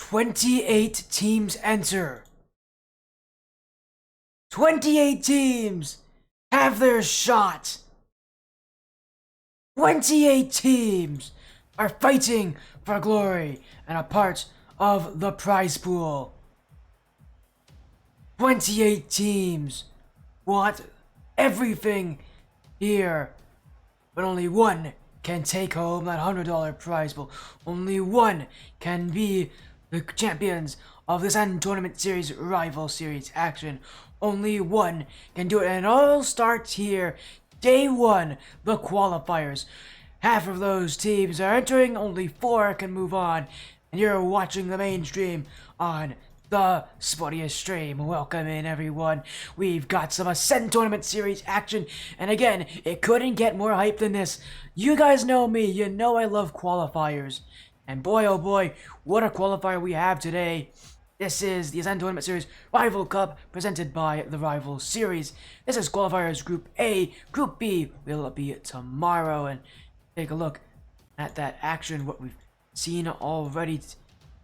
28 teams enter. 28 teams have their shot. 28 teams are fighting for glory and a part of the prize pool. 28 teams want everything here, but only one can take home that $100 prize pool. Only one can be the champions of this end tournament series rival series action. Only one can do it, and it all starts here. Day one, the qualifiers. Half of those teams are entering, only 4 can move on, and you're watching the main stream on the sportiest stream. Welcome in, everyone. We've got some Ascend Tournament Series action, and again, it couldn't get more hype than this. You guys know me, you know I love qualifiers, and boy oh boy, what a qualifier we have today. This is the Ascend Tournament Series Rival Cup presented by the Rival Series. This is qualifiers Group A. Group B will be tomorrow, and take a look at that action, what we've seen already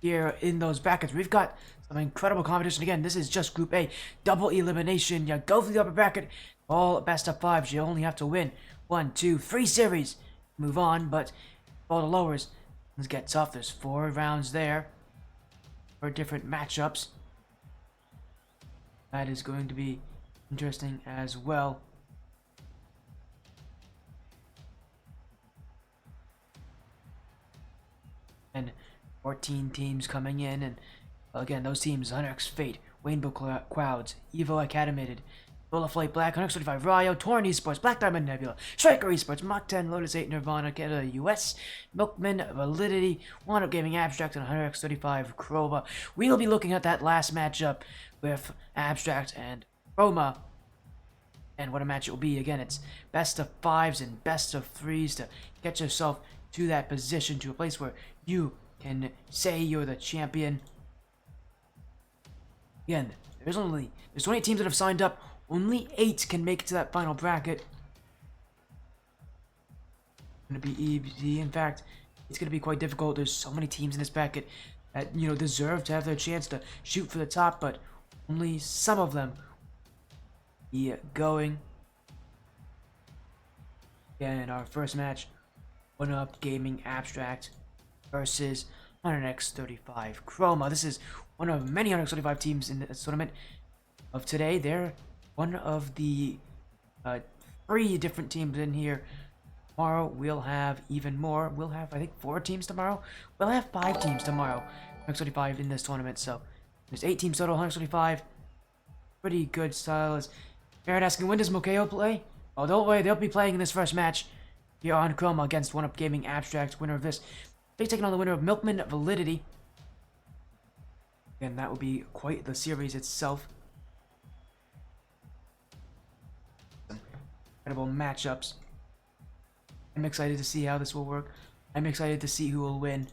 here in those brackets. We've got some incredible competition. Again, this is just Group A. Double elimination. You go through the upper bracket, all best of 5s. You only have to win 1, 2, 3 series. Move on, but all the lowers, let's get tough. There's 4 rounds there for different matchups. That is going to be interesting as well. And 14 teams coming in, and again, those teams: 100x Fate, Rainbow Clouds, Evo Acadimited, Nola Flight Black, 135 Ryo, Torn Esports, Black Diamond Nebula, Striker Esports, Mach 10, Lotus 8, Nirvana, Canada, US, Milkman, Validity, One Up Gaming Abstract, and 100x35 Chroma. We'll be looking at that last matchup with Abstract and Chroma. And what a match it will be. Again, it's best of 5s and best of 3s to get yourself to that position, to a place where you can say you're the champion. Again, there's 28 teams that have signed up. Only 8 can make it to that final bracket. It's gonna be easy. In fact, it's gonna be quite difficult. There's so many teams in this bracket that, you know, deserve to have their chance to shoot for the top, but only some of them be going. Again, our first match: One Up Gaming Abstract versus 100x35 Chroma. This is one of many 100x35 teams in this tournament of today. They're one of the 3 different teams in here. Tomorrow we'll have even more. We'll have, I think, 4 teams tomorrow. We'll have 5 teams tomorrow, 100x35 in this tournament. So there's 8 teams total, 100x35. Pretty good style. Is Barrett asking, when does Mokeo play? Oh, don't worry, they'll be playing in this first match here on Chroma against One Up Gaming Abstract. Winner of this, they're taking on the winner of Milkman Validity. And that will be quite the series itself. Some incredible matchups. I'm excited to see how this will work. I'm excited to see who will win.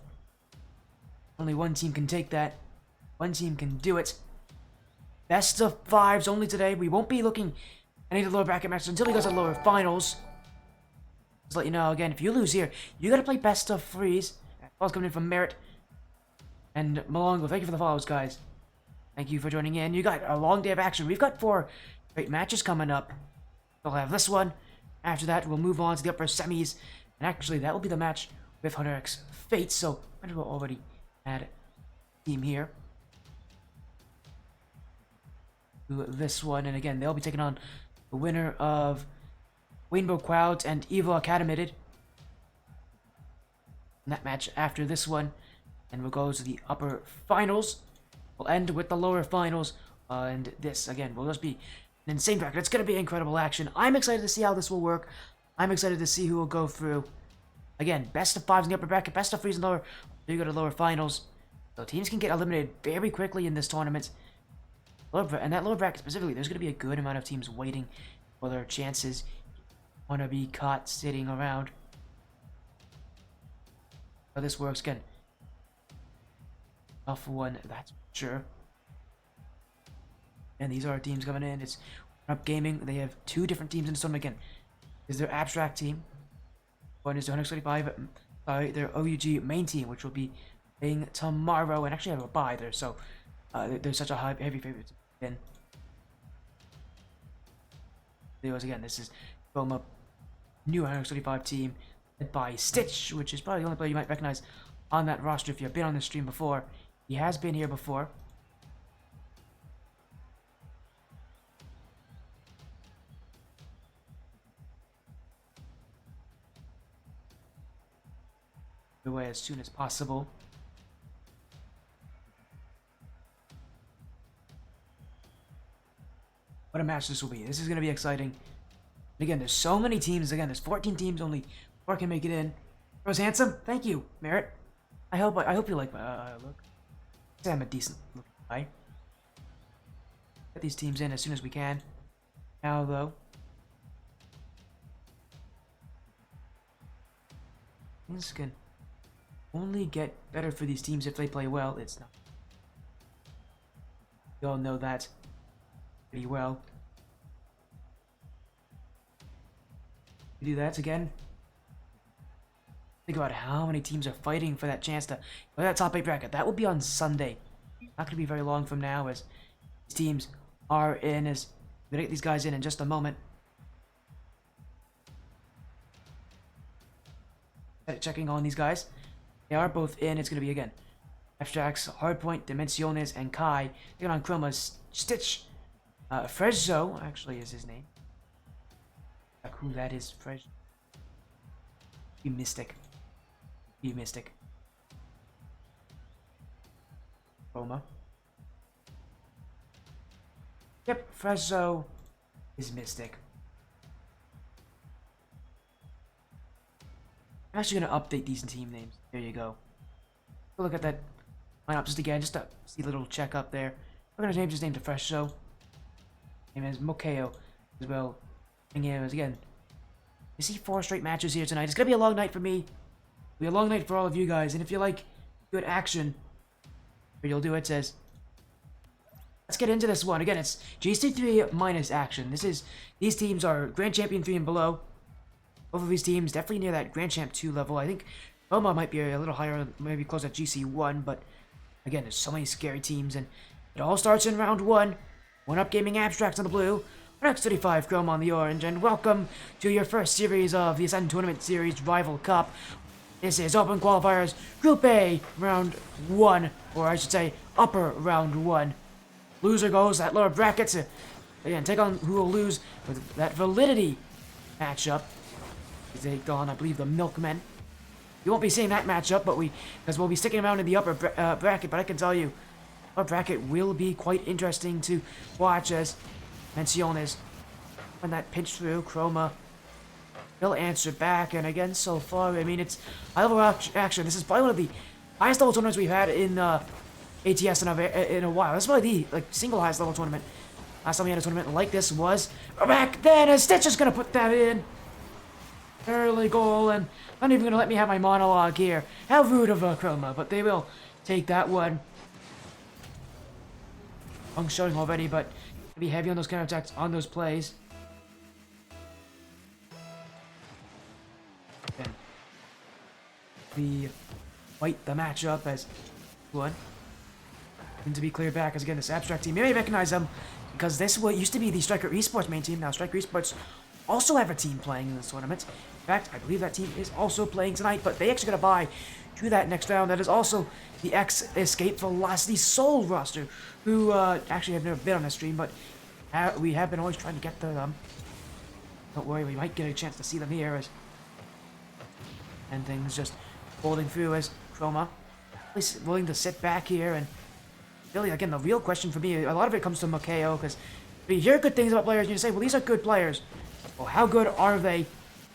Only one team can take that. One team can do it. Best of 5s only today. We won't be looking at any of the lower bracket matches until we go to the lower finals. Just let you know, again, if you lose here, you gotta play best of 3s. Calls coming in from Merit and Malongo. Thank you for the follows, guys. Thank you for joining in. You got a long day of action. We've got 4 great matches coming up. We'll have this one. After that, we'll move on to the upper semis. And actually, that will be the match with 100x Fate. So, might as well already add a team here to this one. And again, they'll be taking on the winner of Rainbow Clouds and Evo Acadimited. That match after this one, and we'll go to the upper finals. We'll end with the lower finals, and this again will just be an insane bracket. It's gonna be incredible action. I'm excited to see how this will work. I'm excited to see who will go through. Again, best of 5s in the upper bracket, best of 3s in the lower. You go to lower finals, so teams can get eliminated very quickly in this tournament. And that lower bracket specifically, there's gonna be a good amount of teams waiting for their chances. Want to be caught sitting around. How this works again. Tough one, that's for sure. And these are our teams coming in. It's One Up Gaming. They have 2 different teams in this tournament. Again, is their Abstract team. One is the 135, their OUG main team, which will be playing tomorrow, and actually have a bye there, so they're such a heavy favorite to win. Again, this is Chroma, new 135 team, led by Stitch, which is probably the only player you might recognize on that roster if you've been on the stream before. He has been here before. Away as soon as possible. What a match this will be. This is going to be exciting. And again, there's so many teams. Again, there's 14 teams, only 4 can make it in. Rose Handsome, thank you, Merritt. I hope you like my look. I'm a decent looking guy. Get these teams in as soon as we can. Now though, things can only get better for these teams if they play well. It's not. You all know that pretty well. We do that again. Think about how many teams are fighting for that chance to play that top 8 bracket. That will be on Sunday. Not going to be very long from now as these teams are in. As we're going to get these guys in just a moment. Checking on these guys. They are both in. It's going to be, again, Abstracts, Hardpoint, Dimensiones, and Kai. Taking on Chroma's Stitch. Frezzo, actually, is his name. Who that is, Frezzo. You Mystic. You Mystic. Chroma. Yep, Frezzo is Mystic. I'm actually going to update these team names. There you go. Look at that lineup just again, just to see a little check up there. We're going to change his name to Frezzo. Name is Mokeo as well. And him as again. You see 4 straight matches here tonight. It's going to be a long night for me. It'll be a long night for all of you guys. And if you like good action, what you'll do, it says, let's get into this one. Again, it's GC3 minus action. These teams are Grand Champion 3 and below. Both of these teams definitely near that Grand Champ 2 level. I think Roma might be a little higher, maybe close at GC1, but again, there's so many scary teams, and it all starts in round 1. 1UP Gaming Abstracts on the blue, X35 Chroma on the orange, and welcome to your first series of the Ascend Tournament Series Rival Cup. This is Open Qualifiers, Group A, round 1, or I should say, upper round 1. Loser goes that lower bracket to, again, take on who will lose with that Validity matchup. They take on, I believe, the Milkmen. You won't be seeing that matchup, but because we'll be sticking around in the upper bracket. But I can tell you, our bracket will be quite interesting to watch as Menciones, when that pinch through, Chroma, he'll answer back. And again, so far, I mean, it's high level action. This is probably one of the highest level tournaments we've had in ATS in a while. This is probably the single highest level tournament. Last time we had a tournament like this was back then, and Stitch is gonna put that in. Early goal, and not even gonna let me have my monologue here. How rude of Chroma, but they will take that one. I'm showing already, but be heavy on those counterattacks on those plays. Then we fight the matchup as one. And to be clear back, as again, this Abstract team, you may recognize them because this is what used to be the Striker Esports main team. Now Striker Esports also have a team playing in this tournament. In fact, I believe that team is also playing tonight, but they actually got a bye to that next round. That is also the Escape Velocity Soul roster, who actually have never been on the stream, but we have been always trying to get to them. Don't worry, we might get a chance to see them here and things just folding through as Chroma is willing to sit back here. And really, again, the real question for me, a lot of it comes to Makeo, because you hear good things about players and you say, well, these are good players. Well, how good are they?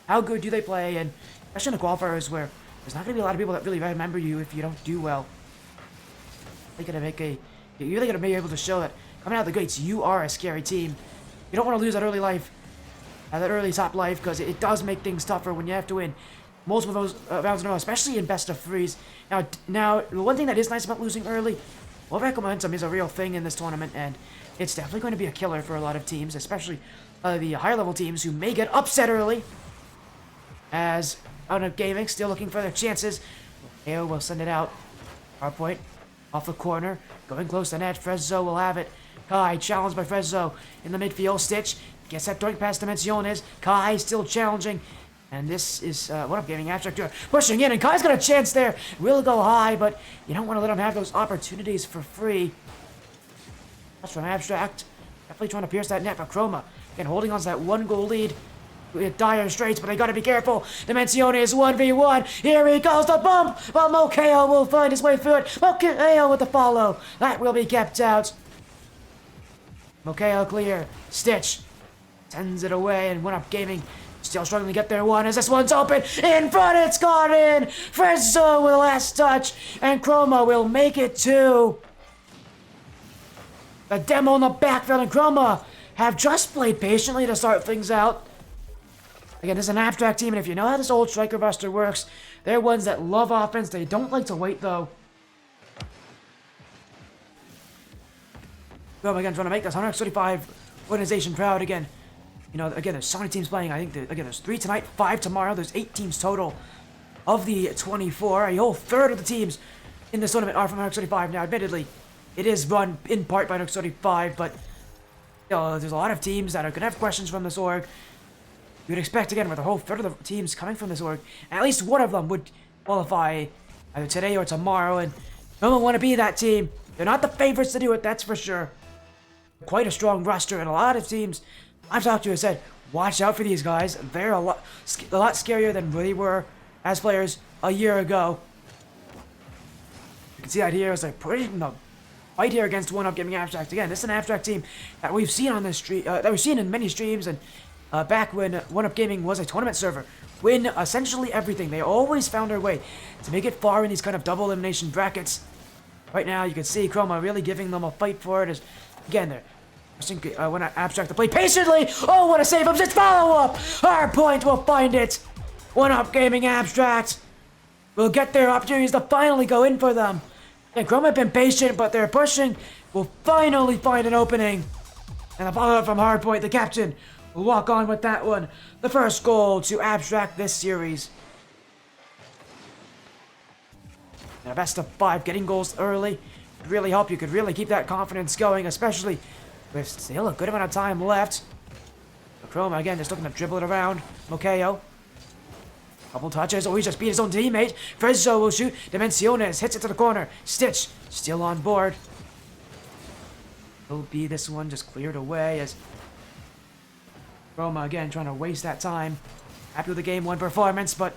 How good do they play? And especially in the qualifiers where there's not going to be a lot of people that really remember you if you don't do well. You're really going to be able to show that coming out of the gates, you are a scary team. You don't want to lose that early life, that early top life, because it does make things tougher when you have to win multiple of those rounds in a row, especially in best of threes. Now, the one thing that is nice about losing early, well, momentum is a real thing in this tournament, and it's definitely going to be a killer for a lot of teams, especially the higher level teams who may get upset early. As 1UP Gaming still looking for their chances. AO will send it out. Hardpoint off the corner, going close to net. Frezzo will have it. Kai challenged by Frezzo in the midfield. Stitch gets that doink past Dimensiones. Kai still challenging. And this is what I'm getting Abstract pushing in, and Kai's got a chance there. Will go high, but you don't want to let him have those opportunities for free. That's from Abstract. Definitely trying to pierce that net for Chroma. Again, holding on to that 1-goal lead. With dire straits, but they gotta be careful. Dimensiones 1v1. Here he goes, the bump! But Mokeo will find his way through it. Mokeo with the follow. That will be kept out. Mokeo clear. Stitch sends it away, and One Up Gaming still struggling to get their one as this one's open. In front, it's got in. Frezzo with the last touch, and Chroma will make it too. The demo in the backfield, and Chroma have just played patiently to start things out. Again, this is an Abstract team, and if you know how this old striker roster works, they're ones that love offense. They don't like to wait, though. Chroma again trying to make this 135 organization proud again. You know, again, there's so many teams playing. I think, again, there's 3 tonight, 5 tomorrow. There's 8 teams total of the 24. A whole third of the teams in this tournament are from 135. Now, admittedly, it is run in part by 135, but there's a lot of teams that are going to have questions from this org. You would expect, again, with a whole third of the teams coming from this org, at least one of them would qualify either today or tomorrow, and no one want to be that team. They're not the favorites to do it, that's for sure. Quite a strong roster, and a lot of teams I've talked to have said, watch out for these guys. They're a lot scarier than they were as players a year ago. You can see that here as they're putting the fight here against One Up Gaming Abstract. Again, this is an Abstract team that we've seen on this stream, that we've seen in many streams, and back when One Up Gaming was a tournament server, win essentially everything. They always found their way to make it far in these kind of double elimination brackets. Right now, you can see Chroma really giving them a fight for it. As, again, they're One Up Abstract to play patiently. Oh, what a save! It's follow-up! Hardpoint will find it! One Up Gaming Abstract will get their opportunities to finally go in for them. And Chroma have been patient, but they're pushing. Will finally find an opening. And the follow-up from Hardpoint, the captain, will walk on with that one. The first goal to Abstract this series. And a best of 5, getting goals early would really help. You could really keep that confidence going, especially with still a good amount of time left. But Chroma, again, just looking to dribble it around. Mokeo. Couple touches. Oh, he just beat his own teammate. Frezzo will shoot. Dimensiones hits it to the corner. Stitch still on board. Will be this one just cleared away as Chroma, again, trying to waste that time. Happy with the Game 1 performance, but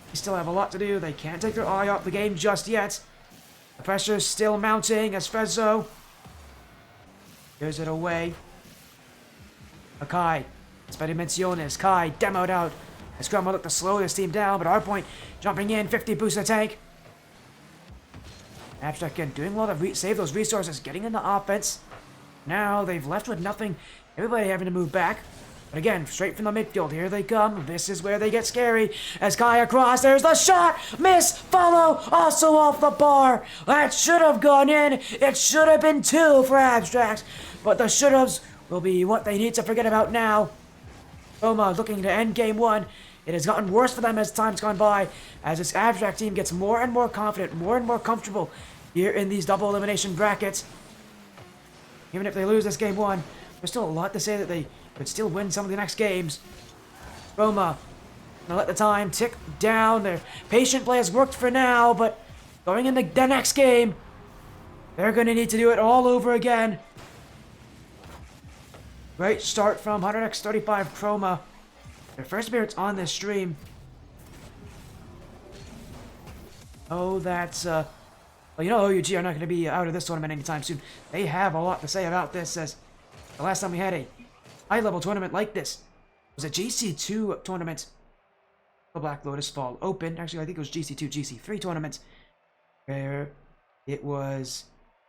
they still have a lot to do. They can't take their eye off the game just yet. The pressure is still mounting as Frezzo clears it away. Kai. It's by Dimensiones. Kai demoed out as Chroma looked to slow this team down, but Hardpoint jumping in. 50 boost the tank. Abstract again doing well to save those resources, getting into offense. Now they've left with nothing. Everybody having to move back. But again, straight from the midfield, here they come. This is where they get scary. As Kai across, there's the shot! Miss! Follow! Also off the bar! That should have gone in! It should have been 2 for Abstract! But the should-haves will be what they need to forget about now. Chroma looking to end Game 1. It has gotten worse for them as time's gone by, as this Abstract team gets more and more confident, more and more comfortable here in these double elimination brackets. Even if they lose this Game 1, there's still a lot to say that they could still win some of the next games. Chroma, gonna let the time tick down. Their patient play has worked for now, but going in the next game, they're gonna need to do it all over again. Great start from 100x35 Chroma. Their first appearance on this stream. Oh, that's, well, you know OUG are not going to be out of this tournament anytime soon. They have a lot to say about this, as the last time we had a high-level tournament like this was a GC2 tournament. The Black Lotus Fall Open. Actually, I think it was GC2, GC3 tournament, where it was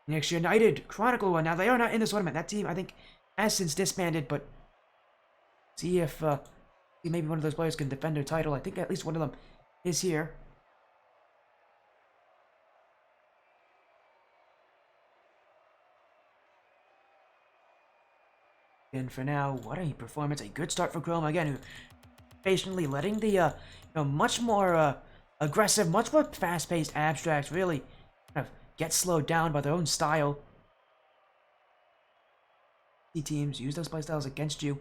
Next United Chronicle one. Now, they are not in this tournament. That team, I think, has since disbanded, but see if maybe one of those players can defend their title. I think at least one of them is here. And for now, what a performance. A good start for Chroma, again, who patiently letting the much more aggressive, much more fast-paced Abstracts really get slowed down by their own style. Teams use those playstyles against you.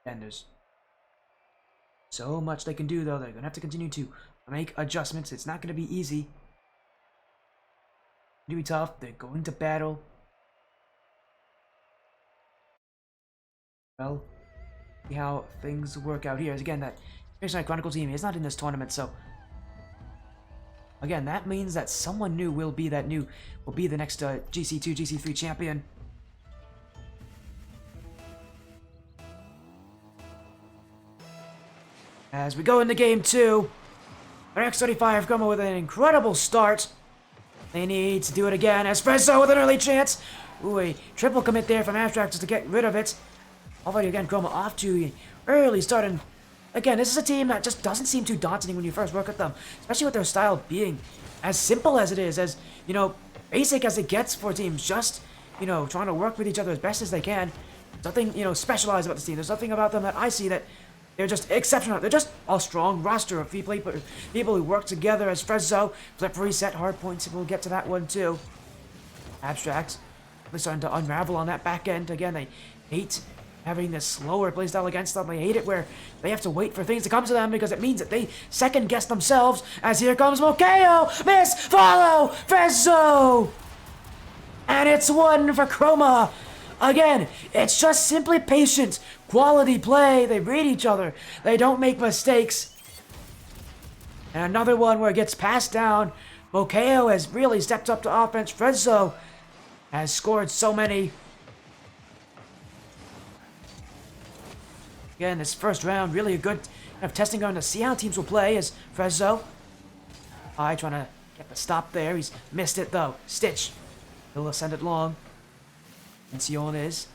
And there's so much they can do, though. They're going to have to continue to make adjustments. It's not going to be easy. It's going to be tough. They're going to battle. Well, see how things work out here. Again, that Night Chronicle team is not in this tournament, so again, that means that someone new will be the next GC2, GC3 champion. As we go into game 2, our X35 Chroma with an incredible start. They need to do it again as Fezzo with an early chance. Ooh, a triple commit there from Abstract just to get rid of it. Already again, Chroma off to an early start, and again, this is a team that just doesn't seem too daunting when you first work with them, especially with their style being as simple as it is, as, you know, basic as it gets for teams, just, you know, trying to work with each other as best as they can. There's nothing, you know, specialized about this team. There's nothing about them that I see that they're just exceptional. They're just a strong roster of people who work together as Fezzo. Flip reset, hard points, and we'll get to that one too. Abstract, they're starting to unravel on that back end. Again, they hate having this slower playstyle against them. They hate it where they have to wait for things to come to them because it means that they second guess themselves. As here comes Mokeo, miss, follow, Fezzo! And it's one for Chroma. Again, it's just simply patience, quality play. They read each other. They don't make mistakes. And another one where it gets passed down. Mokeo has really stepped up to offense. Fezzo has scored so many. Again, this first round, really a good kind of testing ground to see how teams will play as Fezzo. Trying to get the stop there. He's missed it, though. Stitch. He'll send it long. Menciones.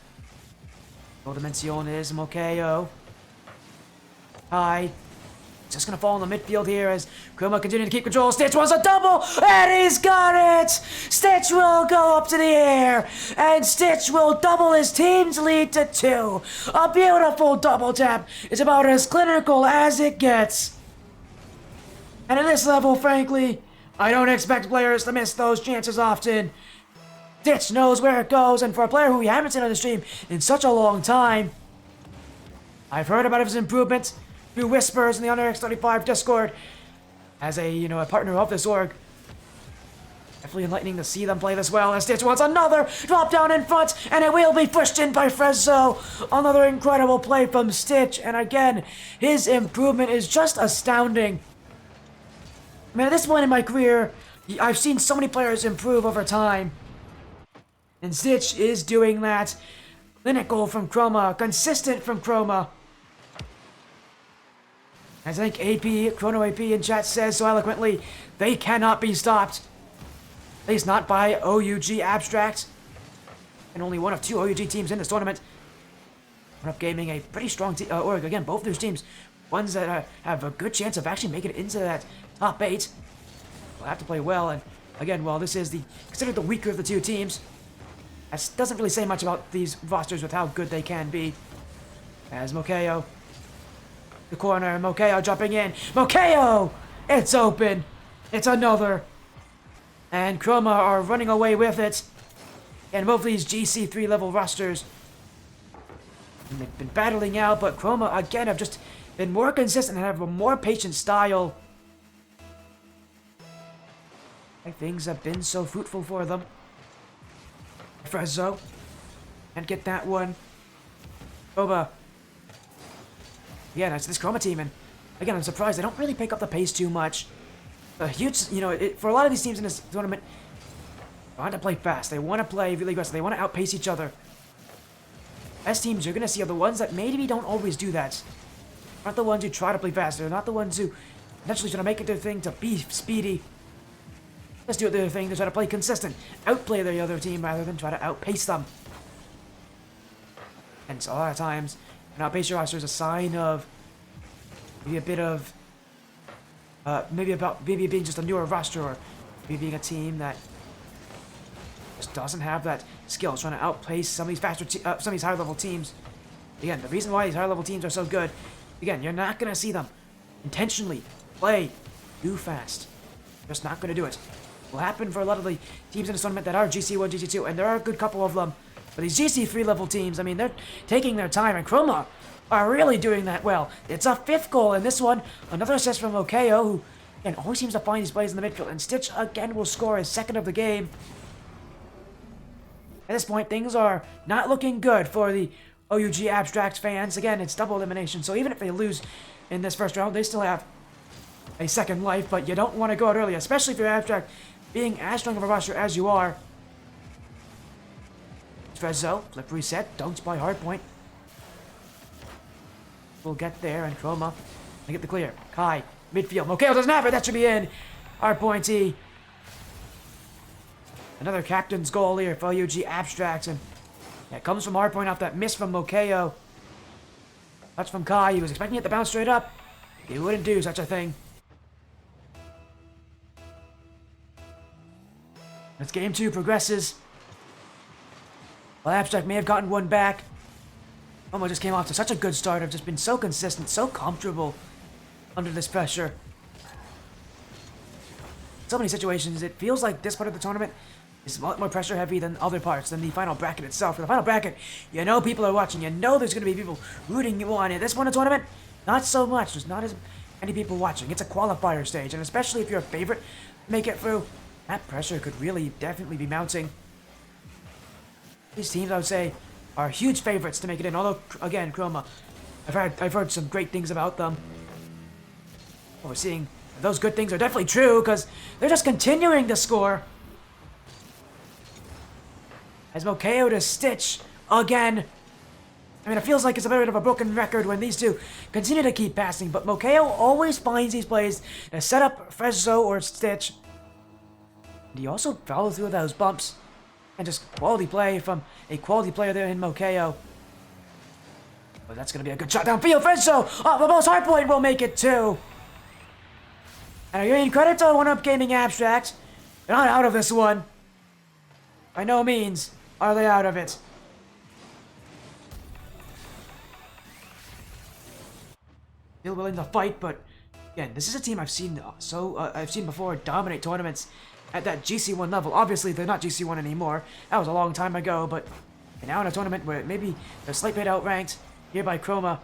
Menciones. Mokeo. Just gonna fall in the midfield here as Chroma continuing to keep control. Stitch wants a double, and he's got it! Stitch will go up to the air, and Stitch will double his team's lead to 2. A beautiful double tap. It's about as clinical as it gets. And at this level, frankly, I don't expect players to miss those chances often. Stitch knows where it goes, and for a player who we haven't seen on the stream in such a long time, I've heard about his improvements through whispers in the Under X35 Discord as a partner of this org. Definitely enlightening to see them play this well. And Stitch wants another drop down in front, and it will be pushed in by Fezzo. Another incredible play from Stitch, and again, his improvement is just astounding. I mean, at this point in my career, I've seen so many players improve over time, and Stitch is doing that. Clinical from Chroma, consistent from Chroma. As I think AP, Chrono AP in chat says so eloquently, they cannot be stopped. At least not by OUG Abstract. And only one of 2 OUG teams in this tournament. One Up Gaming, a pretty strong org. Again, both those teams, ones that have a good chance of actually making it into that top 8. Will have to play well. And again, while this is considered the weaker of the 2 teams, that doesn't really say much about these rosters with how good they can be. As Mokeo, the corner, Mokeo jumping in. Mokeo! It's open. It's another. And Chroma are running away with it. And both of these GC3 level rosters, and they've been battling out, but Chroma again have just been more consistent and have a more patient style. Things have been so fruitful for them. Fezzo. And get that one. Boba. Yeah, that's this Chroma team, and again, I'm surprised they don't really pick up the pace too much. A huge, for a lot of these teams in this tournament, they want to play fast. They want to play really aggressive. They want to outpace each other. Best teams you're going to see are the ones that maybe don't always do that. Not the ones who try to play fast. They're not the ones who eventually try to make it their thing to be speedy. Just do their thing. They try to play consistent. Outplay the other team rather than try to outpace them. And so a lot of times, an outpace your roster is a sign of maybe a bit of maybe being just a newer roster, or maybe being a team that just doesn't have that skill. It's trying to outpace some of these some of these higher level teams. Again, the reason why these higher level teams are so good, again, you're not gonna see them intentionally play too fast. Just not going to do it. Will happen for a lot of the teams in this tournament that are GC1, GC2, and there are a good couple of them. But these GC3 level teams, I mean, they're taking their time, and Chroma are really doing that well. It's a 5th goal in this one. Another assist from Okeo, who, again, always seems to find these plays in the midfield. And Stitch, again, will score his 2nd of the game. At this point, things are not looking good for the OUG Abstract fans. Again, it's double elimination, so even if they lose in this first round, they still have a 2nd life, but you don't want to go out early, especially if you're Abstract, being as strong of a roster as you are. Frezzo, flip reset, don't by hardpoint. We'll get there, and Chroma will get the clear. Kai, midfield. Mokeo doesn't have it, that should be in. Hardpointy. Another captain's goal here for OUG Abstract, and it comes from hardpoint off that miss from Mokeo. Touch from Kai, he was expecting it to bounce straight up. He wouldn't do such a thing. As game 2 progresses, while Abstract may have gotten one back, Chroma just came off to such a good start. I've just been so consistent, so comfortable under this pressure. So many situations, it feels like this part of the tournament is a lot more pressure heavy than other parts, than the final bracket itself. For the final bracket, you know people are watching, you know there's going to be people rooting you on. In this one of the tournament, not so much. There's not as many people watching. It's a qualifier stage, and especially if you're a favorite, make it through, that pressure could really definitely be mounting. These teams, I would say, are huge favorites to make it in. Although, again, Chroma, I've heard some great things about them. What we're seeing, those good things are definitely true, because they're just continuing to score. As Mokeo to Stitch again. I mean, it feels like it's a bit of a broken record when these two continue to keep passing, but Mokeo always finds these plays to set up Frezzo or Stitch. And he also follows through those bumps. And just quality play from a quality player there in Mokeo. But that's going to be a good shot downfield. Frezzo off the most hardpoint will make it too. And I'm giving credit to 1UP Gaming Abstract. They're not out of this one. By no means are they out of it. Still willing to fight, but again, this is a team I've seen before dominate tournaments at that GC1 level. Obviously, they're not GC1 anymore. That was a long time ago, but now in a tournament where maybe they're slightly outranked here by Chroma.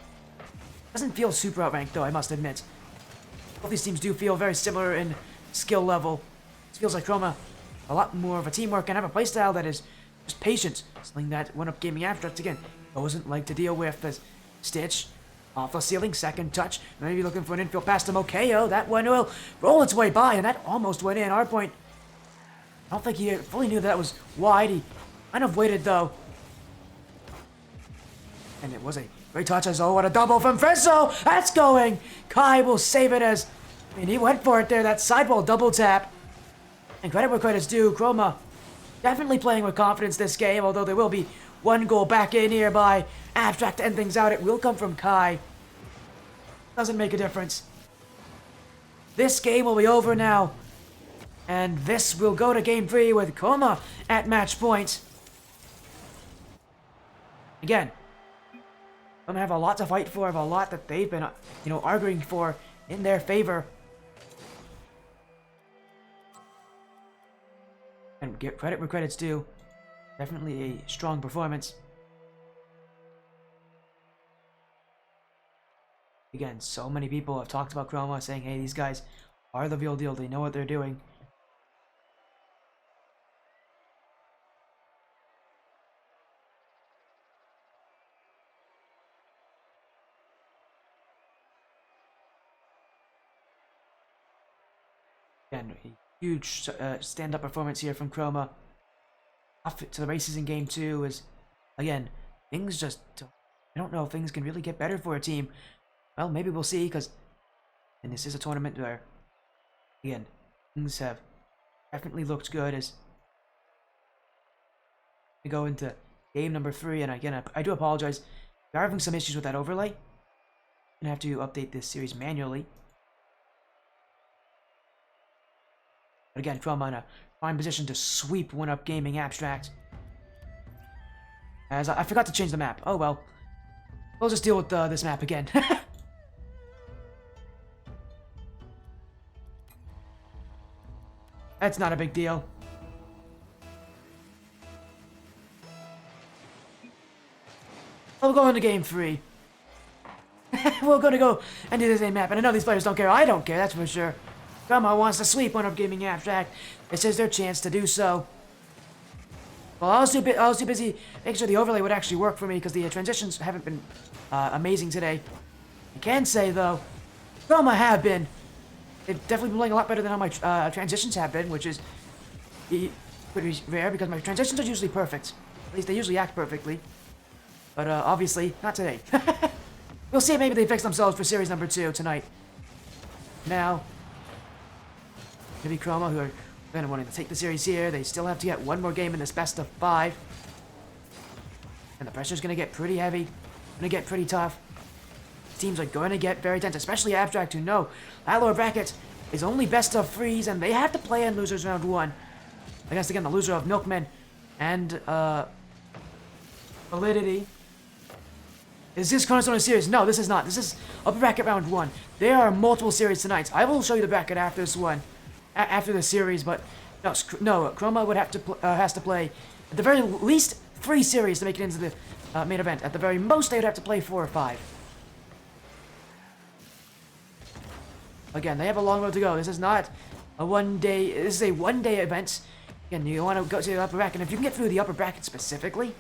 Doesn't feel super outranked, though, I must admit. Both these teams do feel very similar in skill level. It feels like Chroma a lot more of a teamwork and have a playstyle that is just patient. Something that 1UP Gaming Abstract, again, doesn't like to deal with. As Stitch off the ceiling, 2nd touch. Maybe looking for an infield pass to Mokeo. That one will roll its way by, and that almost went in. Hardpoint. I don't think he fully knew that was wide. He kind of waited, though. And it was a great touch as, oh, what a double from Frezzo! That's going! Kai will save it as, I mean, he went for it there, that sidewall double tap. And credit where credit's due, Chroma definitely playing with confidence this game, although there will be one goal back in here by Abstract to end things out. It will come from Kai. Doesn't make a difference. This game will be over now. And this will go to game 3 with Chroma at match point. Again, Chroma have a lot to fight for, have a lot that they've been, arguing for in their favor. And get credit where credit's due. Definitely a strong performance. Again, so many people have talked about Chroma, saying, hey, these guys are the real deal. They know what they're doing. Again, a huge stand-up performance here from Chroma. Off to the races in game 2 is, again, things just, I don't know if things can really get better for a team. Well, maybe we'll see, because, and this is a tournament where, again, things have definitely looked good as we go into game number 3. And again, I do apologize. We are having some issues with that overlay. I'm gonna have to update this series manually. But again, Chroma in a prime position to sweep 1UP Gaming Abstract. As I forgot to change the map. Oh well. We'll just deal with this map again. That's not a big deal. We'll go into game 3. We're gonna go and do the same map, and I know these players don't care. I don't care, that's for sure. Chroma wants to sweep One Up Gaming Abstract. This is their chance to do so. Well, I was too busy making sure the overlay would actually work for me because the transitions haven't been amazing today. I can say though, Chroma have been. They've definitely been playing a lot better than how my transitions have been, which is pretty rare because my transitions are usually perfect. At least they usually act perfectly. But obviously, not today. We'll see if maybe they fix themselves for series number 2 tonight. Now, maybe Chroma, who are going to want to take the series here. They still have to get one more game in this best of 5. And the pressure's going to get pretty heavy. Going to get pretty tough. Teams are going to get very tense, especially Abstract, who know that lower bracket is only best of 3s, and they have to play in losers round 1. Against, again, the loser of Milkman and Validity. Is this Cornerstone series? No, this is not. This is upper bracket round 1. There are multiple series tonight. I will show you the bracket after this one, after the series. But no, Chroma would have to has to play at the very least 3 series to make it into the main event. At the very most, they would have to play 4 or 5. Again, they have a long road to go. This is not a one-day. This is a one-day event. Again, you want to go to the upper bracket. And if you can get through the upper bracket specifically,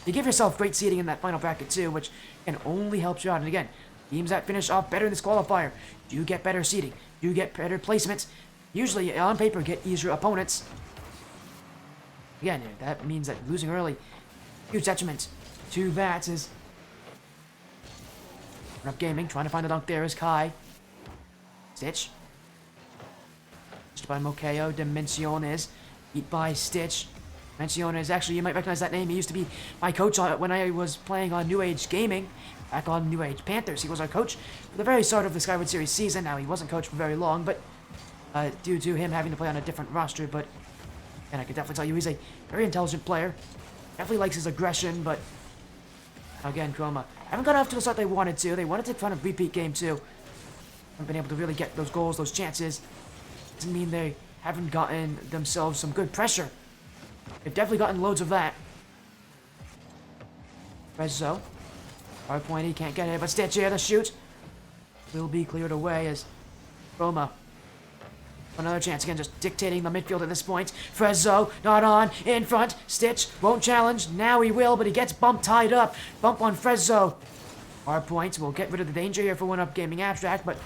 you give yourself great seeding in that final bracket too, which can only help you out. And again, teams that finish off better in this qualifier do get better seeding, do get better placements. Usually, on paper, get easier opponents. Again, that means that losing early, huge detriment to that is. Up Gaming trying to find the dunk. There is Kai. Stitch. Stitched by Mokeo. Dimensiones. Beat by Stitch. Dimensiones, actually, you might recognize that name. He used to be my coach when I was playing on New Age Gaming, back on New Age Panthers. He was our coach for the very start of the Skyward Series season. Now, he wasn't coached for very long, but due to him having to play on a different roster, but, and I can definitely tell you, he's a very intelligent player. Definitely likes his aggression, but, again, Chroma haven't got off to the start they wanted to. They wanted to kind of repeat game 2. Haven't been able to really get those goals, those chances. Doesn't mean they haven't gotten themselves some good pressure. They've definitely gotten loads of that. Rezzo. Hard point, he can't get it, but Stitch here, the shoot will be cleared away as Chroma. Another chance again, just dictating the midfield at this point. Frezzo, not on, in front. Stitch won't challenge. Now he will, but he gets bumped, tied up. Bump on Frezzo. Hard point will get rid of the danger here for One Up Gaming Abstract, but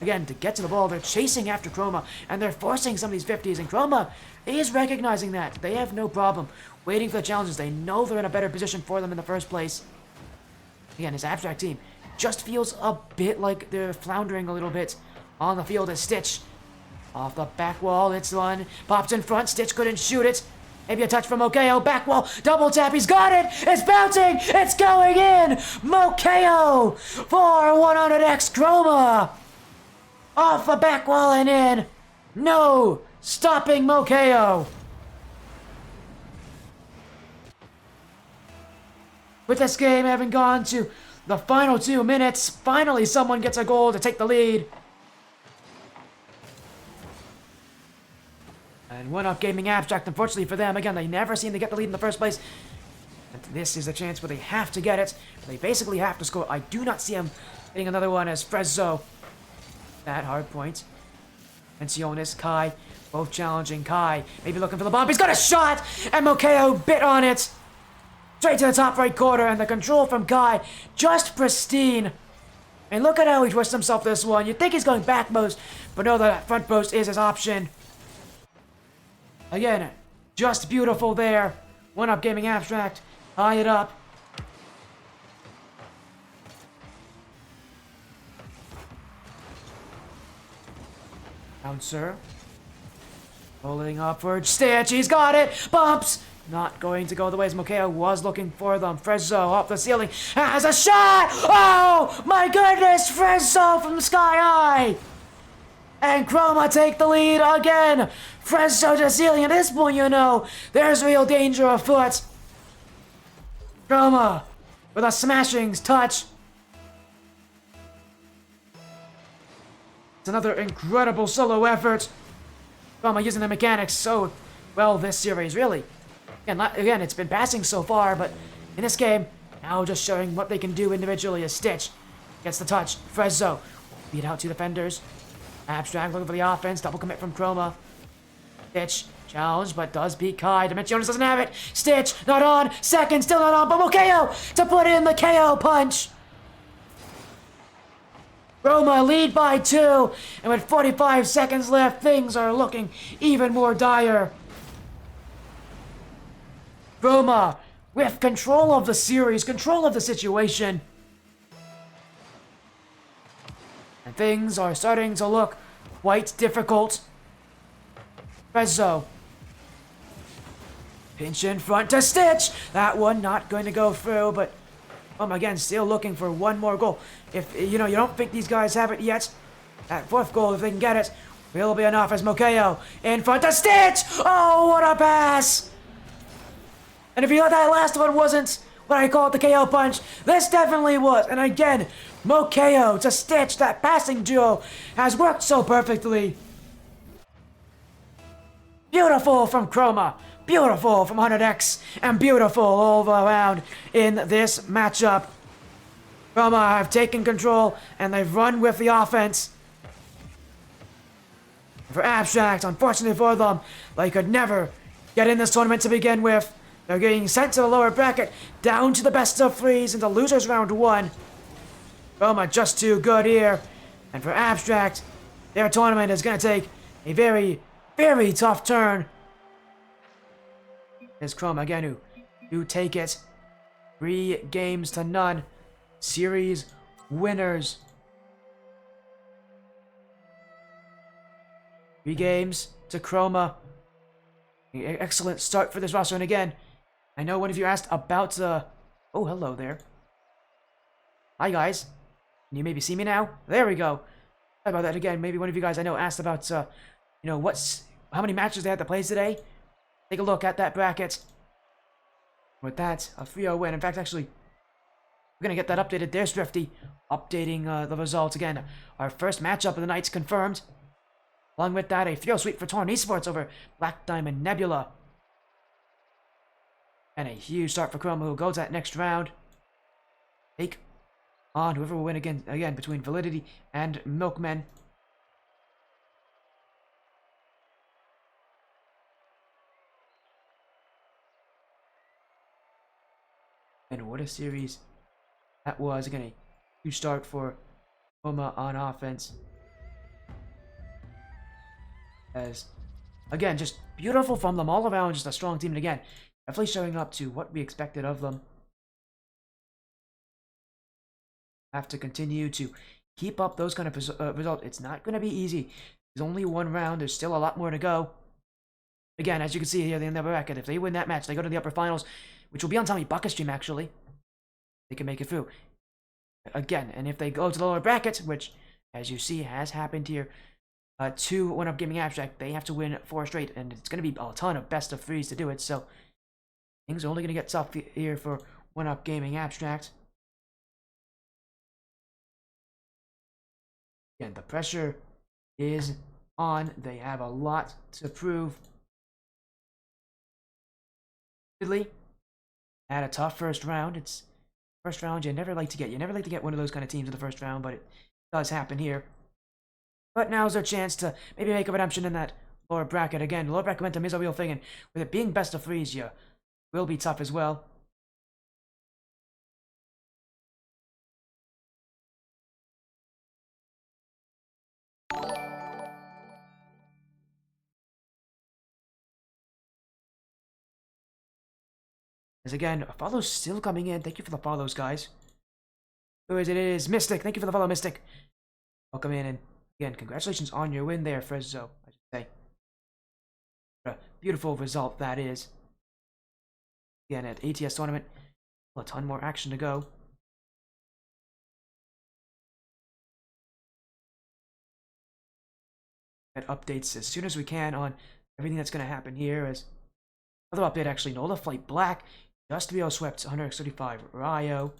again, to get to the ball, they're chasing after Chroma, and they're forcing some of these 50s, and Chroma is recognizing that. They have no problem waiting for the challenges. They know they're in a better position for them in the first place. Again, his Abstract team just feels a bit like they're floundering a little bit on the field as Stitch. Off the back wall, it's one. Pops in front, Stitch couldn't shoot it. Maybe a touch from Mokeo, back wall, double tap, he's got it! It's bouncing! It's going in! Mokeo for 100x Chroma! Off the back wall and in! No! Stopping Mokeo! With this game having gone to the final 2 minutes, finally someone gets a goal to take the lead. And One Up Gaming Abstract, unfortunately for them, again, they never seem to get the lead in the first place. And this is a chance where they have to get it. They basically have to score. I do not see them getting another one as Frezzo. That hard point. Menciones, Kai, both challenging. Kai, maybe looking for the bomb. He's got a shot! And Mokeo bit on it. Straight to the top right corner, and the control from Kai, just pristine. And look at how he twists himself this one. You'd think he's going back post, but no, the front post is his option. Again, just beautiful there. One Up Gaming Abstract. Tie it up. Bouncer. Rolling upward. Stitch. He's got it. Bumps. Not going to go the way as Mokeo was looking for them. Frezzo off the ceiling. Has a shot. Oh, my goodness. Frezzo from the sky high. And Chroma take the lead again. Frezzo to the ceiling. At this point, you know, there's real danger afoot. Chroma with a smashing touch. It's another incredible solo effort. Chroma using the mechanics so well this series, really. Again, it's been passing so far, but in this game, now just showing what they can do individually is Stitch. Gets the touch. Frezzo. Beat out two defenders. Abstract looking for the offense. Double commit from Chroma. Stitch. Challenged, but does beat Kai. Dimensiones doesn't have it. Stitch. Not on. Second. Still not on. But will KO to put in the KO punch. Chroma lead by 2. And with 45 seconds left, things are looking even more dire. Chroma with control of the series, control of the situation. And things are starting to look quite difficult. Frezzo. Pinch in front to Stitch. That one not going to go through, but again, still looking for one more goal. If, you don't think these guys have it yet, that fourth goal, if they can get it, will be enough as Mokeo in front to Stitch. Oh, what a pass. And if you thought that last one wasn't what I call it the KO punch, this definitely was. And again, Mokeo to Stitch, that passing duo has worked so perfectly. Beautiful from Chroma, beautiful from 100X, and beautiful all around in this matchup. Chroma have taken control, and they've run with the offense. For Abstract, unfortunately for them, they could never get in this tournament to begin with. They're getting sent to the lower bracket, down to the best of 3s into losers round 1. Chroma just too good here. And for Abstract, their tournament is going to take a very, very tough turn. It's Chroma again who take it. 3-0. Series winners. 3 games to Chroma. Excellent start for this roster. And again, I know one of you asked about, oh, hello there. Hi, guys. Can you maybe see me now? There we go. Sorry about that again. Maybe one of you guys I know asked about, how many matches they had to play today. Take a look at that bracket. With that, a 3-0 win. In fact, actually, we're going to get that updated. There's Drifty updating the results. Again, our first matchup of the night's confirmed. Along with that, a 3-0 sweep for Torn Esports over Black Diamond Nebula. And a huge start for Chroma, who goes that next round. Take on whoever will win again between Validity and Milkmen. And what a series that was. Again, a huge start for Chroma on offense. As, again, just beautiful from them all around, just a strong team. And again, definitely showing up to what we expected of them. Have to continue to keep up those kind of results. It's not going to be easy. There's only one round. There's still a lot more to go. Again, as you can see here, the end of the bracket, if they win that match, they go to the upper finals, which will be on Tommy Bucket stream, actually. They can make it through. Again, and if they go to the lower bracket, which, as you see, has happened here, 2 1-up Gaming Abstract, they have to win 4 straight, and it's going to be a ton of best of 3s to do it, so things are only going to get tough here for 1-up Gaming Abstract. Again, the pressure is on. They have a lot to prove. Had a tough first round. It's first round you never like to get. You never like to get one of those kind of teams in the first round, but it does happen here. But now's their chance to maybe make a redemption in that lower bracket. Again, lower bracket momentum is a real thing, and with it being best of 3s, you will be tough as well. As again, follows still coming in. Thank you for the follows, guys. Who is it? It is Mystic. Thank you for the follow, Mystic. Welcome in, and again, congratulations on your win there, Frezzo, I should say. What a beautiful result that is. Again, at ATS tournament, a ton more action to go. Get updates as soon as we can on everything that's going to happen here. As another update, actually, Nola Flight Black just to be swept 135 Ryo.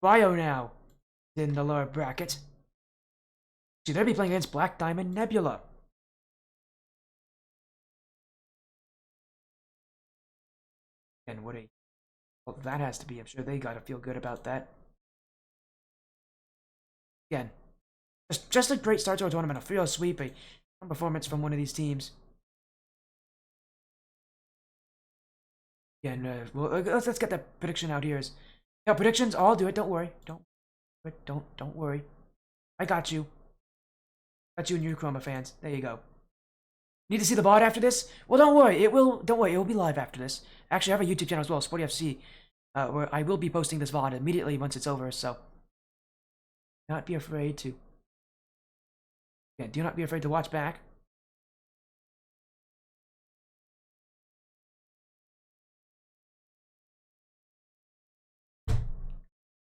Ryo now in the lower bracket. See, they'll be playing against Black Diamond Nebula. And what a... Well, that has to be. I'm sure they gotta feel good about that. Again, just a great start to our tournament. A 3-0 sweep, a performance from one of these teams. Again, well, let's get that prediction out here. Yeah, predictions. I'll do it. Don't worry. Don't worry. I got you. Got you and your Chroma fans. There you go. Need to see the VOD after this? Well, don't worry. It will. Don't worry. It will be live after this. Actually, I have a YouTube channel as well, Sporty FC, where I will be posting this VOD immediately once it's over. So, do not be afraid to. Yeah, do not be afraid to watch back.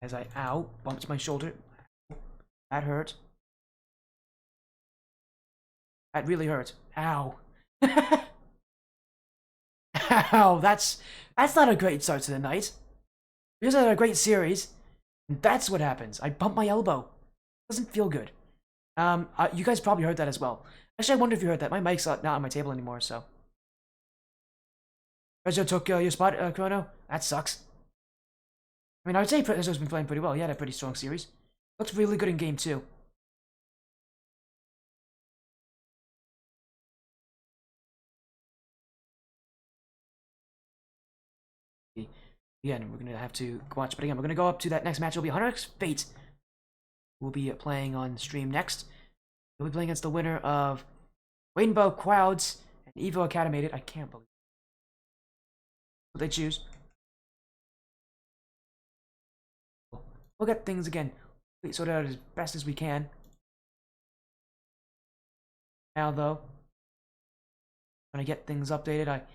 As I bumped my shoulder. That hurt. That really hurt. Ow. Ow, that's not a great start to the night. We just had a great series, and that's what happens. I bumped my elbow. Doesn't feel good. You guys probably heard that as well. Actually, I wonder if you heard that. My mic's not on my table anymore, so. Prezzo took your spot, Chrono. That sucks. I mean, I would say Prezzo's been playing pretty well. He had a pretty strong series. Looks really good in game 2. Again, we're going to have to watch. But again, we're going to go up to that next match. It'll be 100x Fate. We'll be playing on stream next. We'll be playing against the winner of Rainbow Clouds and Evo Acadimited. I can't believe what they choose. We'll get things again sorted out as best as we can. Now, though, I'm going to get things updated. I don't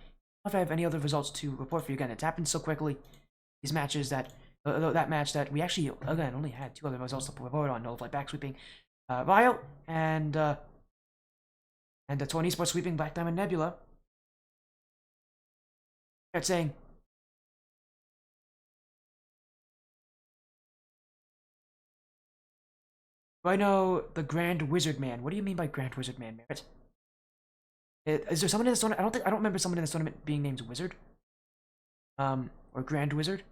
know if I have any other results to report for you again. It's happened so quickly. These matches that that match that we actually again only had 2 other results to report on. Nola back sweeping Ryo and the Torn Esports sweeping Black Diamond Nebula. Start saying I know the Grand Wizard Man. What do you mean by Grand Wizard Man, Merritt? Is there someone in this tournament? I don't remember someone in this tournament being named Wizard. Or Grand Wizard.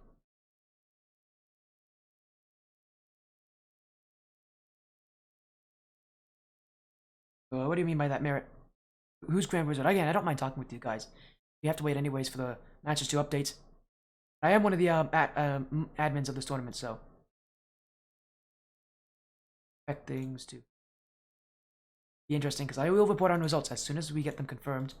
What do you mean by that, Merritt? Who's Grand Wizard? Again, I don't mind talking with you guys. We have to wait anyways for the matches to update. I am one of the admins of this tournament, so expect things to be interesting because I will report on results as soon as we get them confirmed.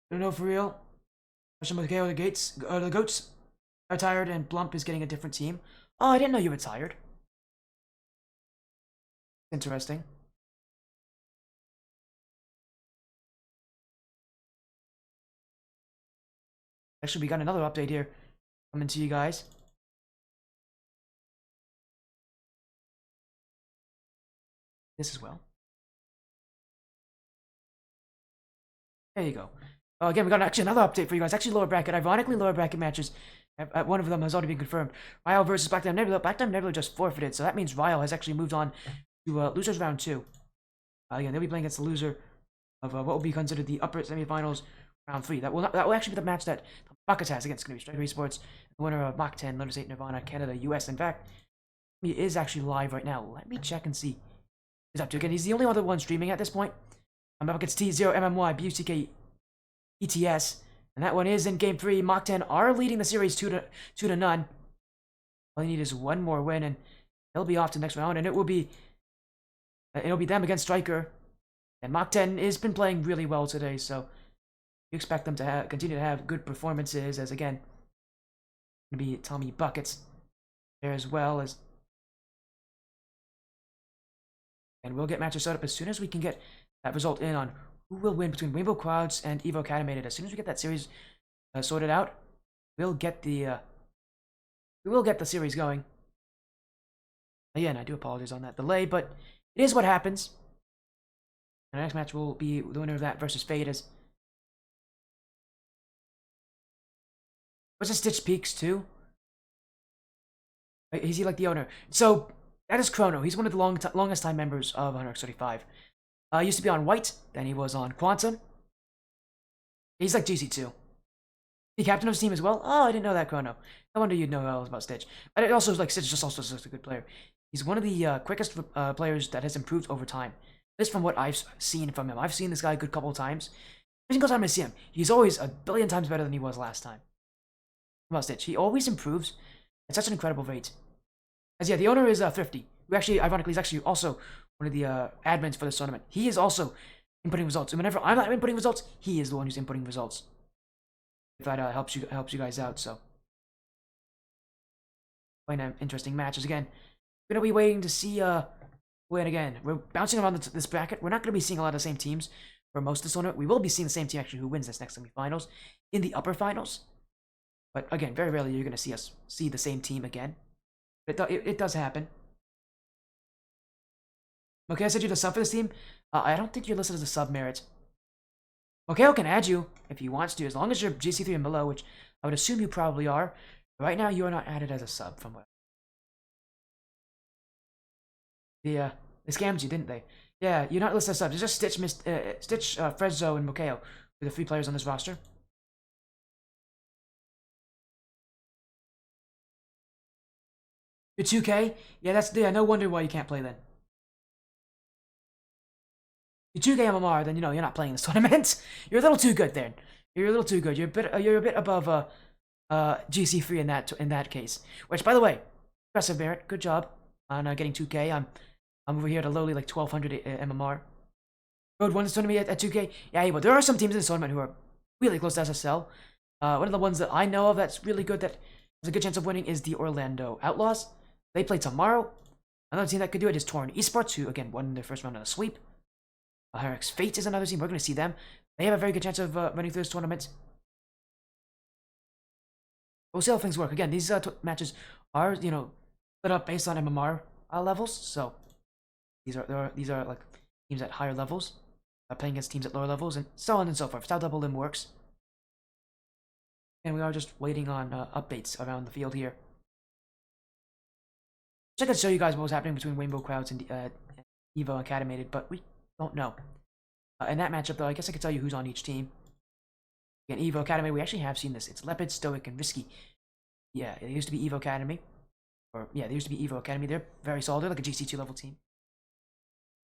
I don't know for real. Question with KO the goats are tired and Blump is getting a different team. Oh, I didn't know you were tired. Interesting. Actually, we got another update here coming to you guys. This as well. There you go. Again, we got actually another update for you guys. Actually, lower bracket. Ironically, lower bracket matches. One of them has already been confirmed. Ryo versus Black Diamond Nebula. Black Diamond Nebula just forfeited, so that means Ryo has actually moved on to losers round 2. Again, they'll be playing against the loser of what will be considered the upper semifinals round 3. That will actually be the match that Buckets has against going to be Striker Esports, the winner of Mach 10, Lotus 8, Nirvana, Canada, US. In fact, he is actually live right now. Let me check and see. He's up to again. He's the only other one streaming at this point. Buckets T0 MMY BUCK ETS, and that one is in game 3. Mach 10 are leading the series 2 to none. All they need is one more win, and they'll be off to the next round. And it'll be them against Striker. And Mach 10 has been playing really well today, so you expect them to continue to have good performances. As again, gonna be Tommy Buckets there as well as, and we'll get matches set up as soon as we can get that result in on who will win between Rainbow Clouds and Evo Acadimited. As soon as we get that series sorted out, we'll get the series going. Again, I do apologize on that delay, but it is what happens. The next match will be the winner of that versus Fade as versus Stitch Peaks too. Is he like the owner? So that is Chrono. He's one of the longest time members of 135. Used to be on White, then he was on Quantum. He's like GC2. The captain of his team as well? Oh, I didn't know that, Chrono. No wonder you'd know all about Stitch. But it also, like, Stitch is just also such a good player. He's one of the quickest players that has improved over time. This from what I've seen from him. I've seen this guy a good couple of times. Every single time I see him, he's always a billion times better than he was last time. About Stitch. He always improves at such an incredible rate. As yeah, the owner is Thrifty, who actually, ironically, is actually also one of the admins for this tournament. He is also inputting results. And whenever I'm not inputting results, he is the one who's inputting results. If that helps you guys out, so quite an interesting matches again. We're gonna be waiting to see win again. We're bouncing around this bracket. We're not gonna be seeing a lot of the same teams for most of this tournament. We will be seeing the same team actually who wins this next semifinals in the upper finals. But again, very rarely you're gonna see the same team again. But it does happen. Okay, I said you to sub for this team. I don't think you're listed as a sub, Merit. Okay, can add you if he wants to, as long as you're GC3 and below, which I would assume you probably are. Right now, you are not added as a sub from what. They scammed you, didn't they? Yeah, you're not listed as subs. It's just Stitch, Frezzo, and Mokeo are the 3 players on this roster. You're 2K? Yeah, no wonder why you can't play then. You're 2K MMR, then you're not playing this tournament. You're a little too good then. You're a little too good. You're a bit above GC3 in that case. Which, by the way, impressive, Barrett. Good job on getting 2K. I'm over here at a lowly like 1200 MMR. Road won this tournament at 2K. Yeah, but there are some teams in this tournament who are really close to SSL. One of the ones that I know of that's really good, that has a good chance of winning, is the Orlando Outlaws. They play tomorrow. Another team that could do it is Torn Esports, who again won their first round on a sweep. Hyrex Fate is another team. We're going to see them. They have a very good chance of running through this tournament. We'll see how things work. Again, these matches are, split up based on MMR levels. So these are like teams at higher levels playing against teams at lower levels, and so on and so forth. That's how Double Limb works. And we are just waiting on updates around the field here. I could show you guys what was happening between Rainbow Crowds and Evo Acadimited, but we don't know. In that matchup, though, I guess I could tell you who's on each team. Again, Evo Academy, we actually have seen this. It's Leopard, Stoic, and Risky. Yeah, it used to be Evo Academy. They used to be Evo Academy. They're very solid. They're like a GC2 level team.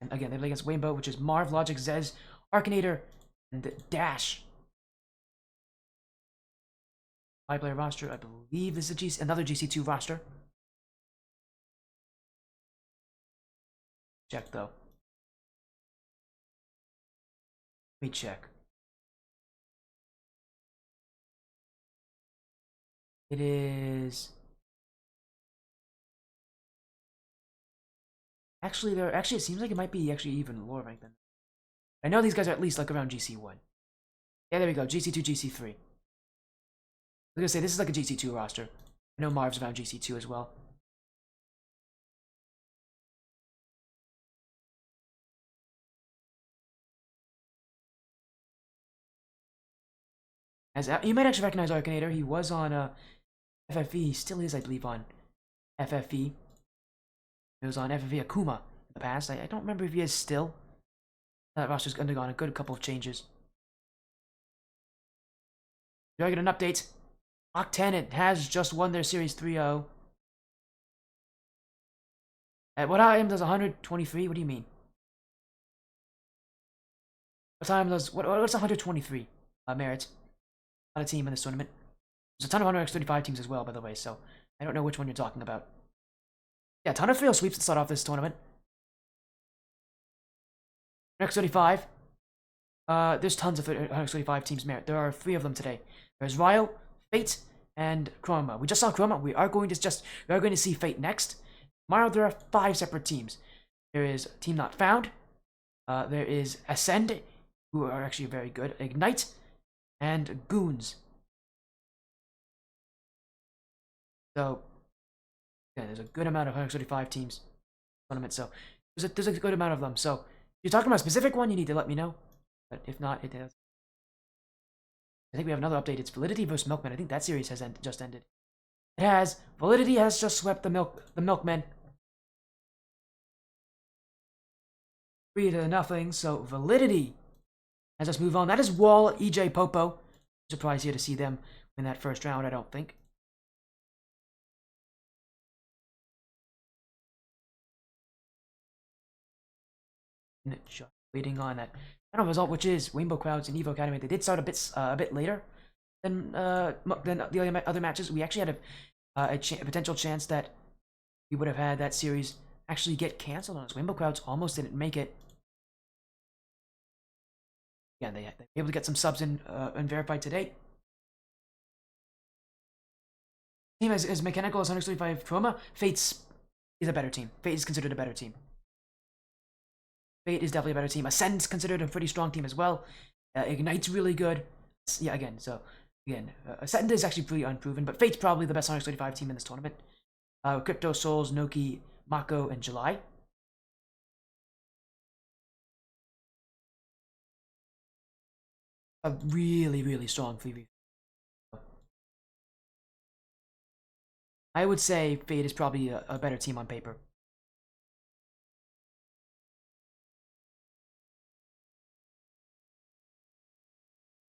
And again, they play against Rainbow, which is Marv, Logic, Zez, Arkanator, and Dash. 5-player roster. I believe this is another GC2 roster. Check, though. Let me check. It is... Actually, it seems like it might be actually even lower ranked than... I know these guys are at least like around GC1. Yeah, there we go. GC2, GC3. I was gonna say, this is like a GC2 roster. I know Marv's around GC2 as well. You might actually recognize Arkanator. He was on FFE. He still is, I believe, on FFE. He was on FFE Akuma in the past. I don't remember if he is still. That roster's undergone a good couple of changes. Do I get an update? Octanet has just won their Series 3-0. At what time does 123? What do you mean? What time does... What's 123? Merit. Not a team in this tournament. There's a ton of 135 teams as well, by the way, so I don't know which one you're talking about. Yeah, a ton of 3-0 sweeps to start off this tournament. X35. There's tons of 135 teams, Merit. There are 3 of them today. There's Ryo, Fate, and Chroma. We just saw Chroma. We are going to see Fate next. Tomorrow there are 5 separate teams. There is Team Not Found. There is Ascend, who are actually very good. Ignite, and Goons. So, yeah, there's a good amount of 135 teams. tournament, so there's a good amount of them. So if you're talking about a specific one, you need to let me know. But if not, it is. I think we have another update. It's Validity versus Milkmen. I think that series has just ended. It has. Validity has just swept the Milkmen 3-0. So Validity has just moved on. That is Wall, EJ, Popo. Surprised here to see them in that first round. I don't think. Just waiting on that final result, which is Rainbow Crowds and Evo Academy. They did start a bit later than the other matches. We actually had a potential chance that we would have had that series actually get canceled on us. Rainbow Crowds almost didn't make it. Yeah, they were able to get some subs in and verified today. Team as mechanical as 135 Chroma. Fate's is a better team. Fate is considered a better team. Fate is definitely a better team. Ascend's considered a pretty strong team as well. Ignite's really good. Yeah, again, Ascend is actually pretty unproven, but Fate's probably the best 135 team in this tournament. Crypto, Souls, Noki, Mako, and July. A really, really strong 3v. I would say Fate is probably a better team on paper.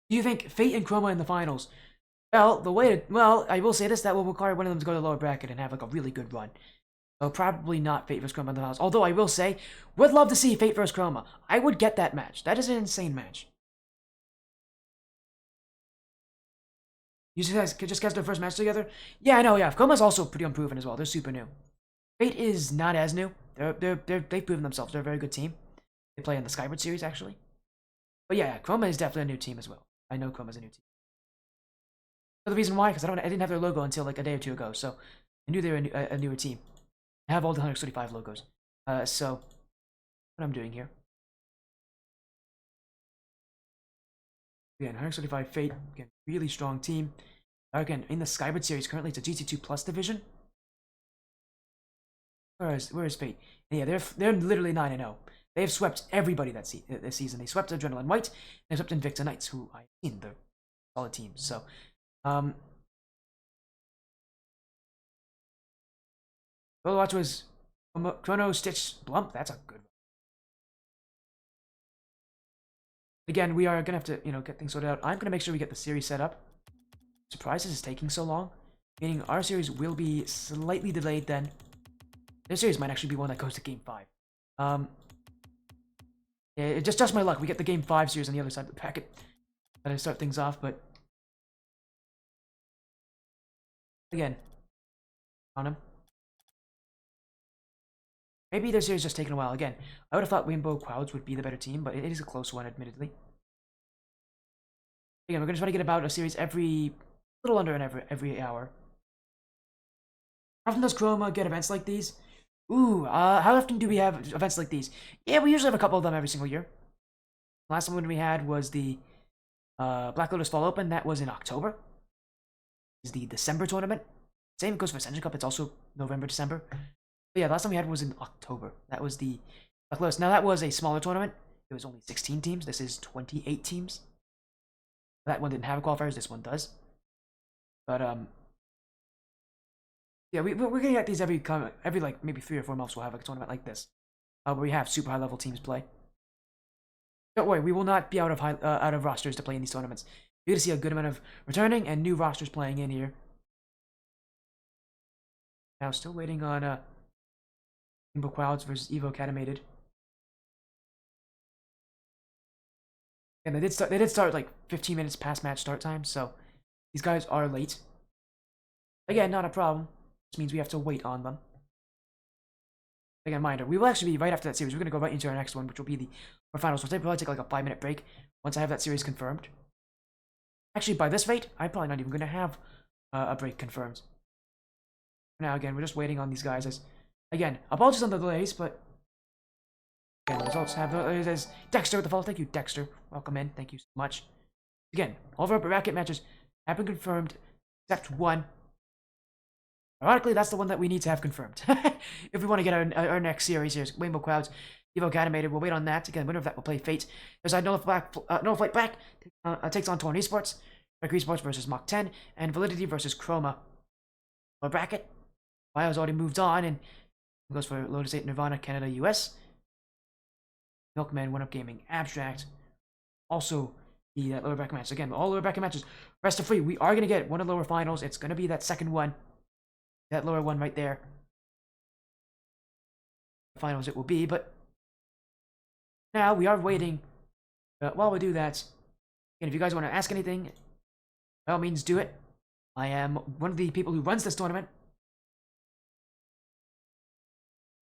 Do you think Fate and Chroma in the finals? Well, I will say this, that will require one of them to go to the lower bracket and have like a really good run. So probably not Fate vs Chroma in the finals. Although I will say, would love to see Fate vs Chroma. I would get that match. That is an insane match. You guys just guys their first match together? Yeah, I know. Yeah, Chroma's also pretty unproven as well. They're super new. Fate is not as new. They've proven themselves. They're a very good team. They play in the Skyward series actually. But yeah, Chroma is definitely a new team as well. I know Chroma's a new team. For the reason why, because I didn't have their logo until like a day or two ago, so I knew they were a newer team. I have all the 135 logos. So what I'm doing here. Again, 135 Fate, again, really strong team. Again, in the Skyward series, currently it's a GT2 Plus division. Where is Fate? And yeah, they're literally 9-0. They have swept everybody this season. They swept Adrenaline White, and they swept Invicta Knights, who I've seen. They're solid teams. So, Overwatch was Chrono, Stitch, Blump. That's a good one. Again, we are gonna have to, get things sorted out. I'm gonna make sure we get the series set up. Surprised this is taking so long, meaning our series will be slightly delayed. Then this series might actually be one that goes to Game 5. Yeah, just my luck. We get the Game 5 series on the other side of the packet. Gotta start things off, but again, on him. Maybe this series just taking a while. Again, I would have thought Rainbow Clouds would be the better team, but it is a close one, admittedly. Again, we're gonna try to get about a series little under every hour. How often does Chroma get events like these? Ooh, how often do we have events like these? Yeah, we usually have a couple of them every single year. Last one we had was the Black Lotus Fall Open. That was in October. Is the December tournament. Same goes for Ascension Cup. It's also November, December. But yeah, the last time we had was in October. That was the Black Lotus. Now that was a smaller tournament. It was only 16 teams. This is 28 teams. That one didn't have qualifiers. This one does. But yeah, we're gonna get these every like maybe 3 or 4 months. We'll have a tournament like this, where we have super high level teams play. Don't worry, we will not be out of rosters to play in these tournaments. You're gonna see a good amount of returning and new rosters playing in here. Now, still waiting on Rainbow Clouds versus Evo Acadimited. And they did start like 15 minutes past match start time, so these guys are late. Again, not a problem. This means we have to wait on them. Again, reminder, we will actually be right after that series. We're gonna go right into our next one, which will be our finals. We'll probably take like a 5-minute break once I have that series confirmed. Actually, by this rate, I'm probably not even gonna have a break confirmed. Now, again, we're just waiting on these guys. Again, apologies on the delays, but again, the results have there's Dexter with the follow. Thank you, Dexter. Welcome in. Thank you so much. Again, all of our bracket matches have been confirmed except one. Ironically, that's the one that we need to have confirmed. If we want to get our next series here, Rainbow Clouds, Evo Acadimited, we'll wait on that. Again, winner of that will play Fate. There's Nola Flight Black takes on Torn Esports, Mercury Esports versus Mach 10, and Validity versus Chroma. Our bracket, Bio's already moved on, and goes for Lotus 8 Nirvana, Canada, US. Milkman, One Up Gaming, Abstract. Also, the lower bracket match. Again, all lower bracket matches. Rest of free. We are going to get one of the lower finals. It's going to be that second one. That lower one right there. Finals it will be, but now we are waiting. While we do that, and if you guys want to ask anything, by all means do it. I am one of the people who runs this tournament.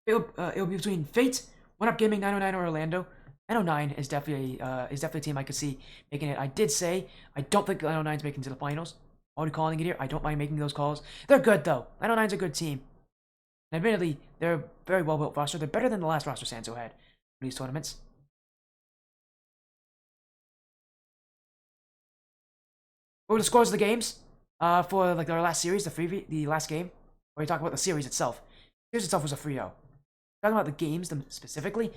It'll be between Fate, One Up Gaming, 909, or Orlando. 909 is definitely a team I could see making it. I did say I don't think 909 is making it to the finals. Already calling it here. I don't mind making those calls. They're good though. 909 is a good team. And admittedly, they're a very well built roster. They're better than the last roster Sanso had in these tournaments. What were the scores of the games? For like our last series, the last game, where we talk about the series itself. The series itself was a 3-0. Talking about the games them specifically,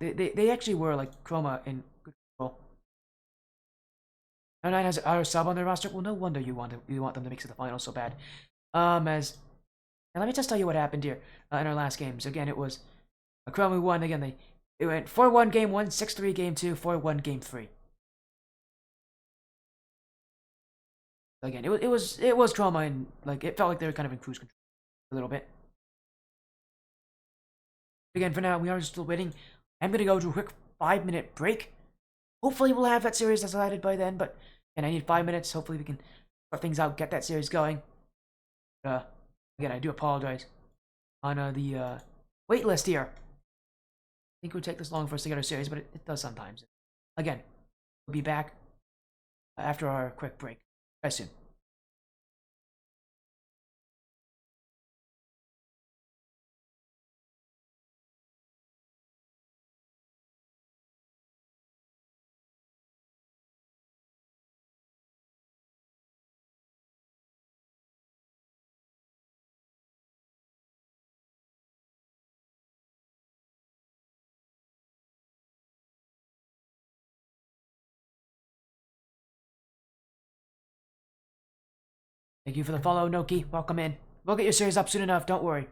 they actually were like Chroma in good control. 9 has our sub on their roster. Well, no wonder you want them to make it to the finals so bad. And let me just tell you what happened here in our last games. Again, it was Chroma won. Again, it went 4-1 game 1, 6-3 game 2, 4-1 game 3. Again, it was Chroma, and like it felt like they were kind of in cruise control a little bit. Again, for now, we are still waiting. I'm gonna go to a quick 5-minute break. Hopefully, we'll have that series decided by then. But and I need 5 minutes. Hopefully, we can sort things out, get that series going. Again, I do apologize on the wait list here. I think it would take this long for us to get our series, but it does sometimes. Again, we'll be back after our quick break. Very soon. Thank you for the follow, Noki. Welcome in. We'll get your series up soon enough. Don't worry.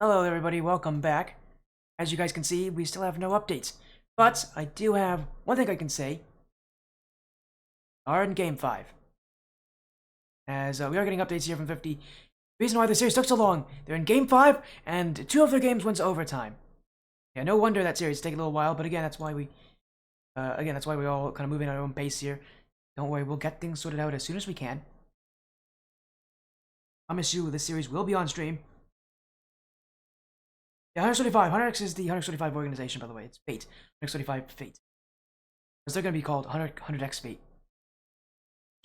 Hello everybody, welcome back. As you guys can see, we still have no updates. But I do have one thing I can say. Are in Game 5. As we are getting updates here from 50. The reason why the series took so long, they're in Game 5, and 2 of their games went to overtime. Yeah, no wonder that series take a little while, but again, that's why we all kind of moving at our own pace here. Don't worry, we'll get things sorted out as soon as we can. I promise you, this series will be on stream. Yeah, 135. 100X is the 135 organization, by the way. It's Fate. 135 Fate. Because they're going to be called 100X Fate.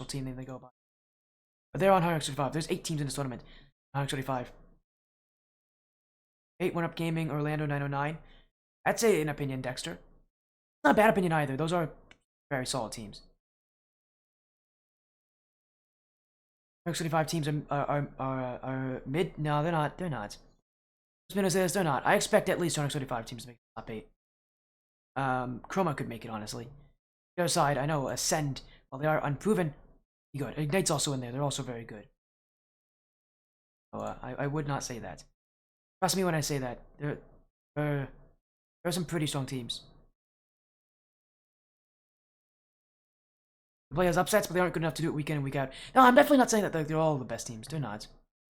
Team name they go by. But they're on 135. There's 8 teams in this tournament. 135. 8 1-Up Gaming, Orlando 909. That's an opinion, Dexter. Not a bad opinion either. Those are very solid teams. 135 teams are mid. No, they're not. They're not. I was gonna say this, they're not. I expect at least 135 teams to make the top 8. Chroma could make it, honestly. The other side, I know Ascend, while they are unproven, good. Ignite's also in there. They're also very good. So, I would not say that. Trust me when I say that. There are some pretty strong teams. The play has upsets, but they aren't good enough to do it week in and week out. No, I'm definitely not saying that they're all the best teams. They're not.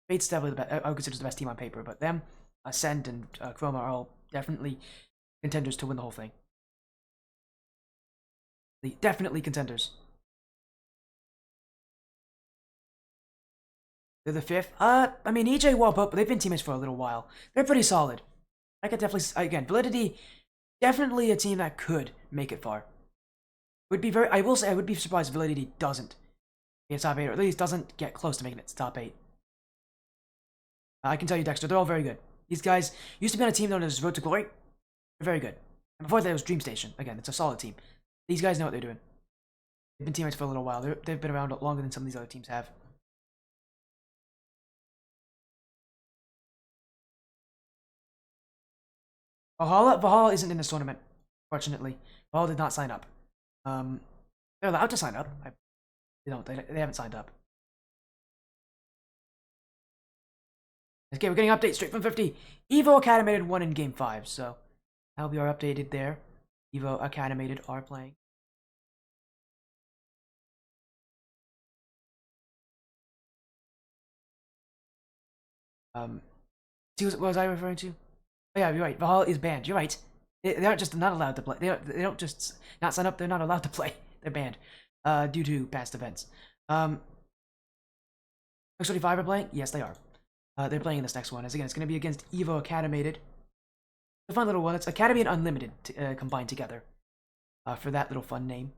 Fate's definitely the best. I would consider the best team on paper, but them, Ascend, and Chroma are all definitely contenders to win the whole thing. Definitely contenders. They're the 5th. I mean, EJ Wall, but they've been teammates for a little while. They're pretty solid. I could definitely, again, Validity, definitely a team that could make it far. I will say, I would be surprised if Validity doesn't get top 8, or at least doesn't get close to making it to top 8. I can tell you, Dexter, they're all very good. These guys used to be on a team known as Road to Glory. They're very good. And before that, it was Dream Station. Again, it's a solid team. These guys know what they're doing. They've been teammates for a little while. They've been around longer than some of these other teams have. Valhalla isn't in this tournament, fortunately. Valhalla did not sign up. They're allowed to sign up. They haven't signed up. Okay, we're getting updates straight from 50. Evo Acadimited won in Game 5, so that'll be our updated there. Evo Acadimited are playing. See what was I referring to? Oh, yeah, you're right. Valhalla is banned. You're right. They aren't just not allowed to play. They don't just not sign up. They're not allowed to play. They're banned due to past events. X35 are playing? Yes, they are. They're playing in this next one. As again, it's going to be against Evo Acadimited. A fun little one. It's Academy and Unlimited combined together for that little fun name.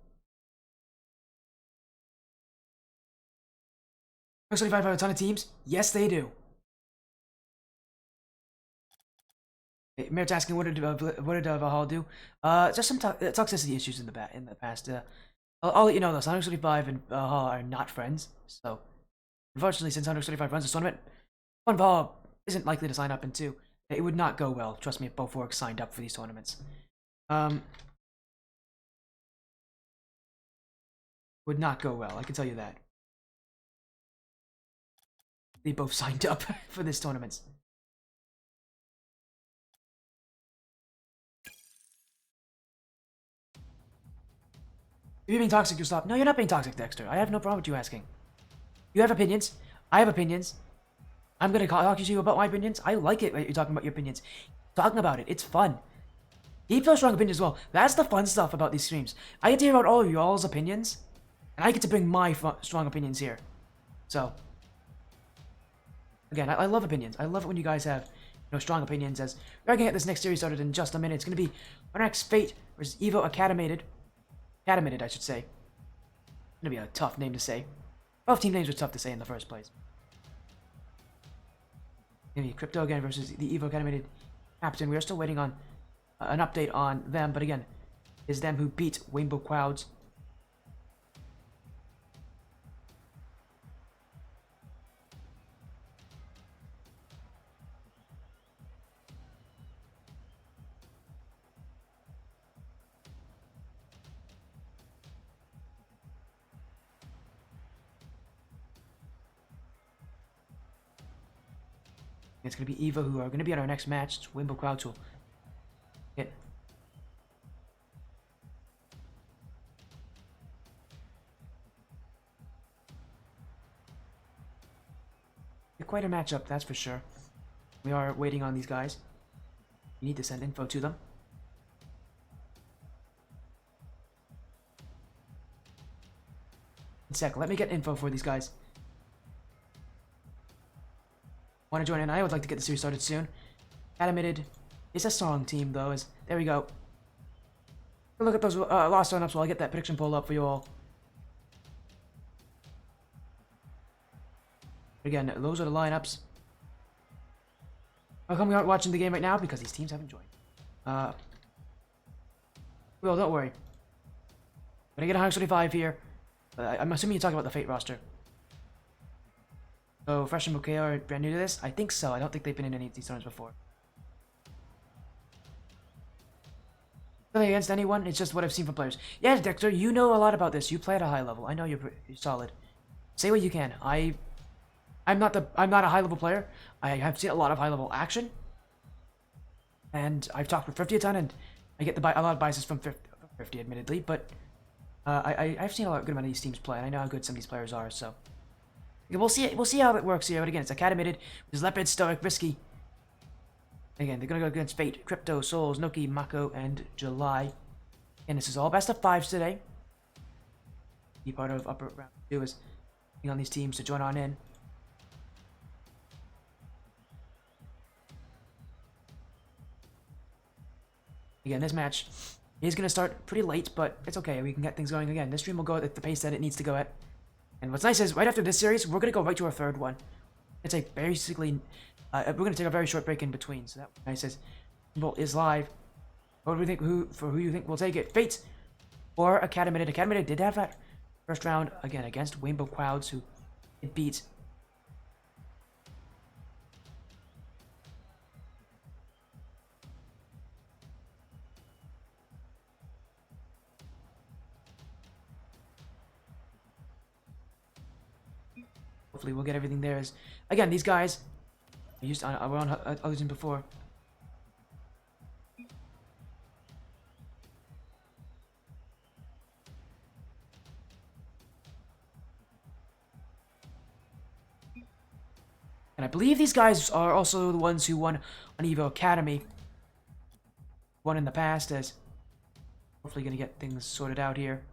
X35 have a ton of teams? Yes, they do. Merritt's asking, what did Valhalla do? Just some toxicity issues in the past. I'll let you know, though. 135 and Valhalla are not friends. So, unfortunately, since 135 runs this tournament, one Valhalla isn't likely to sign up, and 2, it would not go well. Trust me, if both orgs signed up for these tournaments. Would not go well, I can tell you that. They both signed up for this tournament. If you're being toxic, you'll stop. No, you're not being toxic, Dexter. I have no problem with you asking. You have opinions. I have opinions. I'm gonna talk to you about my opinions. I like it when you're talking about your opinions. Talking about it, it's fun. Keep those strong opinions as well. That's the fun stuff about these streams. I get to hear about all of y'all's opinions, and I get to bring my strong opinions here. So, again, I love opinions. I love it when you guys have, strong opinions. As we're gonna get this next series started in just a minute. It's gonna be our next Fate versus Evo Acadimited. Acadimited, I should say. It's gonna be a tough name to say. Both team names are tough to say in the first place. Gonna be Crypto again versus the Evo Acadimited captain. We are still waiting on an update on them, but again, it's them who beat Rainbow Clouds. It's going to be Eva who are going to be at our next match. It's Wimble Crowd will hit. Quite a matchup, that's for sure. We are waiting on these guys. We need to send info to them. One sec, let me get info for these guys. Want to join in? I would like to get the series started soon. Acadimited is a strong team, though. There we go. Look at those lost signups while I get that prediction poll up for you all. Again, those are the lineups. How come we aren't watching the game right now? Because these teams haven't joined. Well, don't worry. Gonna get 125 here. I'm assuming you're talking about the Fate roster. So, Fresh and Bouquet are brand new to this? I think so. I don't think they've been in any of these tournaments before. Nothing against anyone, it's just what I've seen from players. Yeah, Dexter, you know a lot about this. You play at a high level. I know you're solid. Say what you can. I'm not a high level player. I have seen a lot of high level action. And I've talked with 50 a ton, and I get a lot of biases from 50 admittedly, but I've seen a good amount of these teams play, and I know how good some of these players are, so we'll see how it works here. But again, it's Acadimited, which is Leopard, Stoic, Risky. Again, they're gonna go against Fate, Crypto, Souls, Noki, Mako, and July. And this is all best of fives today. Be part of upper round 2 is on these teams to join on in. Again, this match is going to start pretty late, but it's okay. We can get things going again. This stream will go at the pace that it needs to go at. And what's nice is, right after this series, we're going to go right to our third one. It's a basically... we're going to take a very short break in between, so that's nice is... is live. What do we think? Who you think will take it? Fate or Acadimited? Acadimited did have that first round, again, against Rainbow Clouds, who it beat. Hopefully we'll get everything there. Again, these guys were on other teams before. And I believe these guys are also the ones who won on Evo Academy. Won in the past, as hopefully gonna get things sorted out here.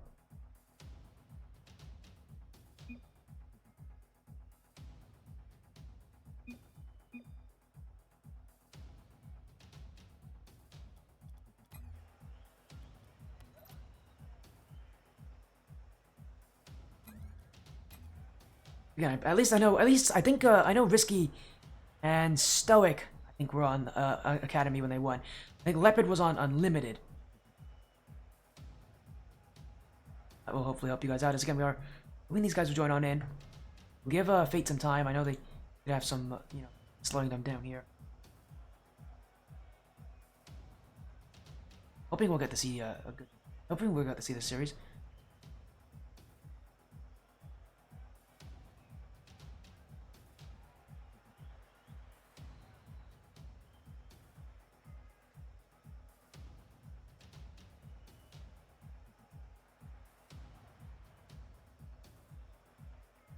Again, at least I think I know Risky and Stoic, I think were on Academy when they won. I think Leopard was on Unlimited. That will hopefully help you guys out. As again, we are hoping these guys will join on in. We'll give Fate some time. I know they could have some, slowing them down here. Hoping we'll get to see hoping we'll get to see this series.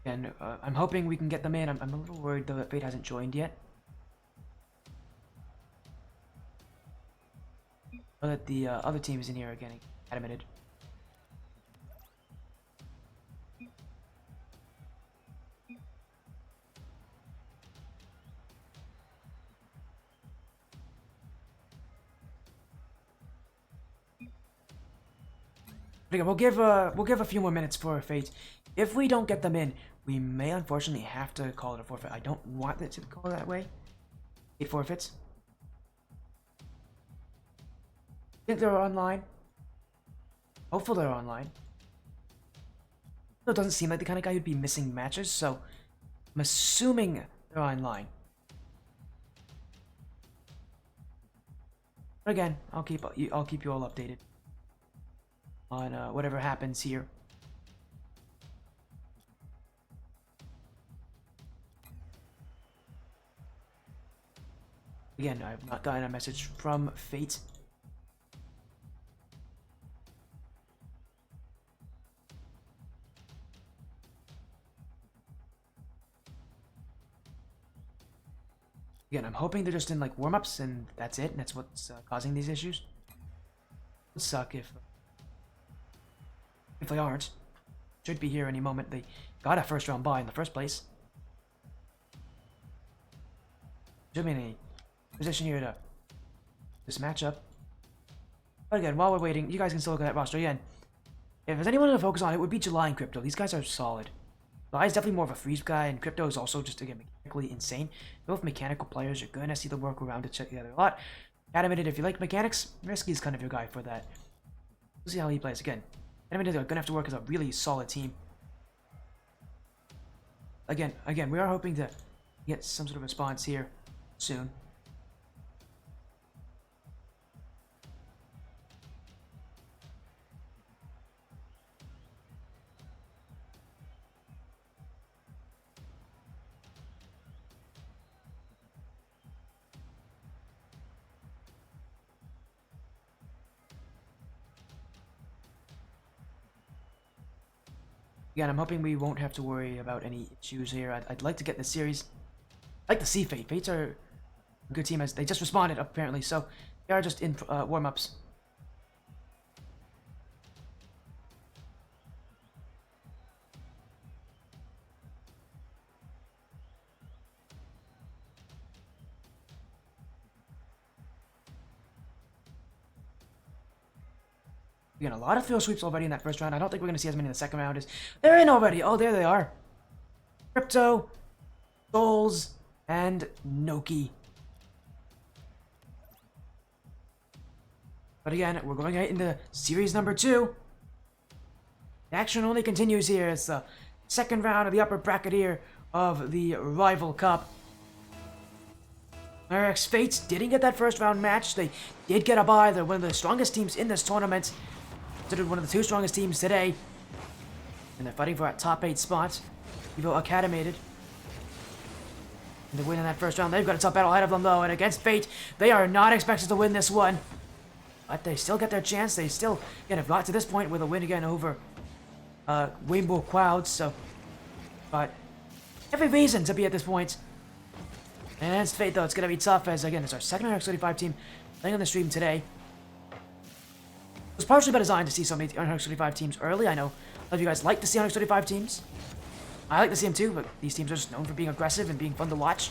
And I'm hoping we can get them in. I'm a little worried though that Fate hasn't joined yet. Or that the other team is in here again, Acadimited. But again, we'll give a few more minutes for Fate. If we don't get them in, we may unfortunately have to call it a forfeit. I don't want it to be called that way. 8 forfeits. Think they're online? Hopefully they're online. It doesn't seem like the kind of guy who'd be missing matches, so I'm assuming they're online. But again, I'll keep you all updated on whatever happens here. Again, I've not gotten a message from Fate. Again, I'm hoping they're just in like warm-ups and that's it, and that's what's causing these issues. It would suck if they aren't. Should be here any moment. They got a first round bye in the first place. Should be in a position here to this matchup. But again, while we're waiting, you guys can still look at that roster again. If there's anyone to focus on, it would be July and Crypto. These guys are solid. July is definitely more of a freeze guy, and Crypto is also just, again, mechanically insane. Both mechanical players, you're going to see them work around to check together a lot. Acadimited, if you like mechanics, Risky is kind of your guy for that. We'll see how he plays. Again, Acadimited are going to have to work as a really solid team. Again, we are hoping to get some sort of response here soon. Again, I'm hoping we won't have to worry about any issues here. I'd like to get this series. I'd like to see Fate. Fates are a good team as they just responded, apparently, so they are just in warm-ups. Again, a lot of field sweeps already in that first round. I don't think we're going to see as many in the second round. They're in already. Oh, there they are. Crypto, Souls, and Noki. But again, we're going right into series number 2. The action only continues here. It's the second round of the upper bracket here of the Rival Cup. Eric's Fates didn't get that first round match. They did get a bye. They're one of the strongest teams in this tournament. Considered one of the 2 strongest teams today. And they're fighting for that top 8 spot. Evo Acadimited. And they're winning that first round. They've got a tough battle ahead of them though. And against Fate, they are not expected to win this one. But they still get their chance. They still, again, have got to this point with a win again over Rainbow Clouds. So, but every reason to be at this point. And against Fate though, it's going to be tough as, again, it's our second RX35 team playing on the stream today. It was partially by design to see so many RX35 teams early. I know a lot of you guys like to see RX35 teams. I like to see them too, but these teams are just known for being aggressive and being fun to watch.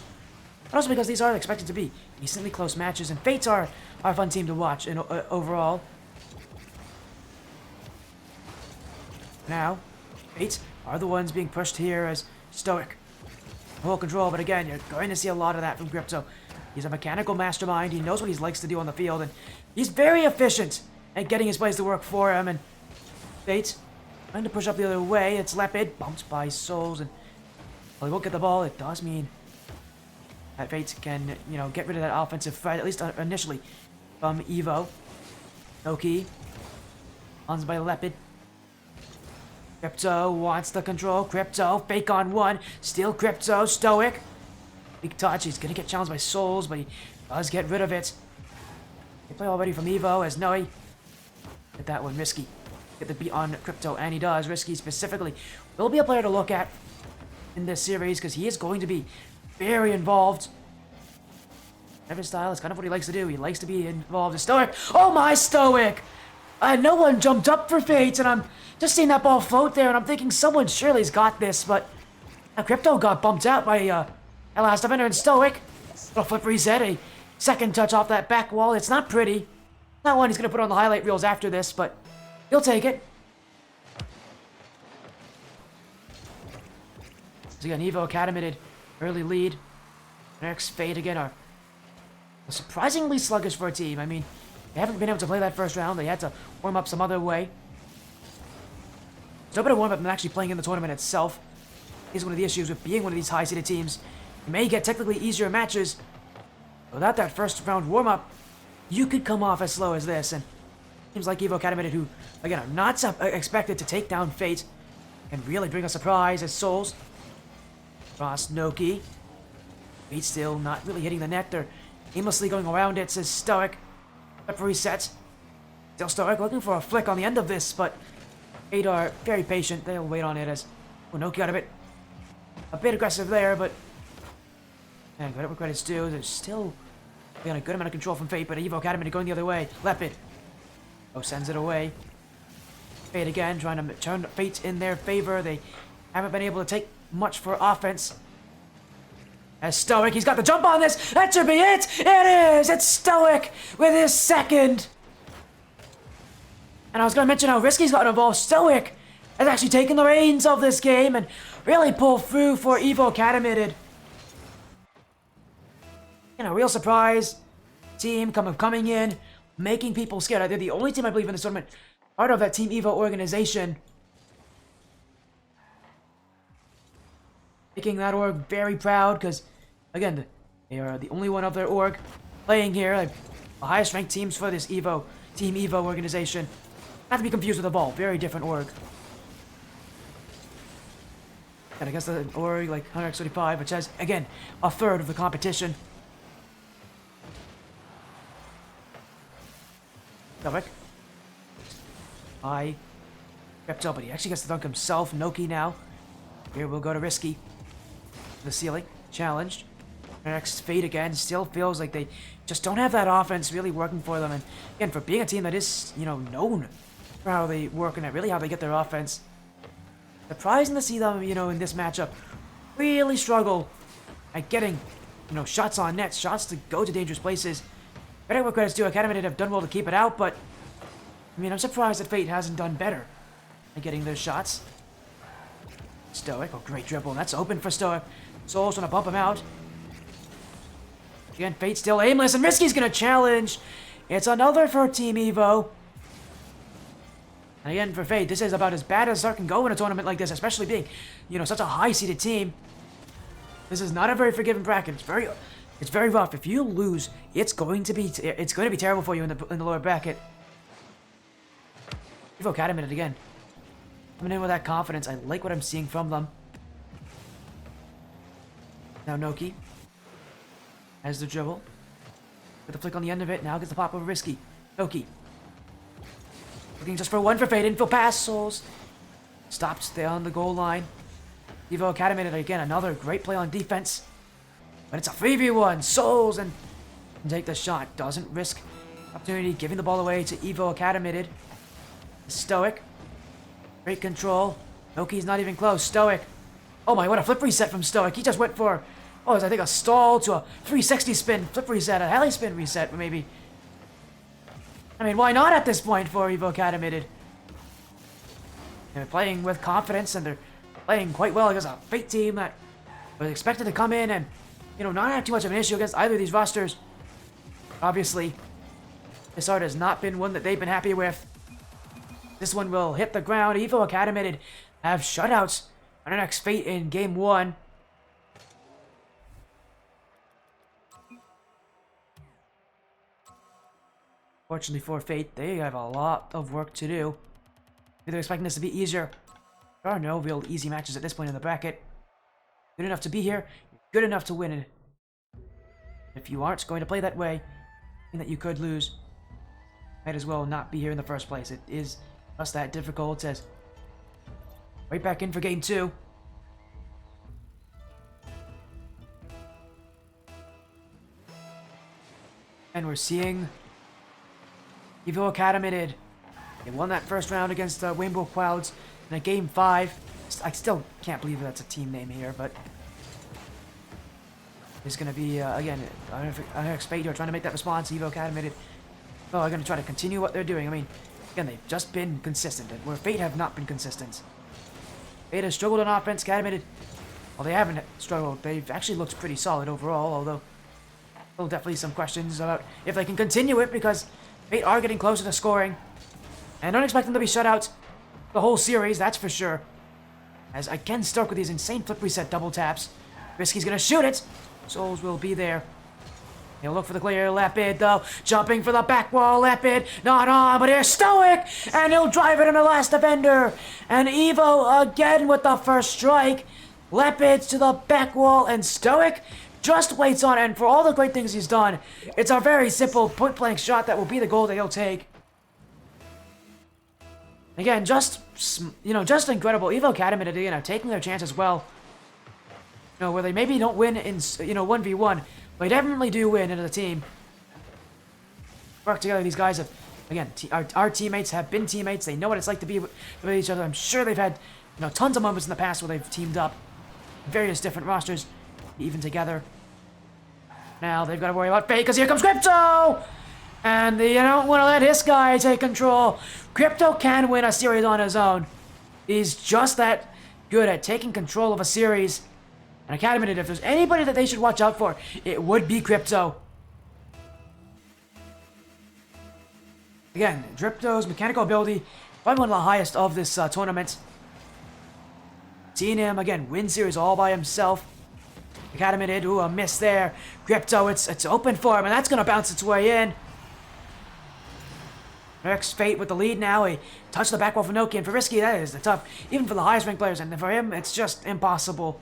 But also because these are expected to be decently close matches, and Fates are a fun team to watch in, overall. Now, Fates are the ones being pushed here as Stoic. Full control, but again, you're going to see a lot of that from Crypto. He's a mechanical mastermind. He knows what he likes to do on the field, and he's very efficient at getting his plays to work for him. And Fates trying to push up the other way. It's Leopard, bumped by Souls, and while he won't get the ball, it does mean that Fates can, you know, get rid of that offensive threat, at least initially, from Evo. Noki, on by Leopard. Crypto wants the control. Crypto, fake on one. Still Crypto, Stoic. Big touch. He's going to get challenged by Souls, but he does get rid of it. They play already from Evo as Noe. Get that one, Risky. Get the beat on Crypto, and he does. Risky specifically will be a player to look at in this series because he is going to be very involved. Every style is kind of what he likes to do. He likes to be involved in Stoic. Oh my, Stoic! No one jumped up for Fates, and I'm just seeing that ball float there, and I'm thinking someone surely's got this, but Crypto got bumped out by last defender and Stoic. Little flip reset, a second touch off that back wall. It's not pretty. Not one he's going to put on the highlight reels after this, but he'll take it. So again, Evo Acadimited, early lead. Next, Fate again are surprisingly sluggish for a team. I mean, they haven't been able to play that first round. They had to warm up some other way. It's no better warm up than actually playing in the tournament itself. Is one of the issues with being one of these high-seeded teams. You may get technically easier matches. Without that first round warm up, you could come off as slow as this. And teams like Evo Acadimited, who again are not expected to take down Fate, can really bring a surprise as Souls. Cross Noki. Fate still not really hitting the net. They're aimlessly going around it, says Stoic. Flip reset. Still Stoic looking for a flick on the end of this, but Fate are very patient. They'll wait on it as Noki got a bit aggressive there, but and credit where credit's due. There's still got a good amount of control from Fate, but Evo Academy going the other way. Lepid. Oh, sends it away. Fate again, trying to turn Fate in their favor. They haven't been able to take much for offense. As Stoic, he's got the jump on this. That should be it. It is. It's Stoic with his second. And I was going to mention how Risky's gotten involved. Stoic has actually taken the reins of this game and really pulled through for Evo Acadimited. You know, real surprise team coming in, making people scared. They're the only team I believe in this tournament part of that Team Evo organization. Making that org very proud because, again, they are the only one of their org playing here. Like, the highest ranked teams for this Team Evo organization. Not to be confused with the Ball, very different org. And I guess the org like 135, which has, again, a third of the competition. Stoic. High. Crept up, but he actually gets to dunk himself. Noki now. Here we'll go to Risky. The ceiling. Challenged. Next, Fate again. Still feels like they just don't have that offense really working for them. And again, for being a team that is, you know, known for how they work and really how they get their offense. Surprising to see them, you know, in this matchup really struggle at getting, you know, shots on nets, shots to go to dangerous places. Better what credits due, Acadimited have done well to keep it out, but I mean, I'm surprised that Fate hasn't done better at getting those shots. Stoic, oh, great dribble, and that's open for Stoic. Soul's trying to bump him out. Again, Fate's still aimless, and Risky's gonna challenge. It's another for Team Evo. And again, for Fate, this is about as bad as Zark can go in a tournament like this, especially being, you know, such a high-seeded team. This is not a very forgiving bracket. It's very rough. If you lose, it's going to be terrible for you in the lower bracket. Evo Acadimited again. Coming in with that confidence. I like what I'm seeing from them. Now Noki has the dribble. With the flick on the end of it. Now gets the pop over Risky. Noki. Looking just for one for Fate. Infill pass. Souls. Stopped there on the goal line. Evo Acadimited again. Another great play on defense. But it's a 3v1. Souls and take the shot. Doesn't risk opportunity. Giving the ball away to Evo Acadimited. Stoic. Great control. Noki's not even close. Stoic. Oh my, what a flip reset from Stoic. He just went for, oh, I think a stall to a 360 spin. Flip reset. A heli spin reset, maybe. I mean, why not at this point for Evo Acadimited? They're playing with confidence and they're playing quite well against a Fate team that was expected to come in and, you know, not have too much of an issue against either of these rosters. Obviously, this art has not been one that they've been happy with. This one will hit the ground. Evo Acadimited have shutouts on our next Fate in Game 1. Fortunately for Fate, they have a lot of work to do. Maybe they're expecting this to be easier. There are no real easy matches at this point in the bracket. Good enough to be here, good enough to win it. If you aren't going to play that way, mean that you could lose, might as well not be here in the first place. It is just that difficult. It says right back in for Game 2. And we're seeing Evo Acadimited. They won that first round against Rainbow Clouds in a Game 5. I still can't believe that's a team name here, but it's going to be, again, I expect you're trying to make that response. Evo Acadimited, well, they're going to try to continue what they're doing. I mean, again, they've just been consistent, where Fate have not been consistent. Fate has struggled on offense. Acadimited, well, they haven't struggled. They've actually looked pretty solid overall, although still definitely some questions about if they can continue it, because Fate are getting closer to scoring. And don't expect them to be shut out the whole series, that's for sure. As again, Stark with these insane flip reset double taps. Risky's gonna shoot it. Souls will be there. He'll look for the clear. Lepid, though, jumping for the back wall. Lepid, not on, but here's Stoic, and he'll drive it in the last defender. And Evo again with the first strike. Lepid to the back wall, and Stoic just waits on it, and for all the great things he's done, it's a very simple point-blank shot that will be the goal that he'll take. Again, just incredible. Evo Acadimited, taking their chance as well. Where they maybe don't win in, 1v1, but they definitely do win as a team. Work together, these guys have, again, our teammates have been teammates. They know what it's like to be with each other. I'm sure they've had, tons of moments in the past where they've teamed up. Various different rosters, even together. Now they've got to worry about fate, because here comes Crypto! And you don't want to let this guy take control. Crypto can win a series on his own. He's just that good at taking control of a series. And Acadimited, if there's anybody that they should watch out for, it would be Crypto. Again, Crypto's mechanical ability, probably one of the highest of this tournament. Seeing him, again, win series all by himself. Acadimited, ooh, a miss there. Crypto, it's open for him, and that's going to bounce its way in. Eric's Fate with the lead now. He touched the back wall for Noki, and for Risky, that is tough. Even for the highest ranked players, and for him, it's just impossible.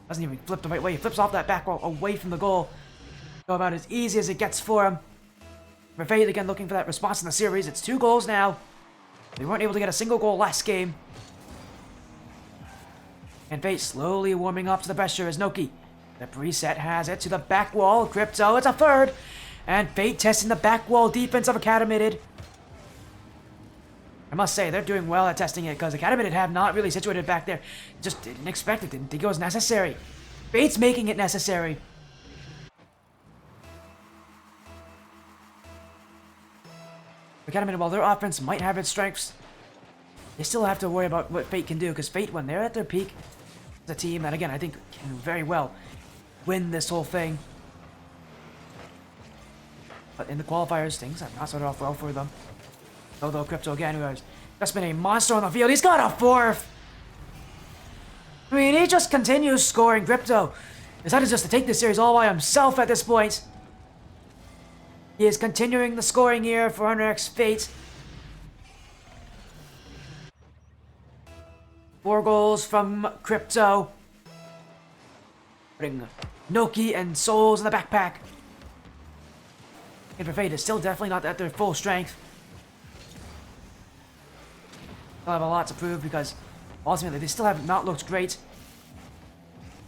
Doesn't even flip the right way. He flips off that back wall away from the goal. Go about as easy as it gets for him. For Fate, again, looking for that response in the series. It's 2 goals now. They weren't able to get a single goal last game. And Fate slowly warming up to the pressure as Noki. The preset has it to the back wall. Crypto, it's a third. And Fate testing the back wall defense of Acadimited. I must say, they're doing well at testing it, because Acadimited have not really situated back there. Just didn't expect it, didn't think it was necessary. Fate's making it necessary. Acadimited, while their offense might have its strengths, they still have to worry about what Fate can do, because Fate, when they're at their peak, is a team that, again, I think can very well win this whole thing. But in the qualifiers, things have not started off well for them. Although Crypto, again, who has just been a monster on the field, he's got a 4th! I mean, he just continues scoring. Crypto decided just to take this series all by himself at this point. He is continuing the scoring here for X Fate. 4 goals from Crypto. Putting Noki and Souls in the backpack. And for Fate, it's still definitely not at their full strength. They'll have a lot to prove, because ultimately they still have not looked great.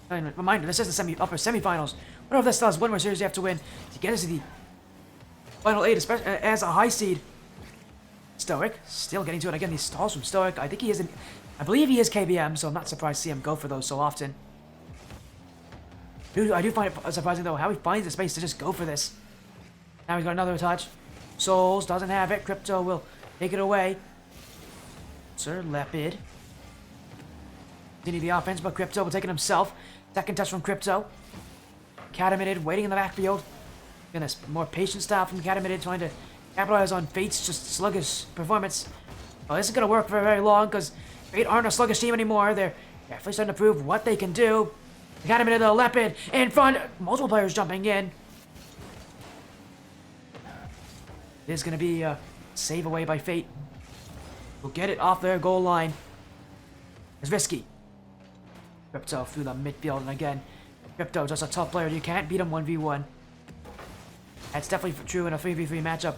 And reminder, this is the upper semifinals. Whatever this does, one more series you have to win to get us to the final 8, especially as a high seed. Stoic, still getting to it. Again, these stalls from Stoic. I think he is I believe he is KBM, so I'm not surprised to see him go for those so often. I do find it surprising, though, how he finds the space to just go for this. Now he's got another touch. Souls doesn't have it. Crypto will take it away. Sir Lepid. Continue the offense, but Crypto will take it himself. Second touch from Crypto. Acadimited waiting in the backfield. Again, this more patient style from Acadimited, trying to capitalize on Fate's just sluggish performance. Well, this is going to work for very long, because Fate aren't a sluggish team anymore. They're definitely starting to prove what they can do. Acadimited, the Lepid in front. Multiple players jumping in. It is going to be a save away by Fate. We'll get it off their goal line. It's risky. Crypto through the midfield, and again, Crypto just a tough player. You can't beat him 1v1. That's definitely true in a 3v3 matchup.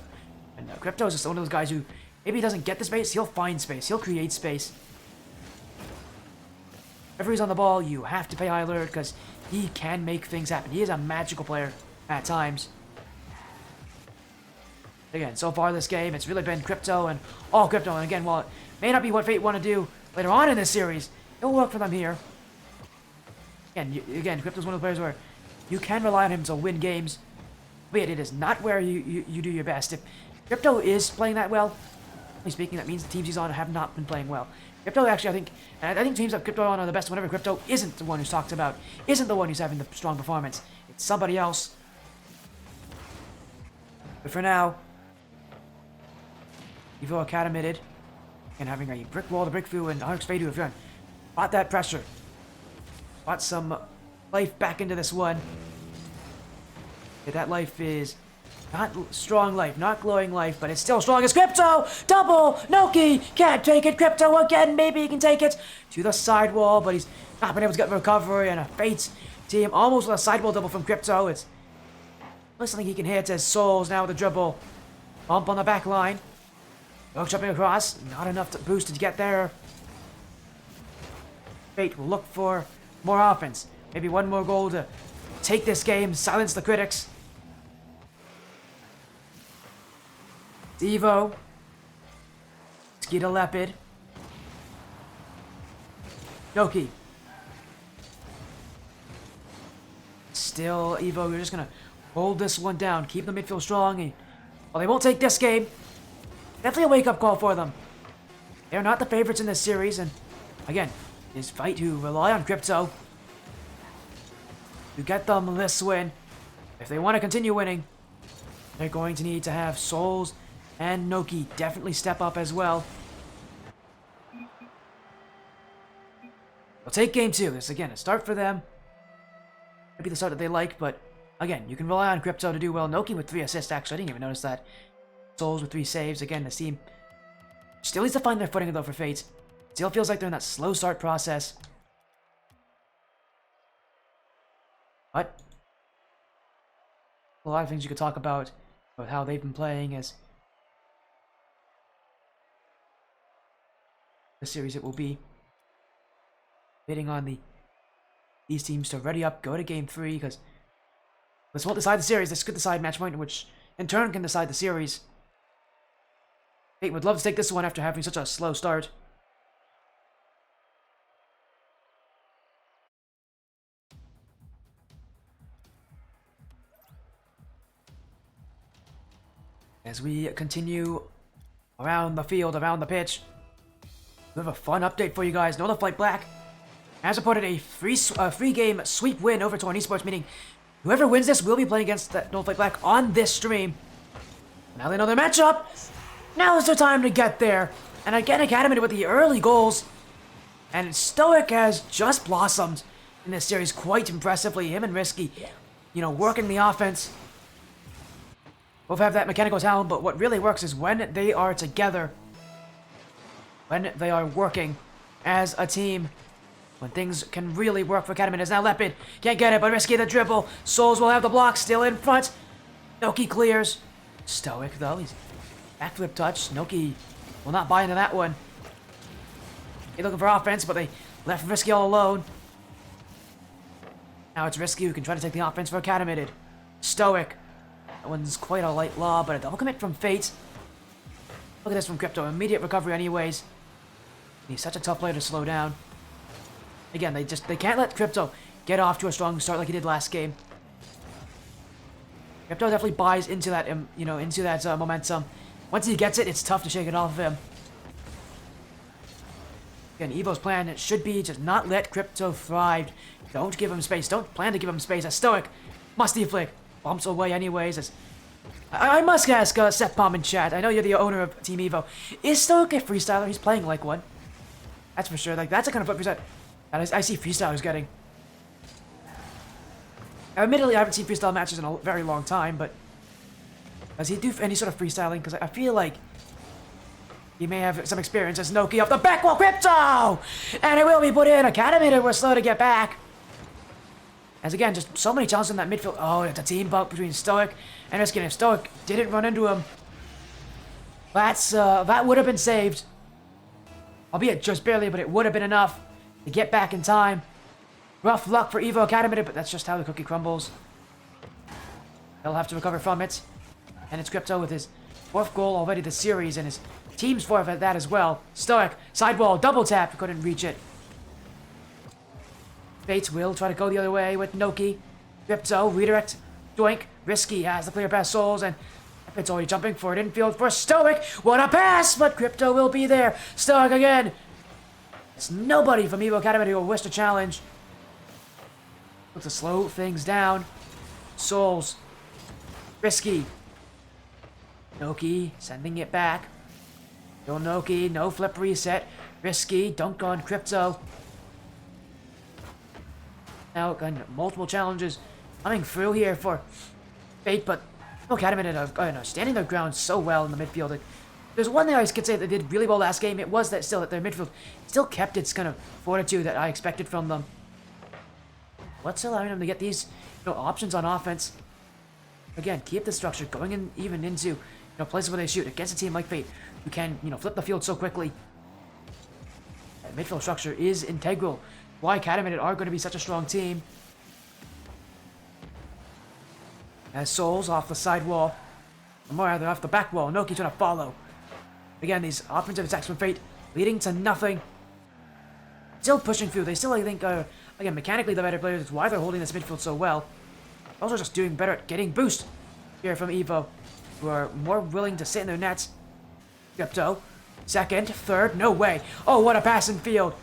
And Crypto is just one of those guys who, maybe he doesn't get the space, he'll find space. He'll create space. Whenever he's on the ball, you have to pay high alert, because he can make things happen. He is a magical player at times. Again, so far this game, it's really been Crypto and all Crypto. And again, while it may not be what Fate want to do later on in this series, it'll work for them here. Again, Crypto's one of the players where you can rely on him to win games, but it is not where you do your best. If Crypto is playing that well, speaking, that means the teams he's on have not been playing well. Crypto, actually, I think teams that Crypto on are the best whenever Crypto isn't the one who's talked about, isn't the one who's having the strong performance. It's somebody else. But for now, Evo Acadimited, and having a brick wall to break through, and Alex Fadu, if you're bought that pressure. Brought some life back into this one. Okay, that life is not strong life, not glowing life, but it's still strong as Crypto! Double! Noki! Can't take it! Crypto again! Maybe he can take it! To the side wall, but he's not been able to get the recovery, and Fate's team. Almost with a sidewall double from Crypto. It's something he can hit as Souls now with the dribble. Bump on the back line. Hook jumping across. Not enough to boost to get there. Fate will look for more offense. Maybe one more goal to take this game, silence the critics. Evo. Skeeta Lepid. Noki. Still, Evo, you're just gonna hold this one down. Keep the midfield strong. Well, they won't take this game. Definitely a wake-up call for them. They're not the favorites in this series, and again, this fight to rely on Crypto to get them this win. If they want to continue winning, they're going to need to have Souls and Noki definitely step up as well. They'll take game 2. This, again, a start for them. Maybe the start that they like, but again, you can rely on Crypto to do well. Noki with 3 assists, actually. I didn't even notice that. Souls with 3 saves. Again, this team still needs to find their footing, though, for Fate. Still feels like they're in that slow start process. But a lot of things you could talk about how they've been playing as the series it will be. Waiting on these teams to ready up, go to game 3, because this won't decide the series. This could decide match point, which in turn can decide the series. Fate would love to take this one after having such a slow start. As we continue around the field, around the pitch, we have a fun update for you guys. Nola Flight Black has reported a free game sweep win over Torn Esports, meaning whoever wins this will be playing against Nola Flight Black on this stream. Now they know their matchup. Now is the time to get there. And again, Acadimited with the early goals. And Stoic has just blossomed in this series quite impressively. Him and Risky, you know, working the offense. Both have that mechanical talent, but what really works is when they are together. When they are working as a team. When things can really work for Acadimited. Now Lepid can't get it, but Risky the dribble. Souls will have the block still in front. Noki clears. Stoic, though. He's backflip touch. Noki will not buy into that one. They're looking for offense, but they left Risky all alone. Now it's Risky who can try to take the offense for Acadimited. Stoic. That one's quite a light lob, but a double commit from Fate. Look at this from Crypto. Immediate recovery anyways. He's such a tough player to slow down. Again, they can't let Crypto get off to a strong start like he did last game. Crypto definitely buys into that, into that momentum. Once he gets it, it's tough to shake it off of him. Again, Evo's plan should be to not let Crypto thrive. Don't give him space. Don't plan to give him space. A Stoic must deflict. Bumps away anyways. I must ask Seth Palm in chat. I know you're the owner of Team Evo. Is Stoic a freestyler? He's playing like one. That's for sure. Like, that's the kind of foot freestyle that I see freestylers getting. Admittedly, I haven't seen freestyle matches in a very long time, but does he do any sort of freestyling? Because I feel like he may have some experience as Noki off the back wall. Crypto! And it will be put in. Acadimited were slow to get back. As again, just so many challenges in that midfield. Oh, it's a team bump between Stoic and Risky. If Stoic didn't run into him, that would have been saved. Albeit just barely, but it would have been enough to get back in time. Rough luck for Evo Acadimited, but that's just how the cookie crumbles. They'll have to recover from it. And it's Crypto with his 4th goal already this series, and his team's 4th at that as well. Stoic, sidewall, double tap, couldn't reach it. Fates will try to go the other way with Noki. Crypto, redirect, doink. Risky has the clear pass Souls, and it's already jumping for it infield for Stoic. What a pass, but Crypto will be there. Stoic again. It's nobody from Evo Academy who will wish to challenge. Looks to slow things down. Souls. Risky. Noki sending it back. Still Noki, no flip reset. Risky, dunk on Crypto. Now, again, multiple challenges coming through here for Fate, but Acadimited are standing their ground so well in the midfield. Like, there's one thing I could say they did really well last game. It was that their midfield still kept its kind of fortitude that I expected from them. what's allowing them to get these options on offense. Again, keep the structure going in, even into places where they shoot against a team like Fate, who can flip the field so quickly. That midfield structure is integral. Why Acadimited are going to be such a strong team. As Souls off the side wall, or more rather off the back wall. Noki trying to follow. Again, these offensive attacks from Fate leading to nothing. Still pushing through. They still, I think, are again mechanically the better players. It's why they're holding this midfield so well. Also just doing better at getting boost here from Evo, who are more willing to sit in their nets. Crypto, second, third, no way. Oh, what a pass in field.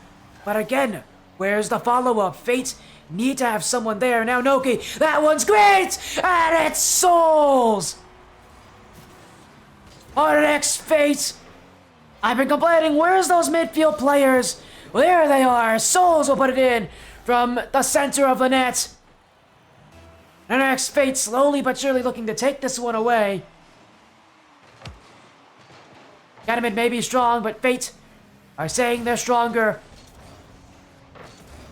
But again, where's the follow-up? Fate need to have someone there. Now Noki, that one's great! And it's Souls! Our next Fate! I've been complaining, where's those midfield players? Well, there they are. Souls will put it in from the center of the net. And our next Fate slowly but surely looking to take this one away. Acadimited may be strong, but Fate are saying they're stronger.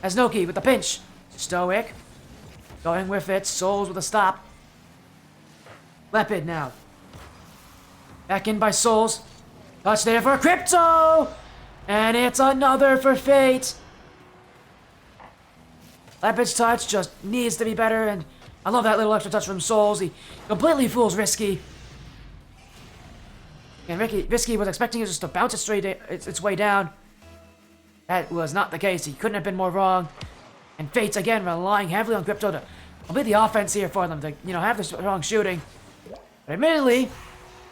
As Noki with the pinch. Stoic. Going with it. Souls with a stop. Lepid now. Back in by Souls. Touch there for Crypto! And it's another for Fate. Lepid's touch just needs to be better, and I love that little extra touch from Souls. He completely fools Risky. And Risky was expecting it just to bounce it straight its way down. That was not the case. He couldn't have been more wrong. And Fate's again relying heavily on Crypto to complete the offense here for them to, have the strong shooting. But admittedly,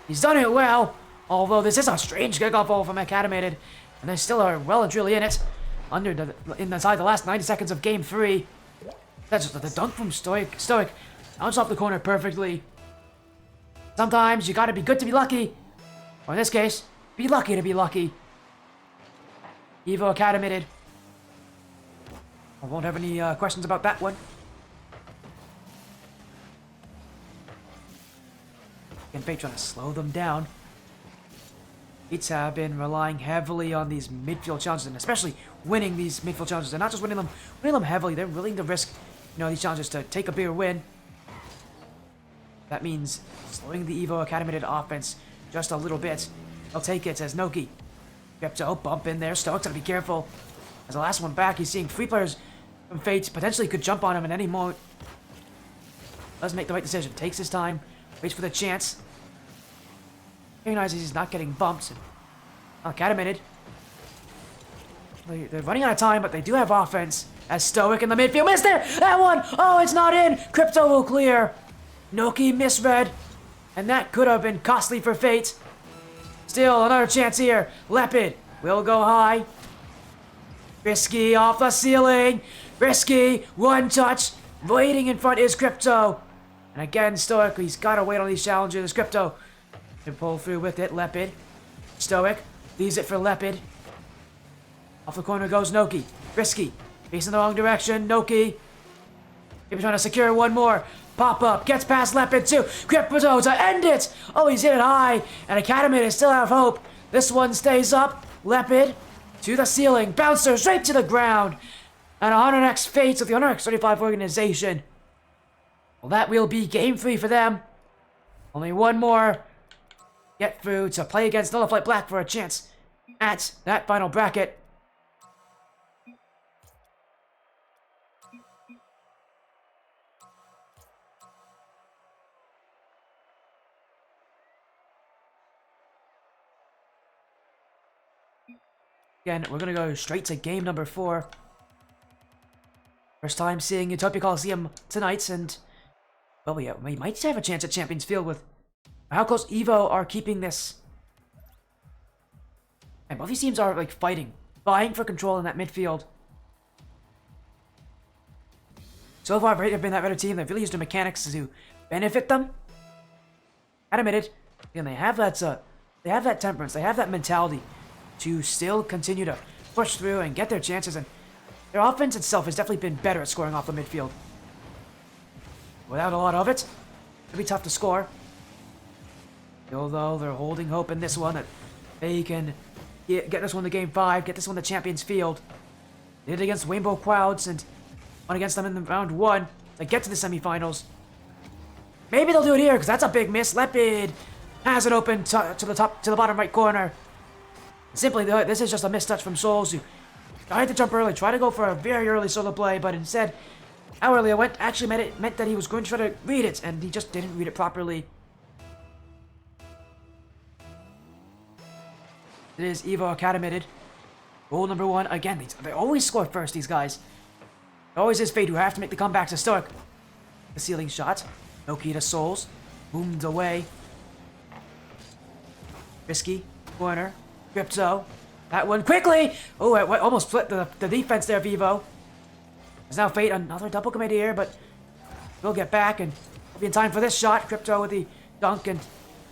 he's done it well. Although this is a strange kickoff goal from Acadimited, and they still are well and truly in it. Inside the last 90 seconds of Game 3. That's just the dunk from Stoic. Bounced off the corner perfectly. Sometimes you gotta be good to be lucky. Or in this case, be lucky to be lucky. Evo Acadimited. I won't have any questions about that one. Again, Fate trying to slow them down. Fates have been relying heavily on these midfield challenges, and especially winning these midfield challenges. They're not just winning them heavily. They're willing to risk, these challenges to take a bigger win. That means slowing the Evo Acadimited offense just a little bit. They'll take it as Noki. Crypto, bump in there. Stoic's gotta be careful. As the last one back, he's seeing 3 players from Fate potentially could jump on him at any moment. Doesn't make the right decision. Takes his time. Waits for the chance. Recognizes he's not getting bumped. Acadimited. They're running out of time, but they do have offense. As Stoic in the midfield. Missed it! That one! Oh, it's not in! Crypto will clear. Noki misread. And that could have been costly for Fate. Still, another chance here. Lepid will go high. Risky off the ceiling. Risky, one touch. Waiting in front is Crypto. And again, Stoic, he's got to wait on these challenges. Crypto can pull through with it. Lepid. Stoic leaves it for Lepid. Off the corner goes Noki. Risky. Facing the wrong direction. Noki. Maybe trying to secure one more. Pop up. Gets past Lepid too. Crypto to end it. Oh, he's hit it high. And Acadimited still have hope. This one stays up. Lepid to the ceiling. Bouncer straight to the ground. And 100x Fates of the 100x35 organization. Well, that will be Game 3 for them. Only one more. Get through to play against Nola Flight Black for a chance at that final bracket. Again, we're gonna go straight to game number 4. First time seeing Utopia Coliseum tonight, and well, we might have a chance at Champions Field with how close Evo are keeping this. And both these teams are like vying for control in that midfield. So far, Fate have been that better team. They've really used their mechanics to benefit them. Admitted, and they have that temperance, they have that mentality to still continue to push through and get their chances, and their offense itself has definitely been better at scoring off the midfield. Without a lot of it, it'll be tough to score. Although they're holding hope in this one that they can get this one to Game 5, get this one to Champions Field. They did it against Rainbow Clouds, and Won against them in the round 1 to get to the semifinals. Maybe they'll do it here, because that's a big miss. Lepid has it open to the bottom right corner. Simply, this is just a mistouch from Souls, who tried to jump early, tried to go for a very early solo play, but instead, how early it went actually meant that he was going to try to read it, and he just didn't read it properly. It is Evo Acadimited. Goal number 1. Again, they always score first, these guys. It always is Fate who have to make the comeback to Stoic. The ceiling shot. Noki to Souls. Boomed away. Risky. Corner. Crypto. That one quickly! Oh, it almost split the defense there of Evo. There's now Fate, another double commit here, but we'll get back and be in time for this shot. Crypto with the dunk, and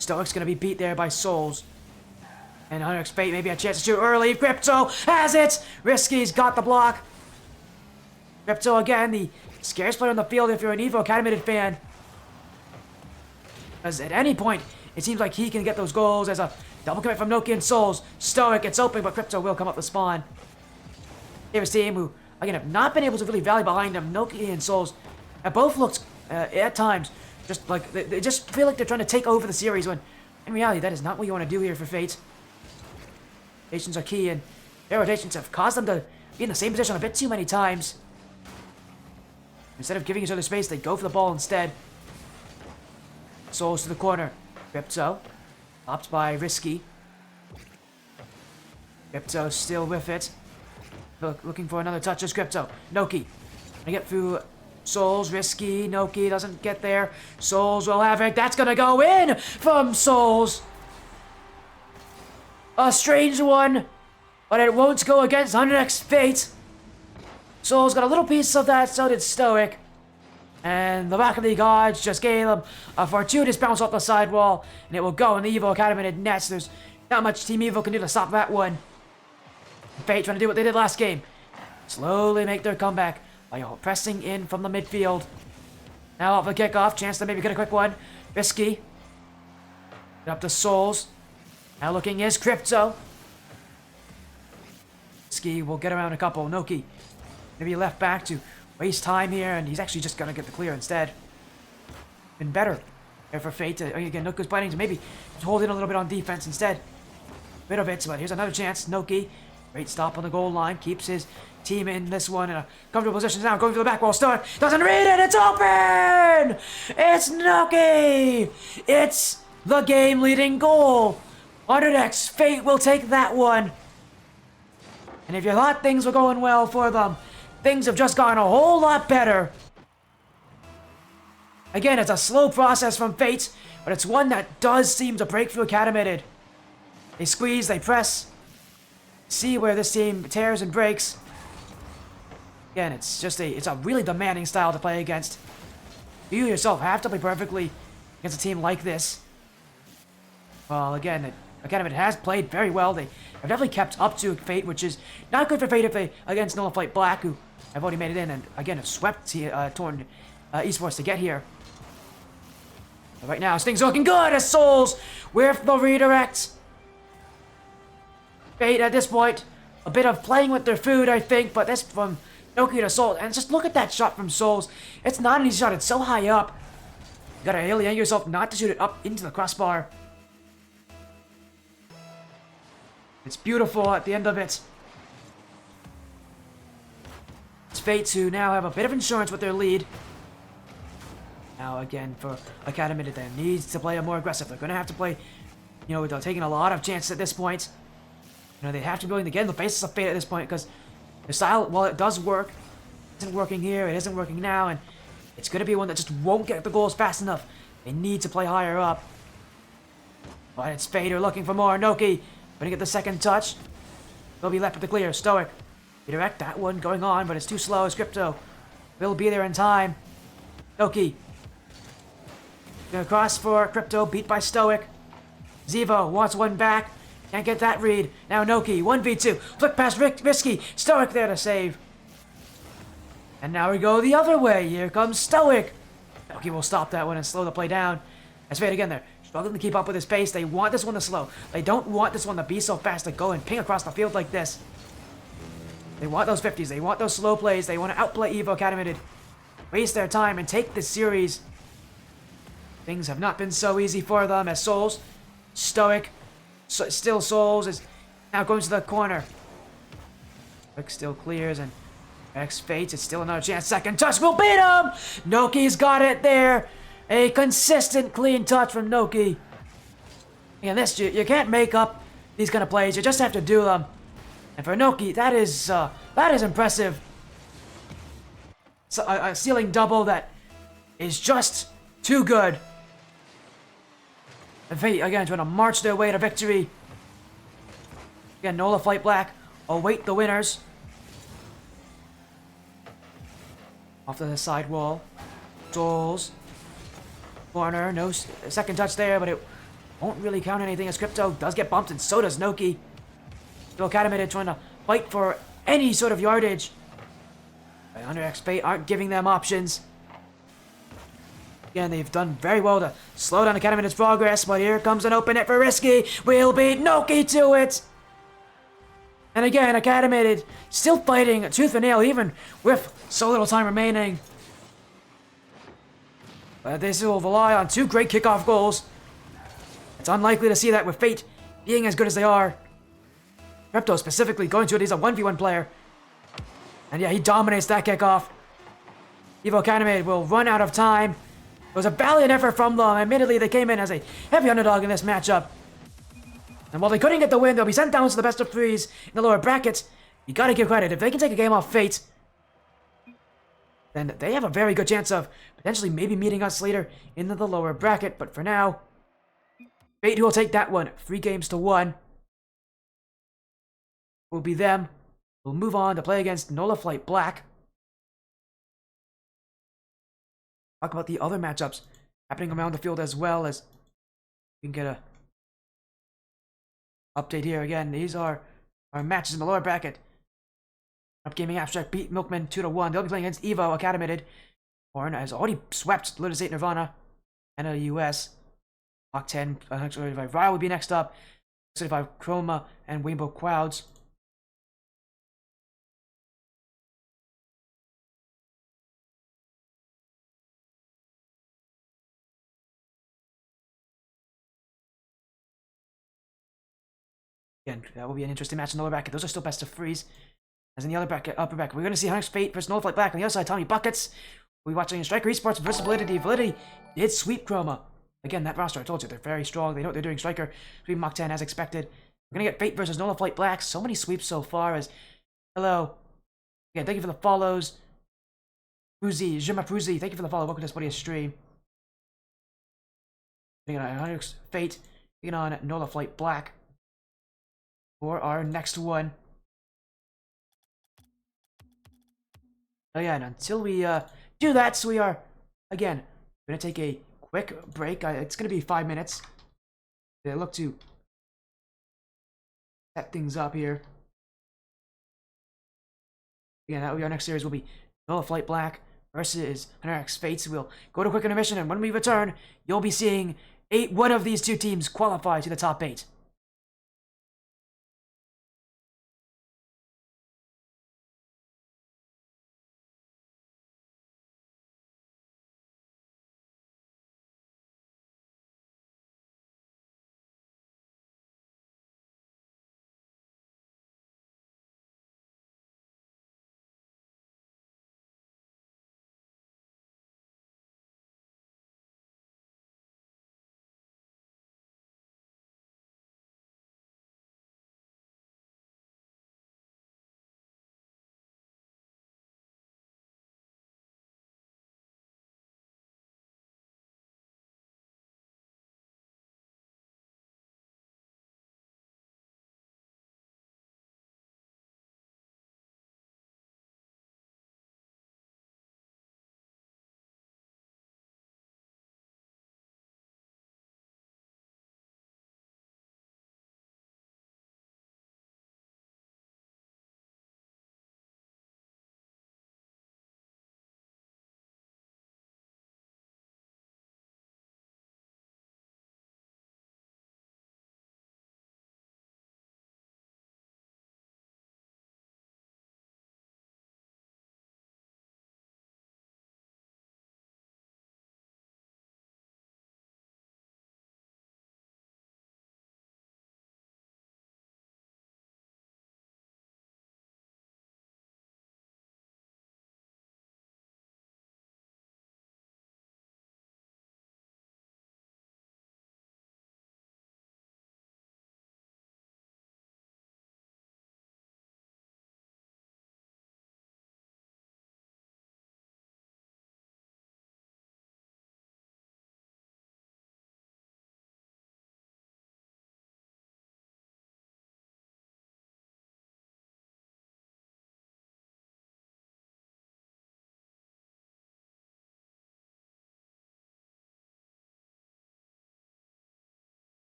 Stoic's gonna be beat there by Souls. And Hunter's Fate maybe a chance to shoot early. Crypto has it! Risky's got the block. Crypto again, the scariest player on the field if you're an Evo Acadimited fan. Because at any point, it seems like he can get those goals as a double commit from Noki and Souls. Stoic gets open, but Crypto will come up the spawn. Davis team, who, again, have not been able to really rally behind them. Noki and Souls have both looked, at times, just like, they just feel like they're trying to take over the series, when, in reality, that is not what you want to do here for Fate. Rotations are key, and their rotations have caused them to be in the same position a bit too many times. Instead of giving each other space, they go for the ball instead. Souls to the corner. Crypto. Stopped by Risky. Crypto still with it. Looking for another touch as Crypto. Noki. Gonna get through Souls. Risky. Noki doesn't get there. Souls will have it. That's gonna go in from Souls. A strange one, but it won't go against Undernext Fate. Souls got a little piece of that, so did Stoic. And the back of the gods just gave them a fortuitous bounce off the sidewall, and it will go in the Evo Acadimited nets. There's not much Team Evo can do to stop that one. Fate trying to do what they did last game. Slowly make their comeback by pressing in from the midfield. Now off the kickoff, chance to maybe get a quick one. Risky. Get up to Souls. Now looking is Crypto. Risky will get around a couple. Noki. Maybe left back to waste time here, and he's actually just gonna get the clear instead. Been better there for Fate. Again, Noki's planning to maybe hold in a little bit on defense instead. Bit of it, but here's another chance. Noki, great stop on the goal line, keeps his team in this one in a comfortable position now, going for the back wall. Start doesn't read it. It's open. It's Noki. It's the game-leading goal. Undernext Fate will take that one. And if you thought things were going well for them, things have just gotten a whole lot better. Again, it's a slow process from Fate, but it's one that does seem to break through Acadimited. They squeeze, they press, see where this team tears and breaks. Again, it's a really demanding style to play against. You yourself have to play perfectly against a team like this. Well, again, Acadimited has played very well. They have definitely kept up to Fate, which is not good for Fate if they against Nola Flight Black, who have already made it in, and again have swept torn esports to get here. But right now, things are looking good as Souls with the redirect. Fate at this point, a bit of playing with their food, I think, but this from Noki to Souls, and just look at that shot from Souls. It's not an easy shot. It's so high up. You gotta really angle yourself not to shoot it up into the crossbar. It's beautiful at the end of it. It's Fate who now have a bit of insurance with their lead. Now again for Acadimited, that needs to play more aggressive. They're going to have to play, they're taking a lot of chances at this point. They have to be willing to get in the faces of Fate at this point, because their style, while it does work, it isn't working here, it isn't working now, and it's going to be one that just won't get the goals fast enough. They need to play higher up. But it's Fate who are looking for more. Noki gonna get the second touch. They'll be left with the clear. Stoic. Redirect that one going on, but it's too slow as Crypto. Will be there in time. Noki. Gonna cross for Crypto, beat by Stoic. Zevo wants one back. Can't get that read. Now Noki, 1v2. Flick past Risky. Stoic there to save. And now we go the other way. Here comes Stoic. Noki will stop that one and slow the play down. As Fate again there. Struggling to keep up with his pace. They want this one to slow. They don't want this one to be so fast to go and ping across the field like this. They want those 50s. They want those slow plays. They want to outplay Evo Acadimited. Waste their time and take this series. Things have not been so easy for them as Souls, stoic, still Souls is now going to the corner. Quick still clears and X Fates. It's still another chance. Second touch will beat him. Noki's got it there. A consistent clean touch from Noki. And this, you can't make up these kind of plays. You just have to do them. And for Noki, that is impressive. So, a ceiling double that is just too good. And Fate, again, trying to march their way to victory. Again, Nola Flight Black await the winners. Off to the side wall. Souls. Corner, no second touch there, but it won't really count anything as Crypto does get bumped, and so does Noki. Still Acadimited trying to fight for any sort of yardage. But Under X Fate aren't giving them options. Again, they've done very well to slow down Acadimited's progress, but here comes an open net for Risky. We'll beat Noki to it! And again, Acadimited still fighting tooth and nail, even with so little time remaining. But this will rely on 2 great kickoff goals. It's unlikely to see that with Fate being as good as they are. Crypto specifically going to it, he's a 1v1 player. And yeah, he dominates that kickoff. Evo Acadimited will run out of time. It was a valiant effort from them. Admittedly, they came in as a heavy underdog in this matchup. And while they couldn't get the win, they'll be sent down to the best of 3s in the lower bracket. You gotta give credit. If they can take a game off Fate, then they have a very good chance of potentially maybe meeting us later in the lower bracket. But for now, Fate who will take that one. 3-1. Will be them. We'll move on to play against Nola Flight Black. Talk about the other matchups happening around the field as well, as we can get a update here. Again, these are our matches in the lower bracket. Up Gaming Abstract beat Milkman 2-1. They'll be playing against Evo Acadimited. Horn has already swept Lotus 8 Nirvana and a US. Mach 10, 35 Ryle will be next up. 35 Chroma and Rainbow Clouds. Again, that will be an interesting match in the lower bracket. Those are still best of 3s. As in the other bracket, upper bracket, we're going to see Hunter's Fate versus Nola Flight Black. On the other side, Tommy Buckets. We'll be watching Striker Esports versus Validity. Validity did sweep Chroma. Again, that roster, I told you, they're very strong. They know what they're doing. Striker sweep Mach 10 as expected. We're going to get Fate versus Nola Flight Black. So many sweeps so far as... Hello. Again, thank you for the follows. Pruzi, Jima Pruzi, thank you for the follow. Welcome to Spotty's stream. Taking on Hunter's Fate. Taking on Nola Flight Black. For our next one. Oh yeah, and until we do that, so we are, again, going to take a quick break. It's going to be 5 minutes. They look to set things up here. Again, that will be our next series. Will be Nola Flight Black versus Hunter X Fates. We'll go to quick intermission, and when we return, you'll be seeing one of these 2 teams qualify to the top 8.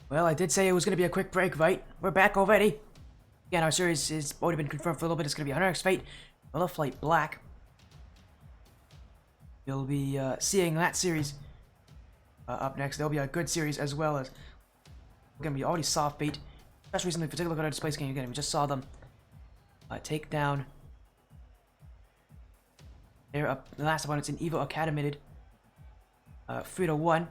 Well, I did say it was going to be a quick break, right? We're back already. Again, our series has already been confirmed for a little bit. It's going to be 100x Fate, Nola Flight Black. You'll be seeing that series up next. There'll be a good series as well as going to be already soft bait. Just recently, if you take a look at our display screen again, we just saw them take down their the last opponents in Evo Acadimited 3-1.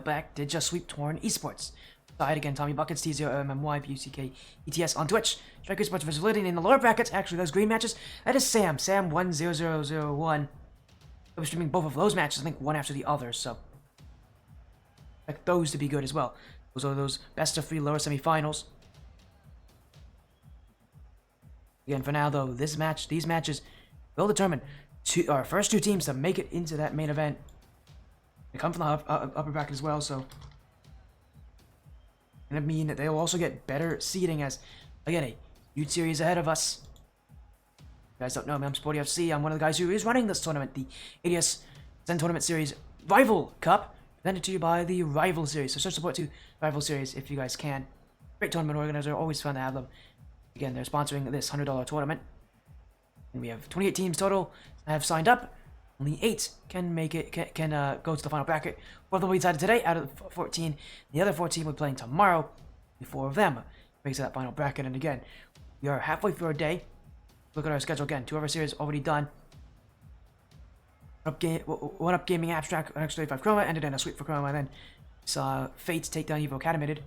Back did just sweep Torn Esports. Side again, Tommy Buckets, T0MMY, BUCK, ETS on Twitch. Strike Esports versus Validity in the lower brackets. Actually, those green matches. That is Sam 10001. I'll be streaming both of those matches, I think one after the other, so expect those to be good as well. Those are those best of 3 lower semifinals. Again, for now though, these matches will determine our first 2 teams to make it into that main event. They come from the upper bracket as well, so and it mean that they will also get better seeding as, again, a huge series ahead of us. If you guys don't know me, I'm Sporty FC. I'm one of the guys who is running this tournament, the ADS Zen Tournament Series Rival Cup, presented to you by the Rival Series. So show support to Rival Series if you guys can. Great tournament organizer, always fun to have them. Again, they're sponsoring this $100 tournament. And we have 28 teams total that have signed up. Only 8 can make it, can go to the final bracket. 4 of them will be decided today out of the 14. The other 14 will be playing tomorrow. The 4 of them makes it that final bracket. And again, we are halfway through our day. Look at our schedule again. 2 of our series already done. One up gaming abstract, an extra 35 Chroma, ended in a sweep for Chroma, and then saw Fate take down Evo Acadimited.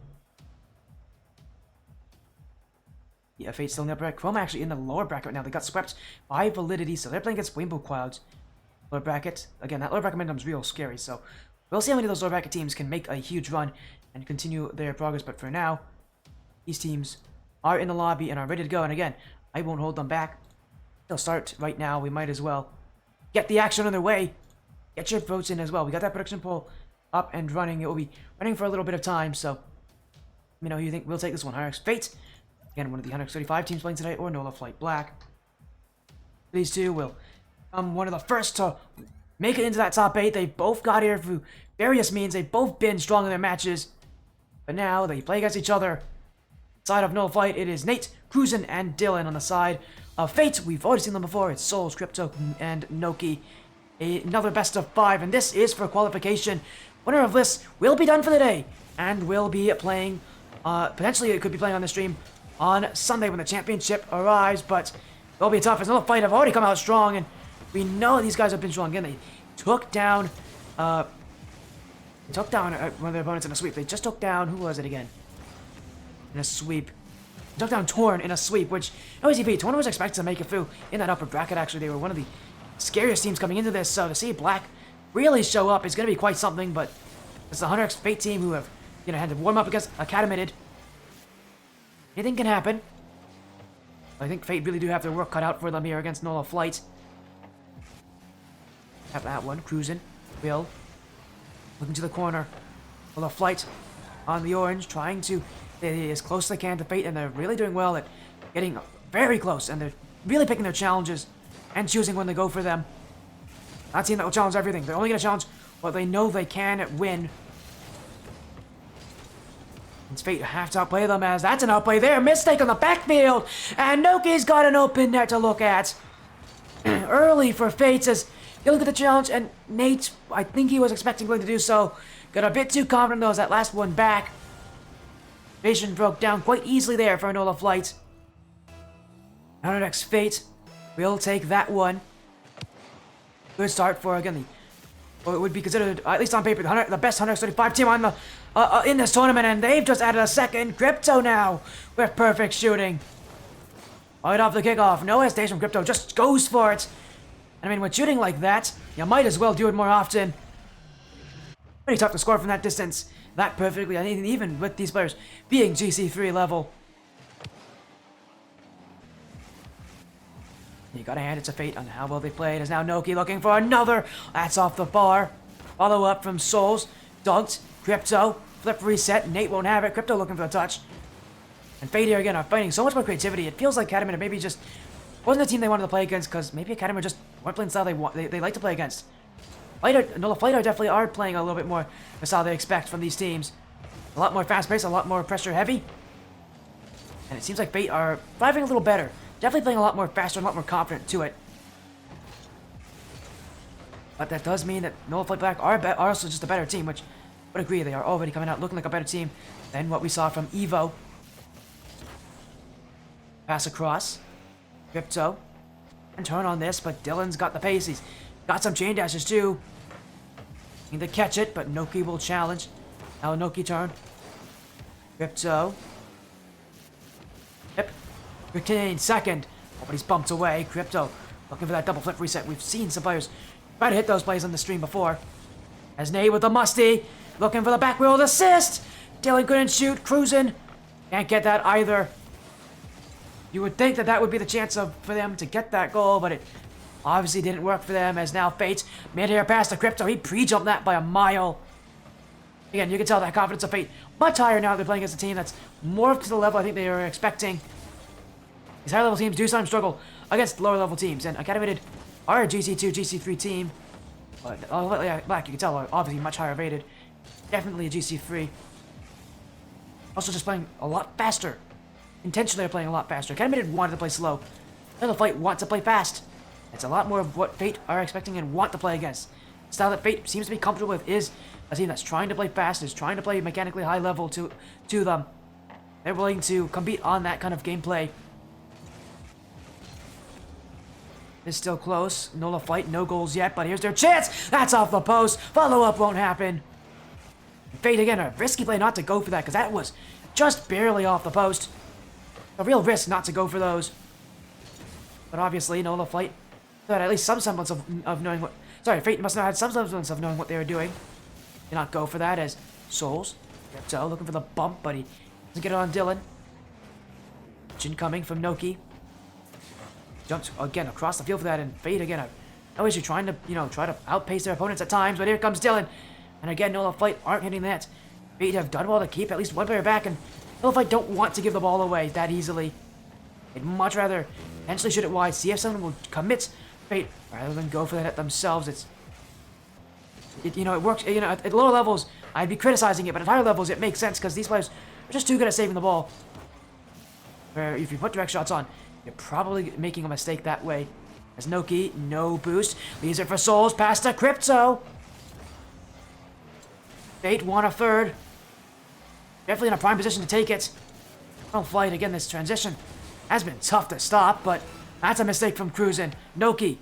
Yeah, Fate's still in the upper bracket. Chroma actually in the lower bracket right now. They got swept by Validity, so they're playing against Rainbow Clouds. Lower bracket. Again, that lower bracket momentum is real scary, so we'll see how many of those lower bracket teams can make a huge run and continue their progress. But for now, these teams are in the lobby and are ready to go. And again, I won't hold them back. They'll start right now. We might as well get the action on their way. Get your votes in as well. We got that prediction poll up and running. It will be running for a little bit of time, so let me know who you think will take this one. 100x Fate. Again, one of the 135 teams playing today, or Nola Flight Black. These two will one of the first to make it into that top 8. They both got here through various means. They've both been strong in their matches. But now they play against each other. Side of Nola Flight, it is Nate, Cruisin, and Dylan. On the side of Fate, we've already seen them before. It's Souls, Crypto, and Noki. Another best of 5, and this is for qualification. Winner of this will be done for the day, and will be playing, potentially it could be playing on the stream on Sunday when the championship arrives, but it'll be tough as Nola Flight have already come out strong, and we know these guys have been strong. Again, they took down one of their opponents in a sweep. They just took down, who was it again? In a sweep. They took down Torn in a sweep, which, no easy feat. Torn was expected to make it through in that upper bracket, actually. They were one of the scariest teams coming into this, so to see Black really show up is going to be quite something, but it's the 100x Fate team who have, had to warm up against Acadimited. Anything can happen. I think Fate really do have their work cut out for them here against Nola Flight. Have that one. Cruising. Will. Looking to the corner. Nola Flight on the orange. Trying to get as close as they can to Fate. And they're really doing well at getting very close. And they're really picking their challenges. And choosing when they go for them. Not a team that will challenge everything. They're only going to challenge what they know they can win. It's Fate have to outplay them, as that's an outplay there. Mistake on the backfield. And Noki's got an open net to look at. Early for Fate as they look at the challenge, and Nate, I think he was expecting Glenn to do so. Got a bit too confident though as that last one back. Vision broke down quite easily there for Nola Flight. 100x Fate will take that one. Good start for, again, what would be considered, at least on paper, the best 135 team on the in this tournament, and they've just added a second. Crypto now with perfect shooting. Right off the kickoff, no hesitation from Crypto, just goes for it. I mean, with shooting like that, you might as well do it more often. Pretty tough to score from that distance that perfectly, and even with these players being GC3 level. You gotta hand it to Fate on how well they played. As now Noki looking for another. That's off the bar. Follow up from Souls. Dunked. Crypto. Flip reset. Nate won't have it. Crypto looking for the touch. And Fate here again are fighting so much more creativity. It feels like Acadimited maybe just wasn't the team they wanted to play against, because maybe Acadimited just weren't playing the style they like to play against. Nola Flight definitely are playing a little bit more the style they expect from these teams. A lot more fast-paced, a lot more pressure-heavy. And it seems like Fate are thriving a little better. Definitely playing a lot more faster and a lot more confident to it. But that does mean that Nola Flight Black are also just a better team, which I would agree, they are already coming out looking like a better team than what we saw from Evo. Pass across. Crypto. And turn on this, but Dylan's got the pace. He's got some chain dashes too. Need to catch it, but Noki will challenge. Now Noki turn. Crypto. Yep. Ricane second. Oh, but he's bumped away. Crypto looking for that double flip reset. We've seen some players try to hit those plays on the stream before. As Nate with the musty. Looking for the back wheel assist. Dylan couldn't shoot. Cruising. Can't get that either. You would think that that would be the chance for them to get that goal, but it obviously didn't work for them, as now Fate mid-air pass to Crypto. He pre-jumped that by a mile. Again, you can tell that confidence of Fate much higher now that they're playing against a team that's more up to the level I think they were expecting. These higher-level teams do sometimes struggle against lower-level teams, and Acadimited are a GC2, GC3 team. But Black, you can tell, are obviously much higher rated. Definitely a GC3. Also just playing a lot faster. Intentionally are playing a lot faster. Acadimited wanted to play slow. Nola Flight wants to play fast. It's a lot more of what Fate are expecting and want to play against. The style that Fate seems to be comfortable with is a team that's trying to play fast, is trying to play mechanically high level to them. They're willing to compete on that kind of gameplay. It's still close. Nola Flight, no goals yet, but here's their chance! That's off the post! Follow-up won't happen. Fate, again, a risky play not to go for that, because that was just barely off the post. A real risk not to go for those. But obviously, Nola Flight had at least some semblance of knowing what... Sorry, Fate must have had some semblance of knowing what they were doing. Did not go for that as Souls. Crypto looking for the bump, but he doesn't get it on Dylan. Jin coming from Noki. Jumps again across the field for that, and Fate again. No issue trying to, try to outpace their opponents at times, but here comes Dylan. And again, Nola Flight aren't hitting that. Fate have done well to keep at least one player back, and Nola Flight don't want to give the ball away that easily. They'd much rather potentially shoot it wide, see if someone will commit Fate rather than go for that themselves. It works. At lower levels, I'd be criticizing it, but at higher levels, it makes sense because these players are just too good at saving the ball. Where if you put direct shots on, you're probably making a mistake that way. As Noki, no boost, leaves it for Souls, pass to Crypto. Fate won a third. Definitely in a prime position to take it. Nola Flight, again, this transition has been tough to stop, but that's a mistake from Cruisin. Noki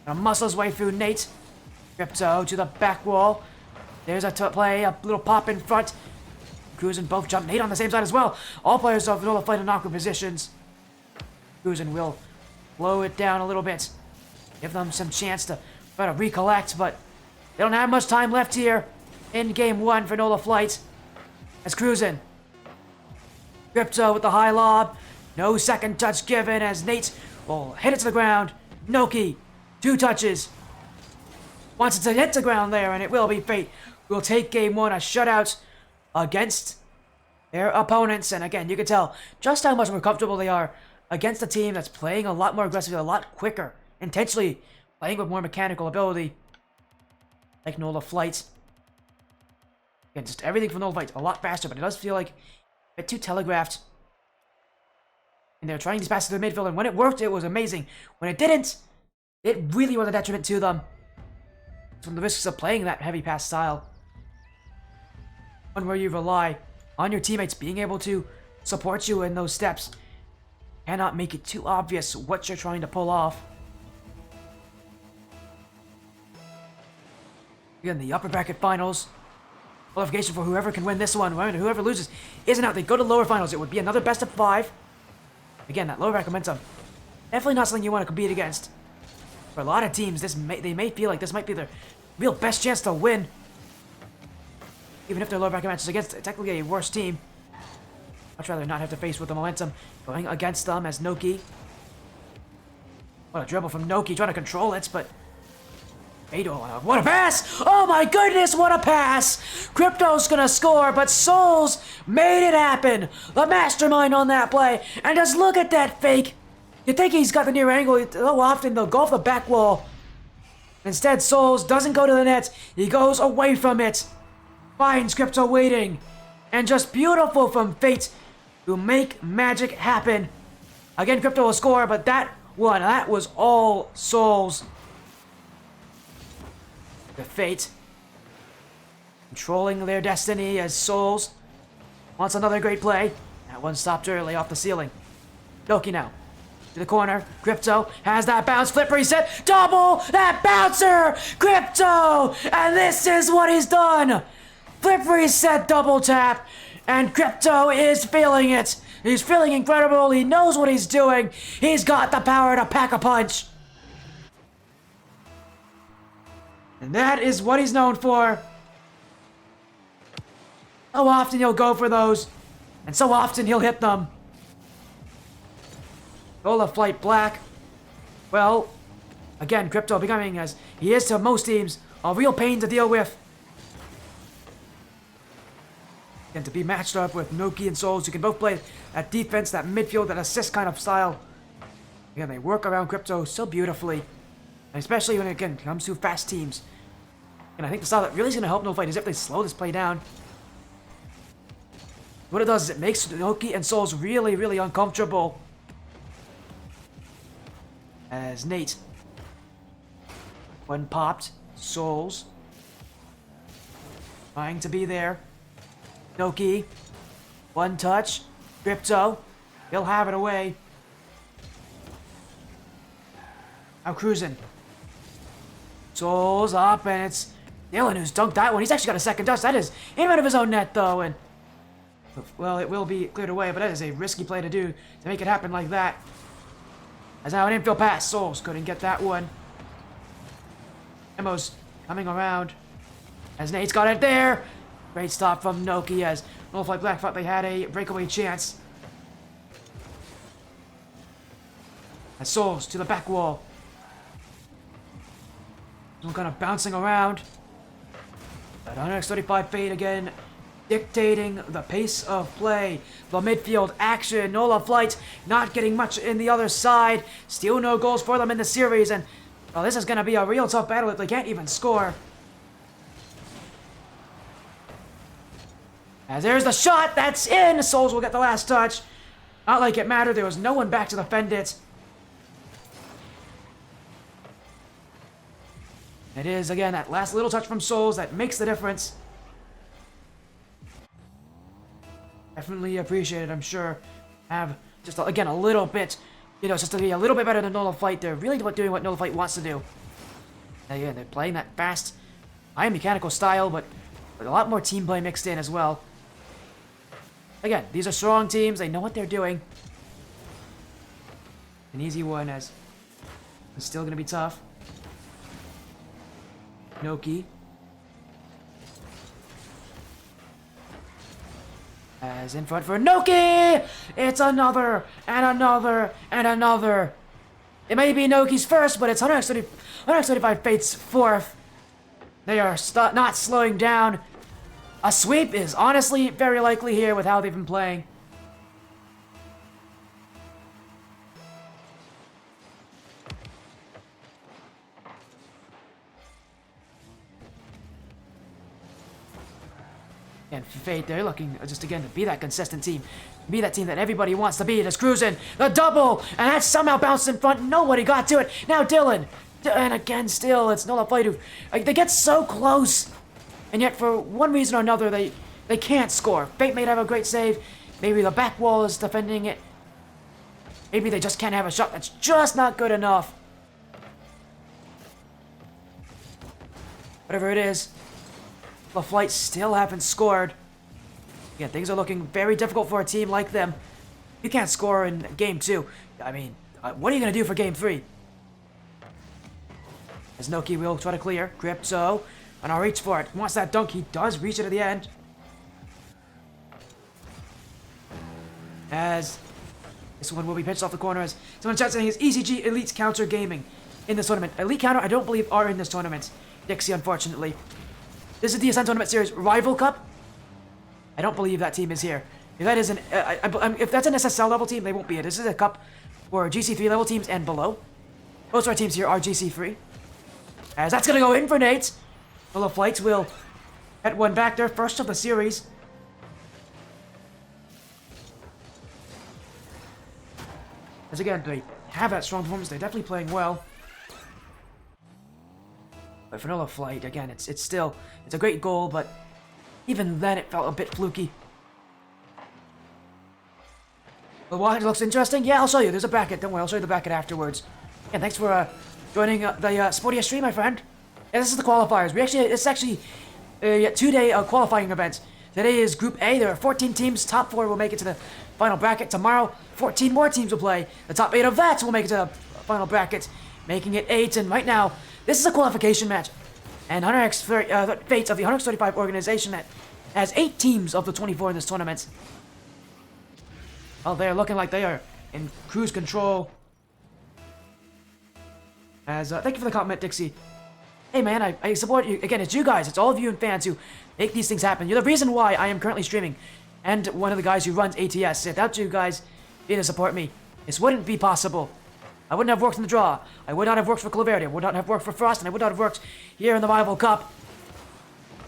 gonna muscle his way through Nate. Crypto to the back wall. There's a play, a little pop in front. Cruisin both jump. Nate on the same side as well. All players of Nola Flight in awkward positions. Cruisin will slow it down a little bit. Give them some chance to try to recollect, but they don't have much time left here in game one for Nola Flight. As Cruisin. Crypto with the high lob. No second touch given as Nate will hit it to the ground. Noki, 2 touches. Wants it to hit the ground there, and it will be Fate who will take game one, a shutout against their opponents. And again, you can tell just how much more comfortable they are against a team that's playing a lot more aggressively, a lot quicker, intentionally playing with more mechanical ability, like Nola Flight. Again, just everything from Nola Flight a lot faster, but it does feel like a bit too telegraphed. And they're trying these passes to the midfield, and when it worked, it was amazing. When it didn't, it really was a detriment to them. It's one of the risks of playing that heavy pass style. One where you rely on your teammates being able to support you in those steps. Cannot make it too obvious what you're trying to pull off. Again, the upper bracket finals. Qualification for whoever can win this one. Whoever loses isn't out. They go to lower finals. It would be another best of 5. Again, that lower bracket momentum. Definitely not something you want to compete against. For a lot of teams, they may feel like this might be their real best chance to win. Even if their lower bracket matches against technically a worse team. Much rather not have to face with the momentum going against them as Noki. What a dribble from Noki, trying to control it, but... what a pass! Oh my goodness, what a pass! Crypto's gonna score, but Souls made it happen! The mastermind on that play, and just look at that fake! You'd think he's got the near angle, so often they'll go off the back wall. Instead, Souls doesn't go to the net, he goes away from it. Finds Crypto waiting. And just beautiful from Fate to make magic happen. Again, Crypto will score, but that was all Souls. The Fate controlling their destiny as Souls wants another great play. That one stopped early off the ceiling. Doki now to the corner. Crypto has that bounce, flip reset, double that bouncer! Crypto! And this is what he's done! Flip reset, double tap, and Crypto is feeling it. He's feeling incredible, he knows what he's doing. He's got the power to pack a punch. And that is what he's known for. So often he'll go for those, and so often he'll hit them. Nola Flight Black. Well, again, Crypto becoming, as he is to most teams, a real pain to deal with. And to be matched up with Noki and Souls, you can both play that defense, that midfield, that assist kind of style. Again, they work around Crypto so beautifully. And especially when it, again, comes to fast teams. And I think the style that really is going to help Nola Flight is if they slow this play down. What it does is it makes Noki and Souls really, really uncomfortable. As Nate. One popped. Souls. Trying to be there. Noki. One touch. Crypto. He'll have it away. Now cruising. Souls up, and it's Dylan who's dunked that one. He's actually got a second touch. That is in front of his own net, though, and well, it will be cleared away, but that is a risky play to do to make it happen like that. As now an infield pass. Souls couldn't get that one. Emo's coming around. As Nate's got it there. Great stop from Noki as Nola Flight Black thought they had a breakaway chance. As Souls to the back wall. Still kind of bouncing around. But on X35 Fade again, dictating the pace of play. The midfield action. Nola Flight not getting much in the other side. Still no goals for them in the series. And well, this is going to be a real tough battle if they can't even score. As there's the shot. That's in. Souls will get the last touch. Not like it mattered. There was no one back to defend it. It is, again, that last little touch from Souls that makes the difference. Definitely appreciated, I'm sure. Have just, again, a little bit, you know, just to be a little bit better than Nola Flight. They're really doing what Nola Flight wants to do. And again, they're playing that fast, high mechanical style, but with a lot more team play mixed in as well. Again, these are strong teams. They know what they're doing. An easy one, as it's still going to be tough. Noki. As in front for Noki! It's another, and another, and another. It may be Noki's first, but it's 135 Fate's fourth. They are not slowing down. A sweep is honestly very likely here with how they've been playing. And Fate, they're looking just again to be that consistent team. Be that team that everybody wants to be. Just cruising. The double! And that somehow bounced in front. Nobody got to it. Now Dylan. And again, still, it's Nola Flight who... They get so close. And yet, for one reason or another, they can't score. Fate may have a great save. Maybe the back wall is defending it. Maybe they just can't have a shot that's just not good enough. Whatever it is. The Flight still haven't scored. Again, things are looking very difficult for a team like them. You can't score in Game 2. I mean, what are you going to do for Game 3? As Noki will try to clear. Crypto. And I'll reach for it. Wants that dunk. He does reach it at the end. As this one will be pitched off the corner. As someone chat saying is ECG Elite Counter Gaming in this tournament. Elite Counter, I don't believe, are in this tournament. Dixie, unfortunately. This is the Ascent Tournament Series Rival Cup. I don't believe that team is here. If that is an, if that's an SSL level team, they won't be it. This is a cup for GC3 level teams and below. Most of our teams here are GC3. As that's gonna go in for Nate. Nola Flight will get one back there, first of the series. As again, they have that strong performance. They're definitely playing well. But for Nola Flight, again, it's a great goal, but even then it felt a bit fluky. But what looks interesting? Yeah, I'll show you. There's a bracket. Don't worry, I'll show you the bracket afterwards. And thanks for joining the Sportia stream, my friend. And this is the qualifiers. It's actually a 2-day qualifying event. Today is Group A. There are 14 teams. Top 4 will make it to the final bracket. Tomorrow, 14 more teams will play. The top 8 of that will make it to the final bracket, making it 8. And right now, this is a qualification match. And Fates of the 135 organization that has 8 teams of the 24 in this tournament. Well, they're looking like they are in cruise control. As thank you for the compliment, Dixie. Hey man, I support you. Again, it's you guys. It's all of you and fans who make these things happen. You're the reason why I am currently streaming. And one of the guys who runs ATS. Without you guys being to support me, this wouldn't be possible. I wouldn't have worked in the draw. I would not have worked for Claverdi. I would not have worked for Frost. And I would not have worked here in the Rival Cup.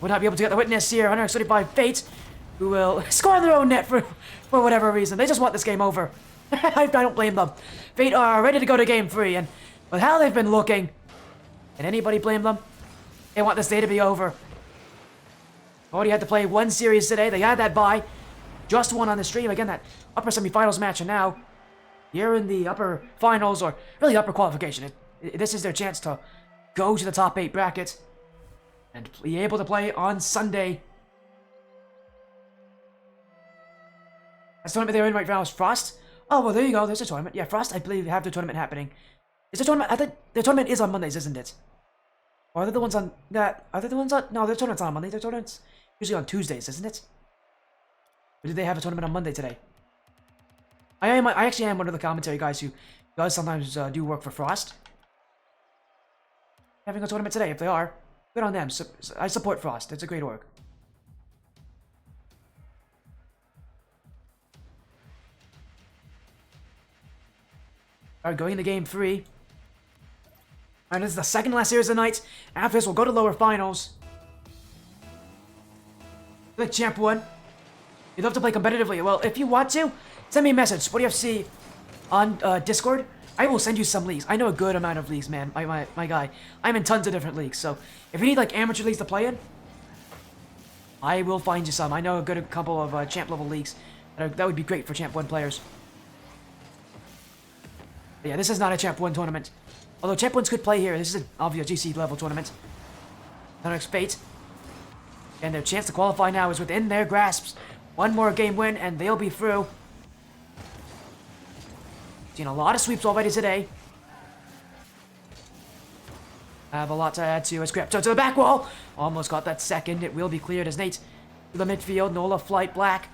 Would not be able to get the witness here. 135 Fates, who will score their own net for whatever reason. They just want this game over. I don't blame them. Fate are ready to go to Game 3. And with how they've been looking, can anybody blame them? They want this day to be over. Already had to play one series today. They had that bye. Just one on the stream. Again, that upper semifinals match. And now, here in the upper finals, or really upper qualification, this is their chance to go to the top 8 bracket and be able to play on Sunday. That's the tournament they're in right now is Frost. Oh, well, there you go. There's a tournament. Yeah, Frost, I believe, have the tournament happening. Is the tournament? I think the tournament is on Mondays, isn't it? Or are they the ones on that? Are they the ones on? No, their tournament's not on Monday. Their tournament's usually on Tuesdays, isn't it? Or did they have a tournament on Monday today? I actually am one of the commentary guys who does sometimes do work for Frost. Having a tournament today, if they are, good on them. I support Frost. It's a great org. Alright, going into Game 3. Alright, this is the second last series of the night. After this, we'll go to lower finals. The Champ 1. You'd love to play competitively. Well, if you want to, send me a message. What do you have to see on Discord? I will send you some leagues. I know a good amount of leagues, man. My guy. I'm in tons of different leagues. So, if you need, like, amateur leagues to play in, I will find you some. I know a good couple of Champ level leagues. That would be great for Champ 1 players. But yeah, this is not a Champ 1 tournament. Although Champ 1s could play here. This is obviously a GC level tournament. Next Fate. And their chance to qualify now is within their grasps. One more game win and they'll be through. Seen a lot of sweeps already today. I have a lot to add to as Crypto to the back wall. Almost got that second. It will be cleared as Nate to the midfield. Nola, Flight, Black.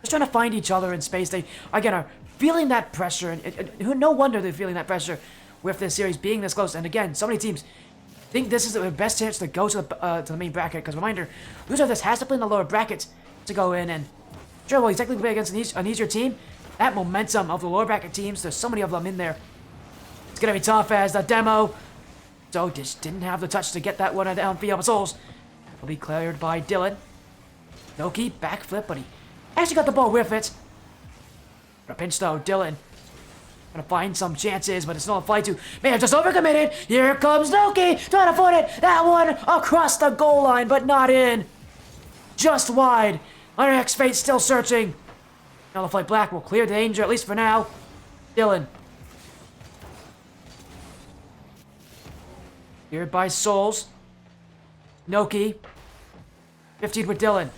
Just trying to find each other in space. They, again, are feeling that pressure. And no wonder they're feeling that pressure with this series being this close. And again, so many teams think this is the best chance to go to the main bracket. Because reminder, loser of this has to play in the lower bracket to go in. And sure, well, he's technically play against an easier team. That momentum of the lower bracket teams, there's so many of them in there. It's going to be tough as the demo. So just didn't have the touch to get that one downfield. Souls will be cleared by Dylan. Noki, backflip, but he actually got the ball with it. A pinch though, Dylan. Gonna find some chances, but it's not a fly to. May have just overcommitted. Here comes Noki, trying to put it. That one across the goal line, but not in. Just wide. Under X Fate still searching. Now the Flight Black will clear the danger, at least for now. Dylan. Cleared by Souls. Noki. 15 with Dylan.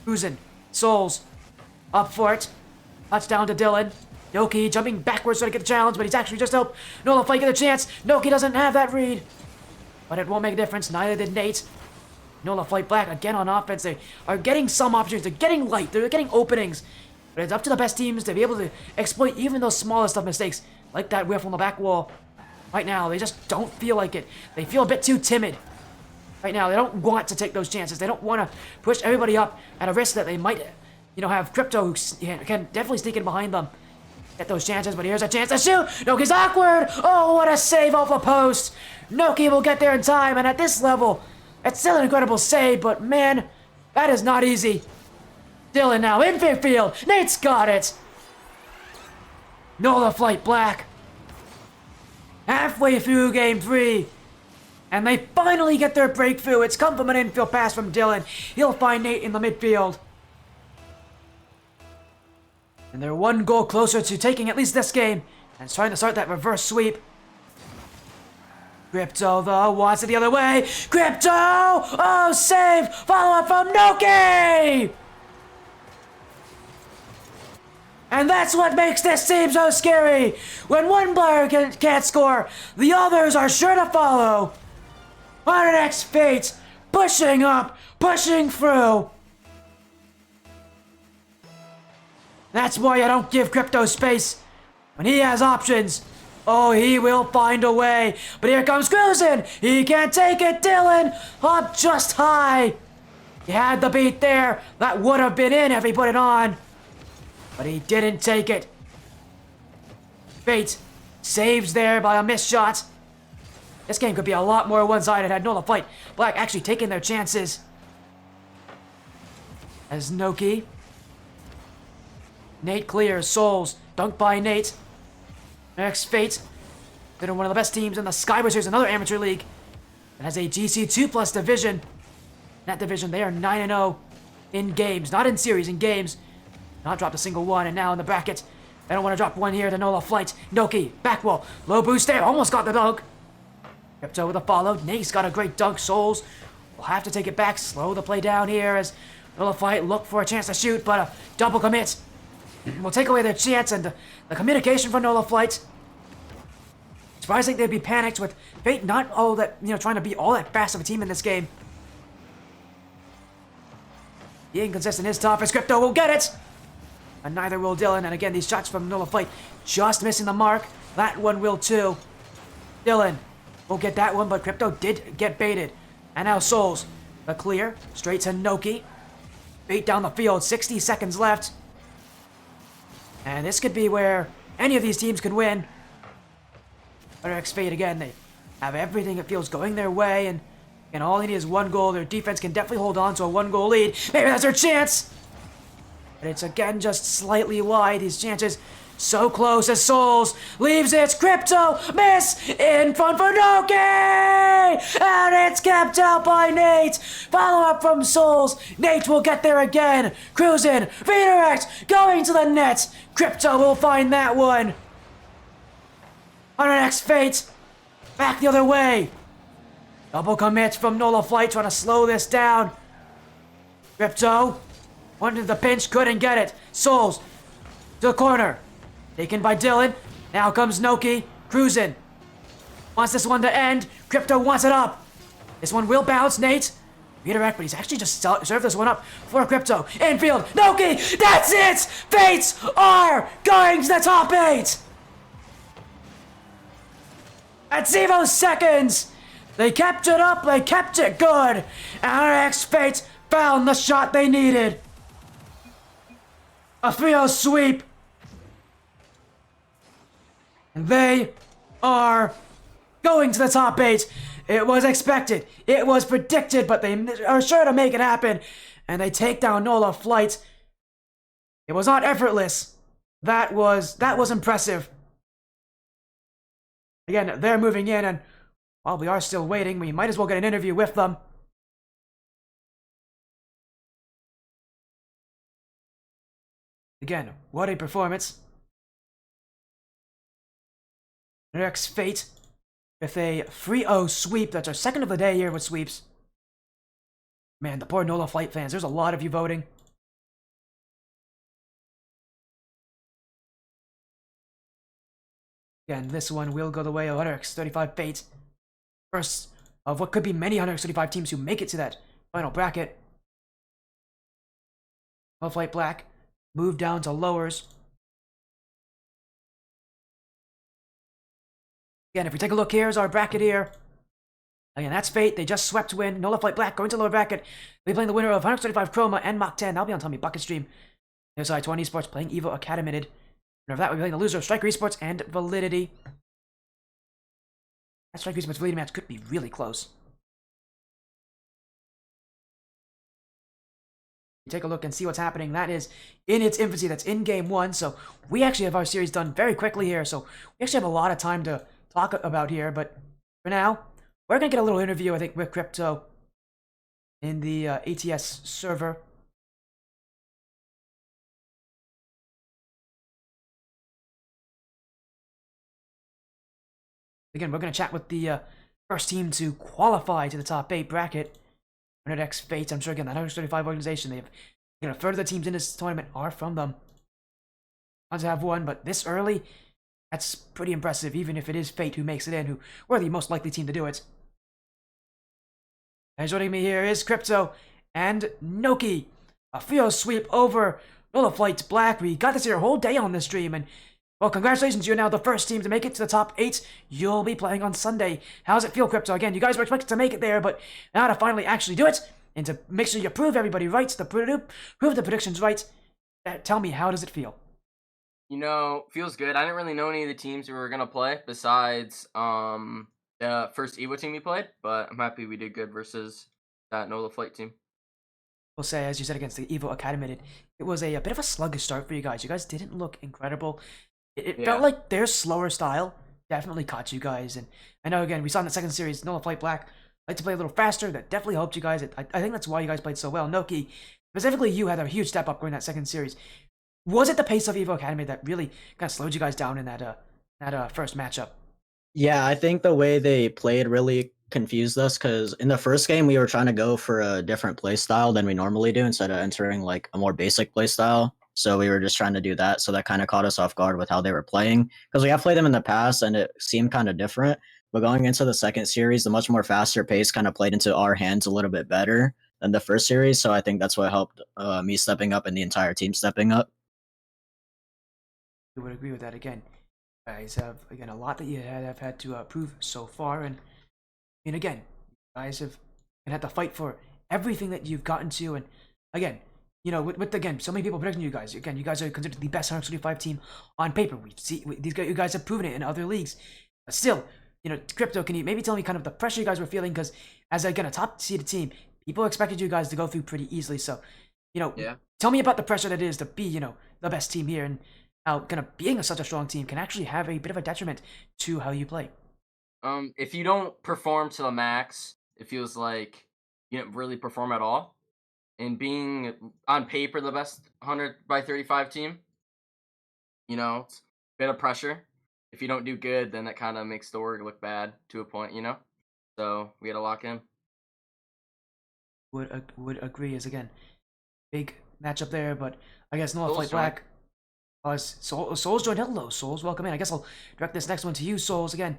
Cruising. Souls. Up for it. Touchdown to Dylan. Noki jumping backwards trying to get the challenge, but he's actually just helped Nola Flight get a chance. Noki doesn't have that read. But it won't make a difference. Neither did Nate. Nola Flight Black again on offense. They are getting some opportunities. They're getting light. They're getting openings. But it's up to the best teams to be able to exploit even those smallest of mistakes, like that whiff on the back wall. Right now, they just don't feel like it. They feel a bit too timid. Right now, they don't want to take those chances. They don't want to push everybody up at a risk that they might, have Crypto who can definitely sneak in behind them. Get those chances, but here's a chance to shoot. Noki's awkward. Oh, what a save off the post. Noki will get there in time, and at this level, it's still an incredible save, but man, that is not easy. Dylan now in midfield. Nate's got it. Nola Flight Black. Halfway through game 3. And they finally get their breakthrough. It's come from an infield pass from Dylan. He'll find Nate in the midfield. And they're one goal closer to taking at least this game. And trying to start that reverse sweep. Crypto, though, wants it the other way. Crypto! Oh, save! Follow up from Noki! And that's what makes this team so scary. When one player can't score, the others are sure to follow. 100x Fate, pushing up, pushing through. That's why I don't give Crypto space. When he has options, oh, he will find a way. But here comes Cruisin'. He can't take it, Dylan. Up just high. He had the beat there. That would have been in if he put it on. But he didn't take it. Fate saves there by a missed shot. This game could be a lot more one-sided had Nola Flight Black actually taken their chances. As Noki. Nate clears. Souls. Dunked by Nate. Next Fate. They're one of the best teams in the Skyward Series, another amateur league. It has a GC2+ division. In that division, they are 9-0 in games. Not in series, in games. Not dropped a single one, and now in the bracket. They don't want to drop one here to Nola Flight. Noki, back wall. Low boost there. Almost got the dunk. Crypto with a follow. Nate's got a great dunk. Souls will have to take it back. Slow the play down here as Nola Flight look for a chance to shoot, but a double commit will take away their chance, and the communication from Nola Flight. Surprising they'd be panicked with Fate not all that, trying to be all that fast of a team in this game. The inconsistent is tough as Crypto will get it. And neither will Dylan. And again, these shots from Nola Flight just missing the mark. That one will too. Dylan will get that one, but Crypto did get baited. And now Souls, the clear, straight to Noki. Bait down the field, 60 seconds left. And this could be where any of these teams could win. X Fate again, they have everything it feels going their way, and all they need is one goal. Their defense can definitely hold on to a one-goal lead. Maybe that's their chance! But it's again just slightly wide. These chances so close as Souls leaves it. Crypto miss in front for Noki! And it's kept out by Nate. Follow up from Souls. Nate will get there again. Cruisin', redirect, going to the net. Crypto will find that one. 100x Fate, back the other way. Double commit from Nola Flight, trying to slow this down. Crypto wanted the pinch, couldn't get it. Souls to the corner, taken by Dylan. Now comes Noki, cruising. Wants this one to end. Crypto wants it up. This one will bounce. Nate redirect, but he's actually just served this one up for Crypto. Infield, Noki, that's it. Fates are going to the top 8. At 0 seconds, they kept it up, they kept it good, and our X-Fate found the shot they needed. A 3-0 sweep. And they are going to the top 8. It was expected, it was predicted, but they are sure to make it happen, and they take down Nola Flight. It was not effortless. That was impressive. Again, they're moving in, and while we are still waiting, we might as well get an interview with them. Again, what a performance. Next Fate with a 3-0 sweep. That's our second of the day here with sweeps. Man, the poor Nola Flight fans, there's a lot of you voting. Again, this one will go the way of 135 Fate. First of what could be many 135 teams who make it to that final bracket. Nola Flight Black move down to lowers. Again, if we take a look, here's our bracket here. Again, that's Fate. They just swept win. Nola Flight Black going to lower bracket. They'll be playing the winner of 135 Chroma and Mach 10. That'll be on Tommy Bucket Stream. There's 20 Esports playing Evo Acadimited. And of that, we'll be playing the loser of Striker Esports and Validity. That Striker Esports Validity match could be really close. take a look and see what's happening. That is in its infancy. That's in game 1. So we actually have our series done very quickly here. So we actually have a lot of time to talk about here. But for now, we're going to get a little interview, I think, with Crypto in the ATS server. Again, we're going to chat with the first team to qualify to the top 8 bracket. 100x Fates, I'm sure, again, that 135 organization, they've, a third of the teams in this tournament are from them. Ones have won, but this early, that's pretty impressive, even if it is Fate who makes it in, who were the most likely team to do it. And joining me here is Crypto and Noki. A field sweep over Nola Flight Black. We got to see your whole day on this stream, and well, congratulations, you're now the first team to make it to the top 8. You'll be playing on Sunday. How's it feel, Crypto? Again, you guys were expected to make it there, but now to finally actually do it, and to make sure you prove everybody right, to prove the predictions right, tell me, how does it feel? You know, feels good. I didn't really know any of the teams we were gonna play besides the first Evo team we played, but I'm happy we did good versus that Nola Flight team. We'll say, as you said, against the Evo Acadimited, it was a bit of a sluggish start for you guys. You guys didn't look incredible. It felt like their slower style definitely caught you guys. And I know, again, we saw in the second series, Nola Flight Black like to play a little faster. That definitely helped you guys. I think that's why you guys played so well. Noki, specifically, you had a huge step up during that second series. Was it the pace of Evo Academy that really kind of slowed you guys down in that first matchup? Yeah, I think the way they played really confused us because in the first game we were trying to go for a different play style than we normally do instead of entering like a more basic play style. So we were just trying to do that. So that kind of caught us off guard with how they were playing because we have played them in the past and it seemed kind of different. But going into the second series, the much more faster pace kind of played into our hands a little bit better than the first series. So I think that's what helped me stepping up and the entire team stepping up. You would agree with that. Again, guys have, again, a lot that you have had to prove so far. And again, you guys have had to fight for everything that you've gotten to. And again, with again, so many people predicting you guys. Again, you guys are considered the best 135 team on paper. You guys have proven it in other leagues. But still, Crypto, can you maybe tell me kind of the pressure you guys were feeling? Because as, again, a top seeded team, people expected you guys to go through pretty easily. So, tell me about the pressure that it is to be, the best team here, and how kind of being such a strong team can actually have a bit of a detriment to how you play. If you don't perform to the max, it feels like you didn't really perform at all. And being on paper the best 100 by 35 team, it's a bit of pressure. If you don't do good, then that kind of makes the org look bad to a point, So we had to lock in. Would agree, is, again, big matchup there, but I guess Nola Flight Souls joined. Black. Souls joined. Hello, Souls. Welcome in. I guess I'll direct this next one to you, Souls. Again,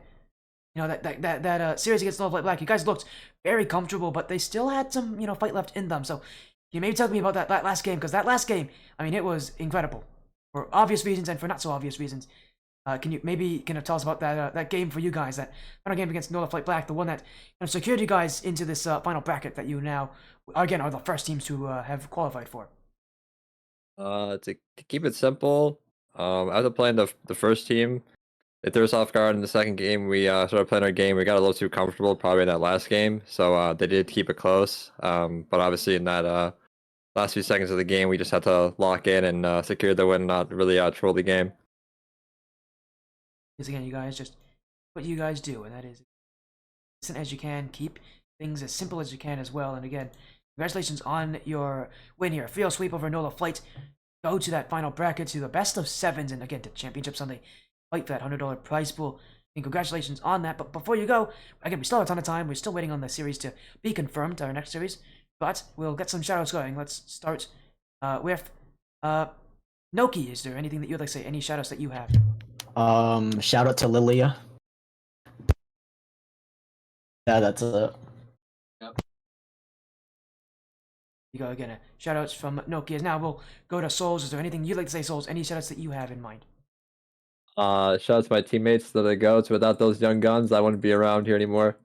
that series against Nola Flight Black, you guys looked very comfortable, but they still had some fight left in them. So, can you maybe tell me about that last game? Because that last game, I mean, it was incredible for obvious reasons and for not so obvious reasons. Can you maybe tell us about that game for you guys, that final game against Nola Flight Black, the one that kind of secured you guys into this final bracket that you now, again, are the first teams to have qualified for? To keep it simple, after playing the first team, they threw us off guard in the second game. We started playing our game. We got a little too comfortable probably in that last game, so they did keep it close. But obviously in that last few seconds of the game, we just had to lock in and secure the win, not really troll the game. Because again, you guys just what you guys do, and that is listen as you can, keep things as simple as you can as well. And again, congratulations on your win here. Field sweep over Nola Flight. Go to that final bracket, to the best of 7s, and again to Championship Sunday. Fight for that $100 prize pool. And congratulations on that. But before you go, again, we still have a ton of time. We're still waiting on the series to be confirmed, our next series. But we'll get some shoutouts going. Let's start with Noki. Is there anything that you'd like to say? Any shoutouts that you have? Shout out to Lilia. Yeah, that's it. Yep. You go again. Shoutouts from Nokia. Now we'll go to Souls. Is there anything you'd like to say, Souls? Any shoutouts that you have in mind? Shout out to my teammates, the goats. Without those young guns, I wouldn't be around here anymore.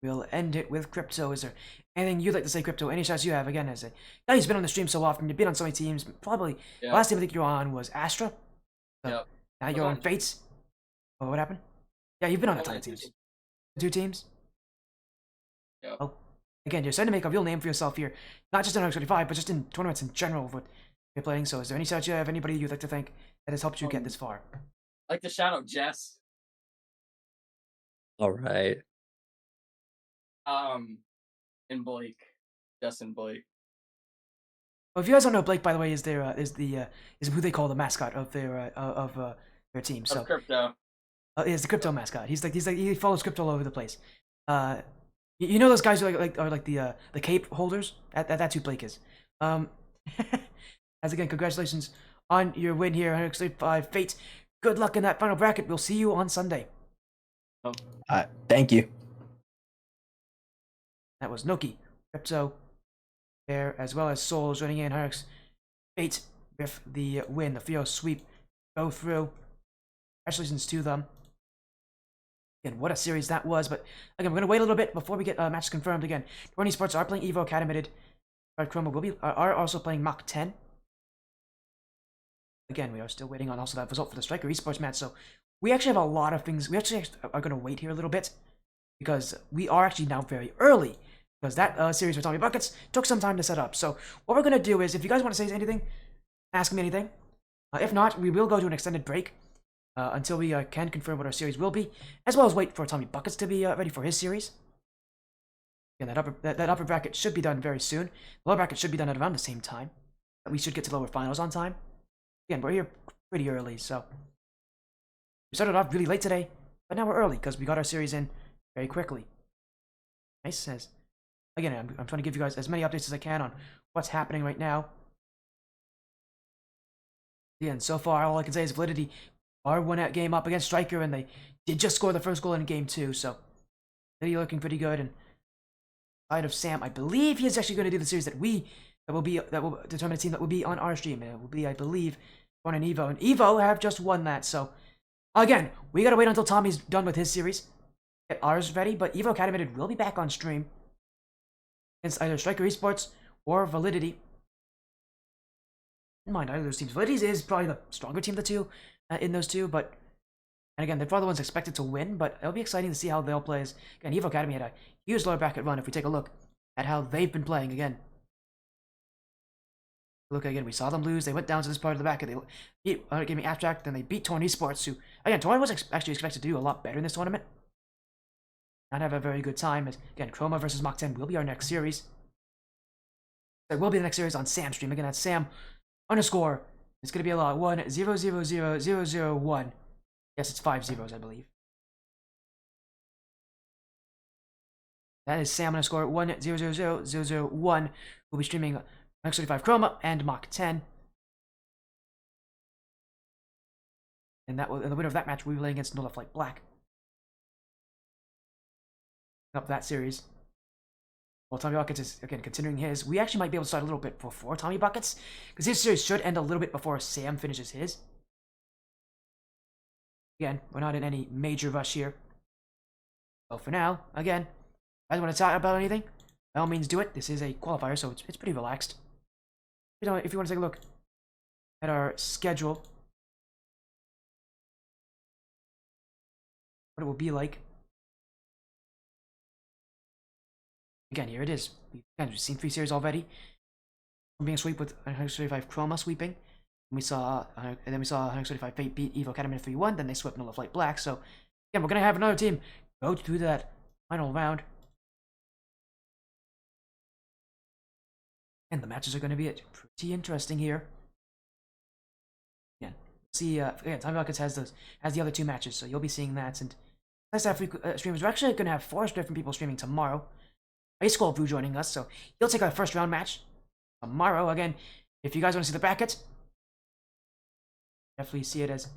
We'll end it with Crypto. Is there anything you'd like to say, Crypto? Any shoutouts you have? Again, as now you've been on the stream so often, you've been on so many teams. Probably the last team I think you were on was Astra. So now you're on Fates. Oh, what happened? Yeah, you've been on a ton of teams. 2 teams? Yep. Oh, again, you're starting to make a real name for yourself here, not just in 125, but just in tournaments in general with you're playing. So, is there any such of anybody you'd like to thank that has helped you get this far? I'd like to shout out Jess. All right. And Blake. Jess and Blake. Well, if you guys don't know, Blake, by the way, is who they call the mascot of their team. So, Of crypto. is the crypto mascot. He's like he follows crypto all over the place. You know those guys who are like the cape holders? That's who Blake is. As again, congratulations on your win here, 165 Fate. Good luck in that final bracket. We'll see you on Sunday. Thank you. That was Noki, Crypto, there, as well as Soul joining in. Hurricks Fate with the win, the Fio sweep, go through. Congratulations to them. Again, what a series that was. But again, we're going to wait a little bit before we get matches confirmed. Again, 20 Sports are playing Evo Acadimited. Chroma will are also playing Mach 10. Again, we are still waiting on also that result for the Striker Esports match. So we actually have a lot of things. We actually are going to wait here a little bit because we are actually now very early. Because that series with Tommy Buckets took some time to set up. So what we're going to do is, if you guys want to say anything, ask me anything. If not, we will go to an extended break until we can confirm what our series will be, as well as wait for Tommy Buckets to be ready for his series. Again, that upper bracket should be done very soon. The lower bracket should be done at around the same time. We should get to lower finals on time. Again, we're here pretty early, so we started off really late today, but now we're early because we got our series in very quickly. Nice says. Again, I'm trying to give you guys as many updates as I can on what's happening right now. Again, so far, all I can say is Validity are won that game up against Striker, and they did just score the first goal in game 2, so Validity looking pretty good. And side of Sam, I believe he is actually going to do the series that will determine a team that will be on our stream, and it will be, I believe, on an Evo. And Evo have just won that, so again, we gotta wait until Tommy's done with his series, get ours ready. But Evo Acadimited will be back on stream against either Striker Esports or Validity. Never mind either of those teams. Validity is probably the stronger team of the two in those two, but and again, they're probably the ones expected to win. But it'll be exciting to see how they'll play. As again, Evo Academy had a huge lower bracket run. If we take a look at how they've been playing again. Look again, we saw them lose. They went down to this part of the bracket. They beat Gaming Abstract, then they beat Torn Esports, who again, Torn was actually expected to do a lot better in this tournament. Not have a very good time. As again, Chroma versus Mach 10 will be our next series. There will be the next series on Sam's stream. Again, that's Sam _ It's gonna be a lot. 1000001. Yes, it's 5 zeros, I believe. That is Sam _ 1000001. We'll be streaming X35 Chroma and Mach 10. And the winner of that match will be playing against Nola Flight Black. Up that series. Well, Tommy Buckets is, again, considering his. We actually might be able to start a little bit before Tommy Buckets, because his series should end a little bit before Sam finishes his. Again, we're not in any major rush here. So for now, again, if you want to talk about anything, by all means do it. This is a qualifier, so it's pretty relaxed. You know, if you want to take a look at our schedule, what it will be like. Again, here it is. We've seen 3 series already. We're being sweep with 135 Chroma sweeping. And then we saw 135 Fate beat Evo Academy 3-1. Then they swept Nola Flight Black. So again, we're gonna have another team go through that final round. And the matches are going to be pretty interesting here. Again, see, again, Tommy Buckets has the other 2 matches, so you'll be seeing that. And nice to have streamers. We're actually going to have 4 different people streaming tomorrow. Ice Cold Brew joining us, so he'll take our first round match tomorrow. Again, if you guys want to see the bracket, definitely see it as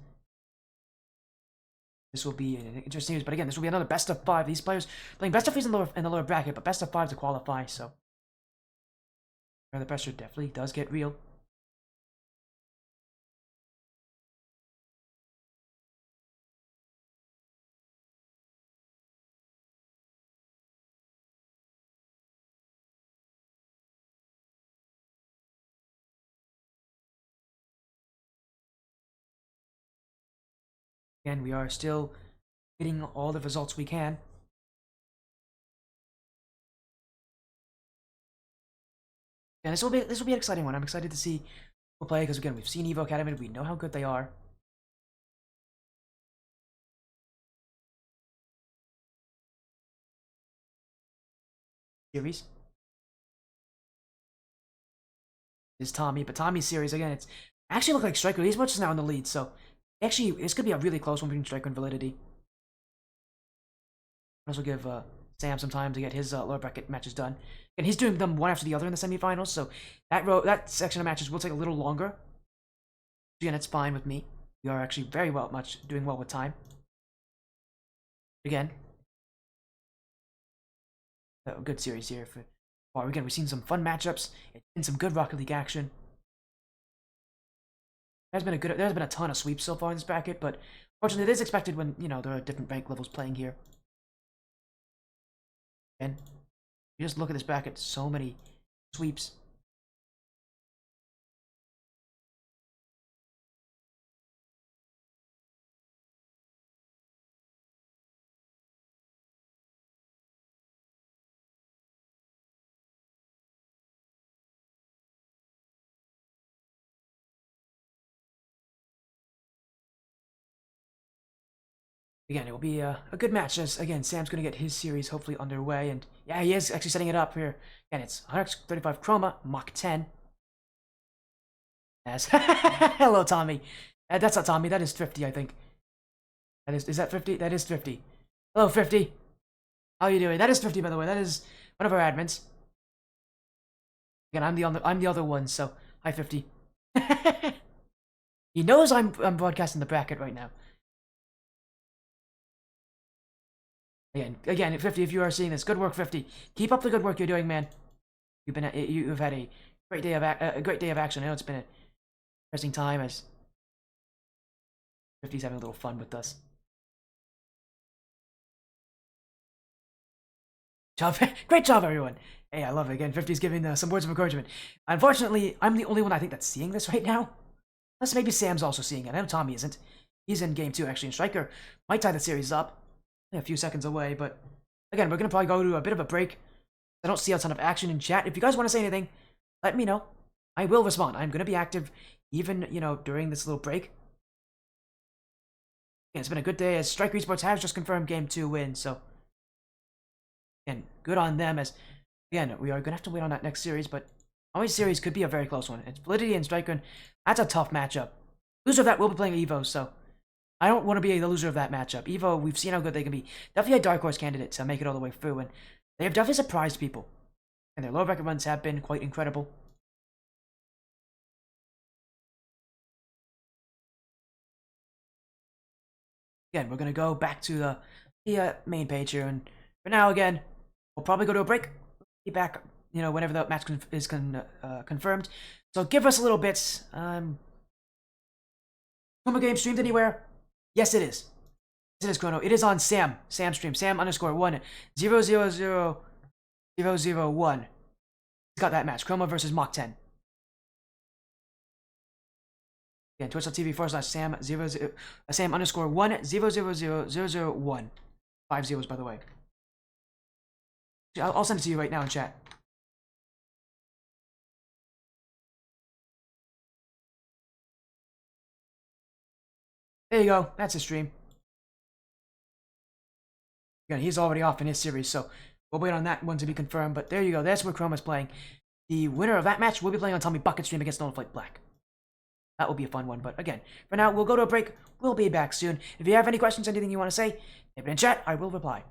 this will be an interesting series. But again, this will be another best of 5. These players playing best of 3s in the lower bracket, but best of 5 to qualify. So the pressure definitely does get real. Again, we are still getting all the results we can. And this will be an exciting one. I'm excited to see who play because again we've seen Evo Academy. We know how good they are. Series is Tommy, but Tommy's series again. It's actually look like Striker. He's much now in the lead, so actually this could be a really close one between Striker and Validity. Also give Sam some time to get his lower bracket matches done. And he's doing them one after the other in the semifinals, so that section of matches will take a little longer. Again, it's fine with me. We are actually doing well with time. Again, a good series here for. Well, again, we've seen some fun matchups. It's been some good Rocket League action. There's been a ton of sweeps so far in this bracket, but fortunately, it is expected when there are different rank levels playing here. And you just look at this bracket, so many sweeps. Again, it will be a good match as, again, Sam's going to get his series hopefully underway. And yeah, he is actually setting it up here. Again, it's 135 Chroma, Mach 10. As hello, Tommy. That's not Tommy, that is Thrifty, I think. Is that Thrifty? That is Thrifty. Hello, Thrifty. How are you doing? That is Thrifty, by the way. That is one of our admins. Again, I'm the other one, so hi, Thrifty. He knows I'm broadcasting the bracket right now. Again, 50. If you are seeing this, good work, 50. Keep up the good work you're doing, man. You've had a great day of action. I know it's been an interesting time as 50's having a little fun with us. Great job, everyone. Hey, I love it. Again, 50's giving some words of encouragement. Unfortunately, I'm the only one I think that's seeing this right now. Unless maybe Sam's also seeing it. I know Tommy isn't. He's in game 2 actually, and Striker might tie the series up. A few seconds away, but again, we're gonna probably go to a bit of a break. I don't see a ton of action in chat. If you guys want to say anything, let me know. I will respond. I'm gonna be active even during this little break. Again, it's been a good day as Striker Esports has just confirmed game 2 win, so again, good on them. As again, we are gonna have to wait on that next series, but always series could be a very close one. It's Validity and Striker, and that's a tough matchup. Loser of that will be playing Evo, so I don't want to be the loser of that matchup. Evo, we've seen how good they can be. Definitely a dark horse candidate to make it all the way through, and they have definitely surprised people. And their low bracket runs have been quite incredible. Again, we're going to go back to the main page here, and for now, again, we'll probably go to a break. Be back, whenever the match is confirmed. So give us a little bit. Chroma game streamed anywhere? Yes, it is. Yes, it is, Chrono. It is on Sam's stream. Sam_1 000 He's got that match. Chroma versus Mach 10. Again, twitch.tv/Sam Sam_1 000 5 zeros, by the way. I'll send it to you right now in chat. There you go. That's his stream. Again, he's already off in his series, so we'll wait on that one to be confirmed. But there you go. That's where Chroma's playing. The winner of that match will be playing on Tommy Bucket stream against Nola Flight Black. That will be a fun one. But again, for now, we'll go to a break. We'll be back soon. If you have any questions, anything you want to say, type it in chat. I will reply.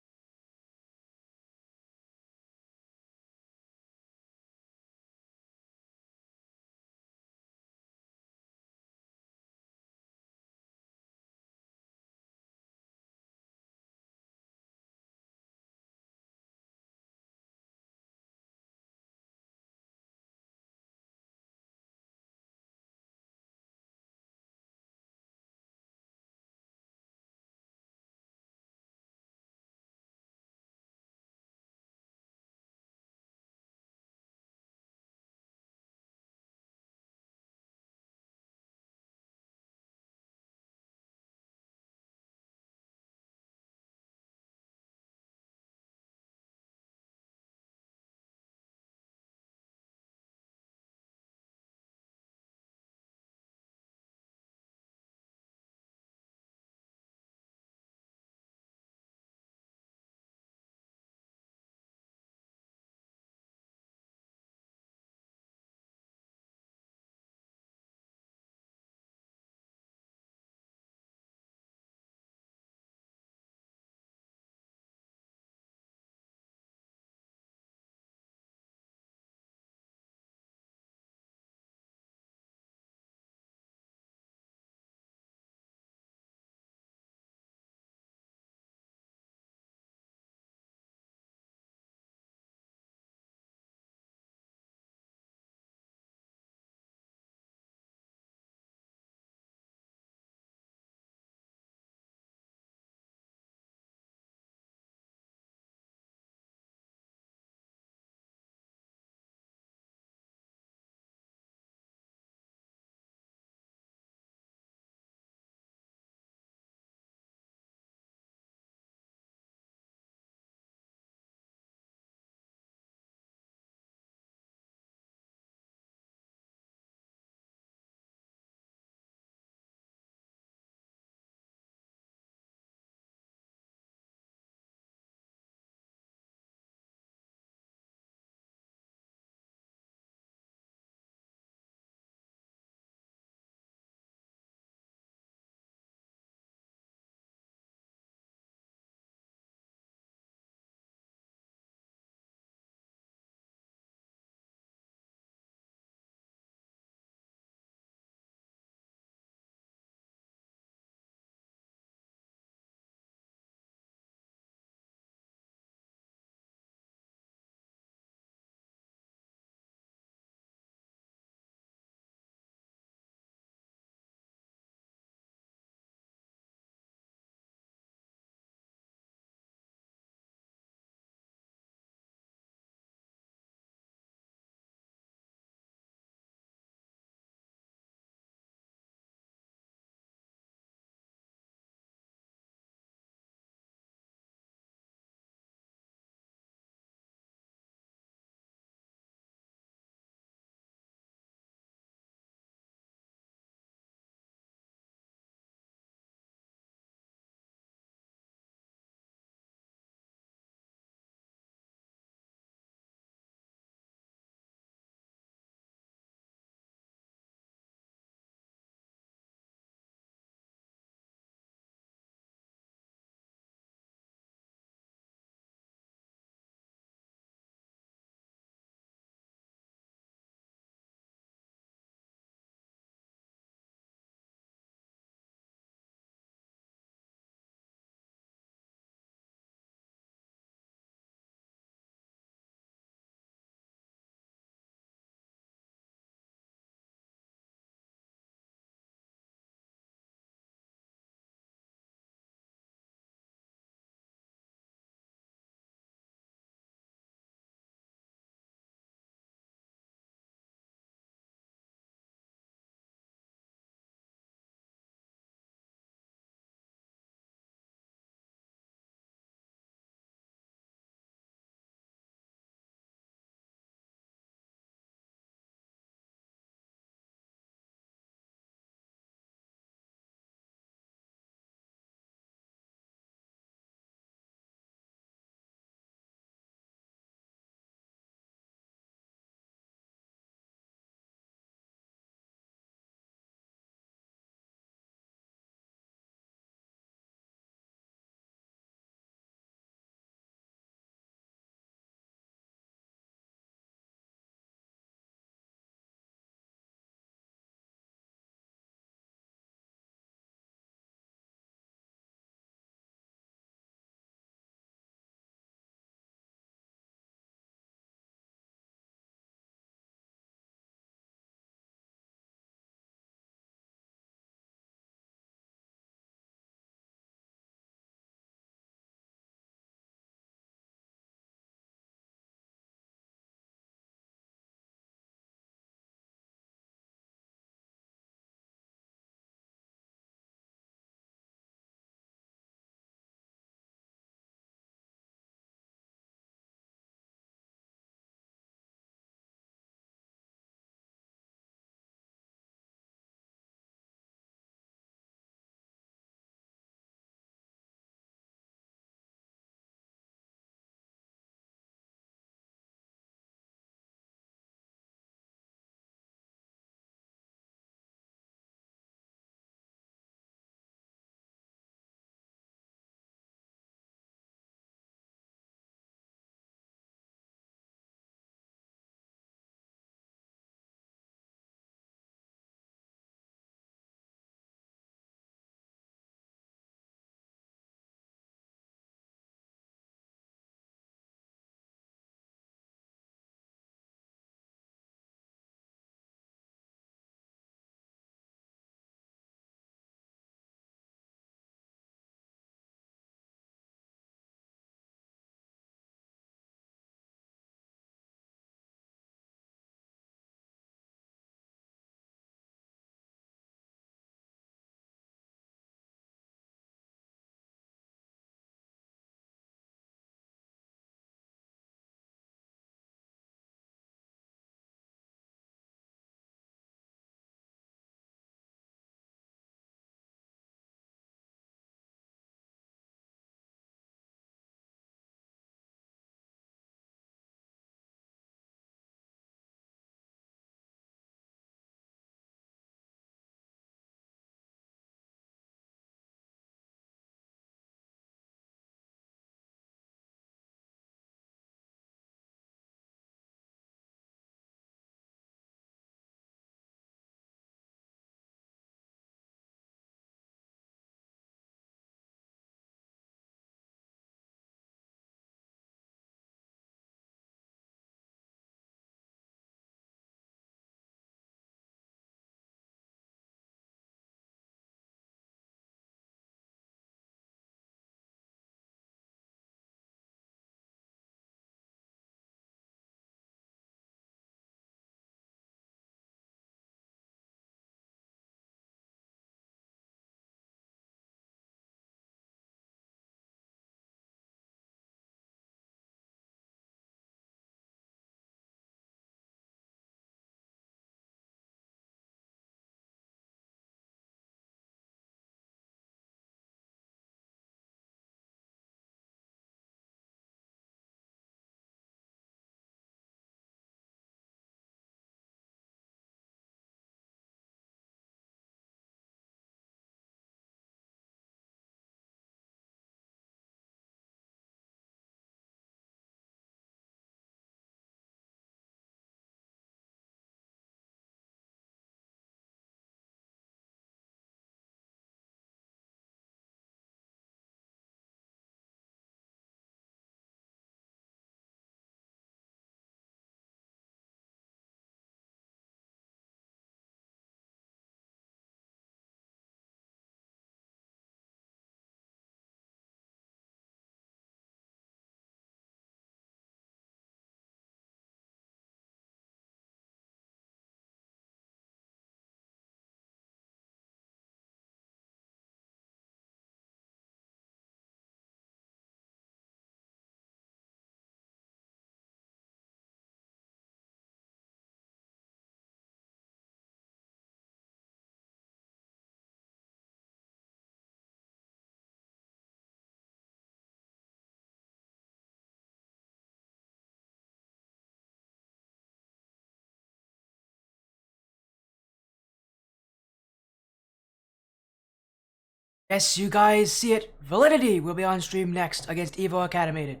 Yes, you guys see it. Validity will be on stream next against Evo Acadimited.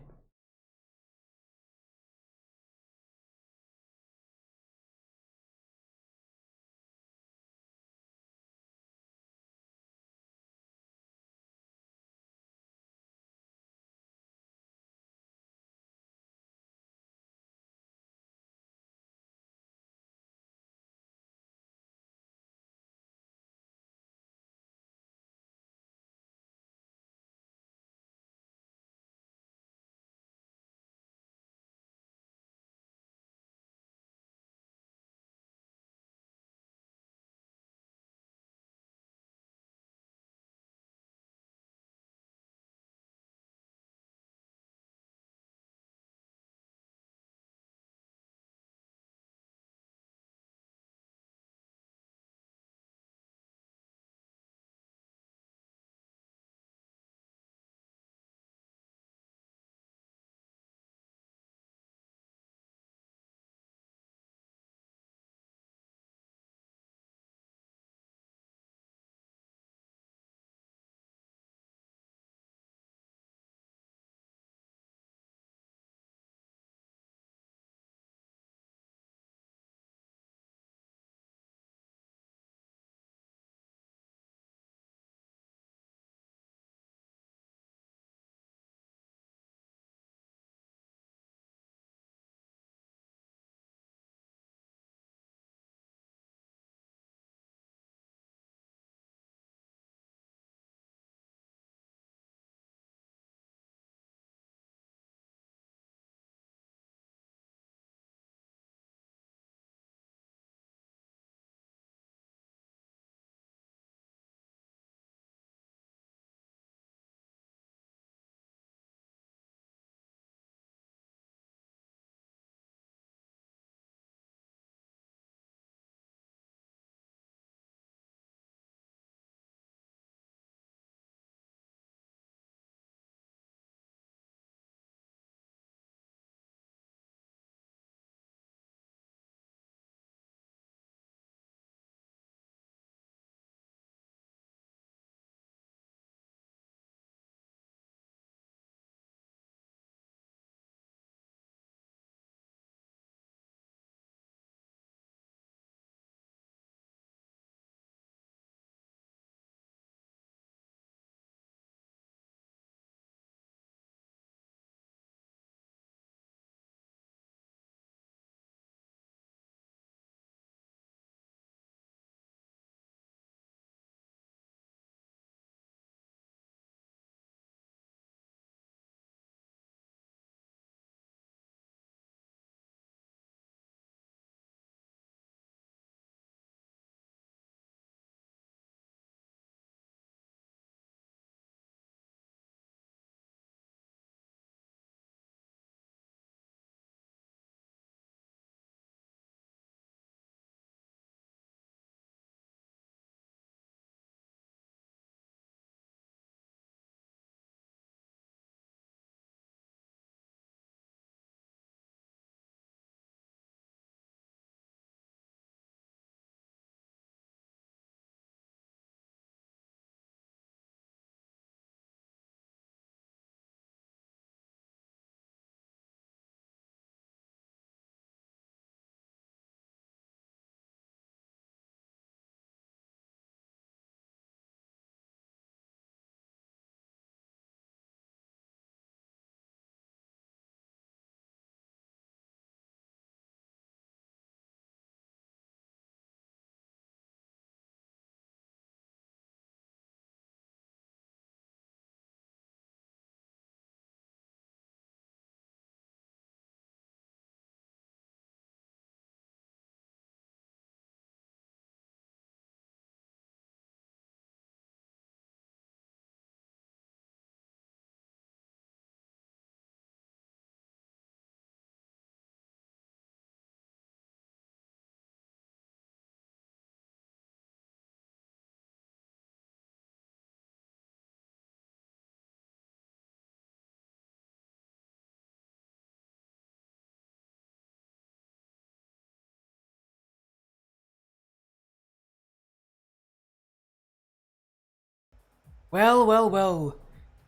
Well, well, well.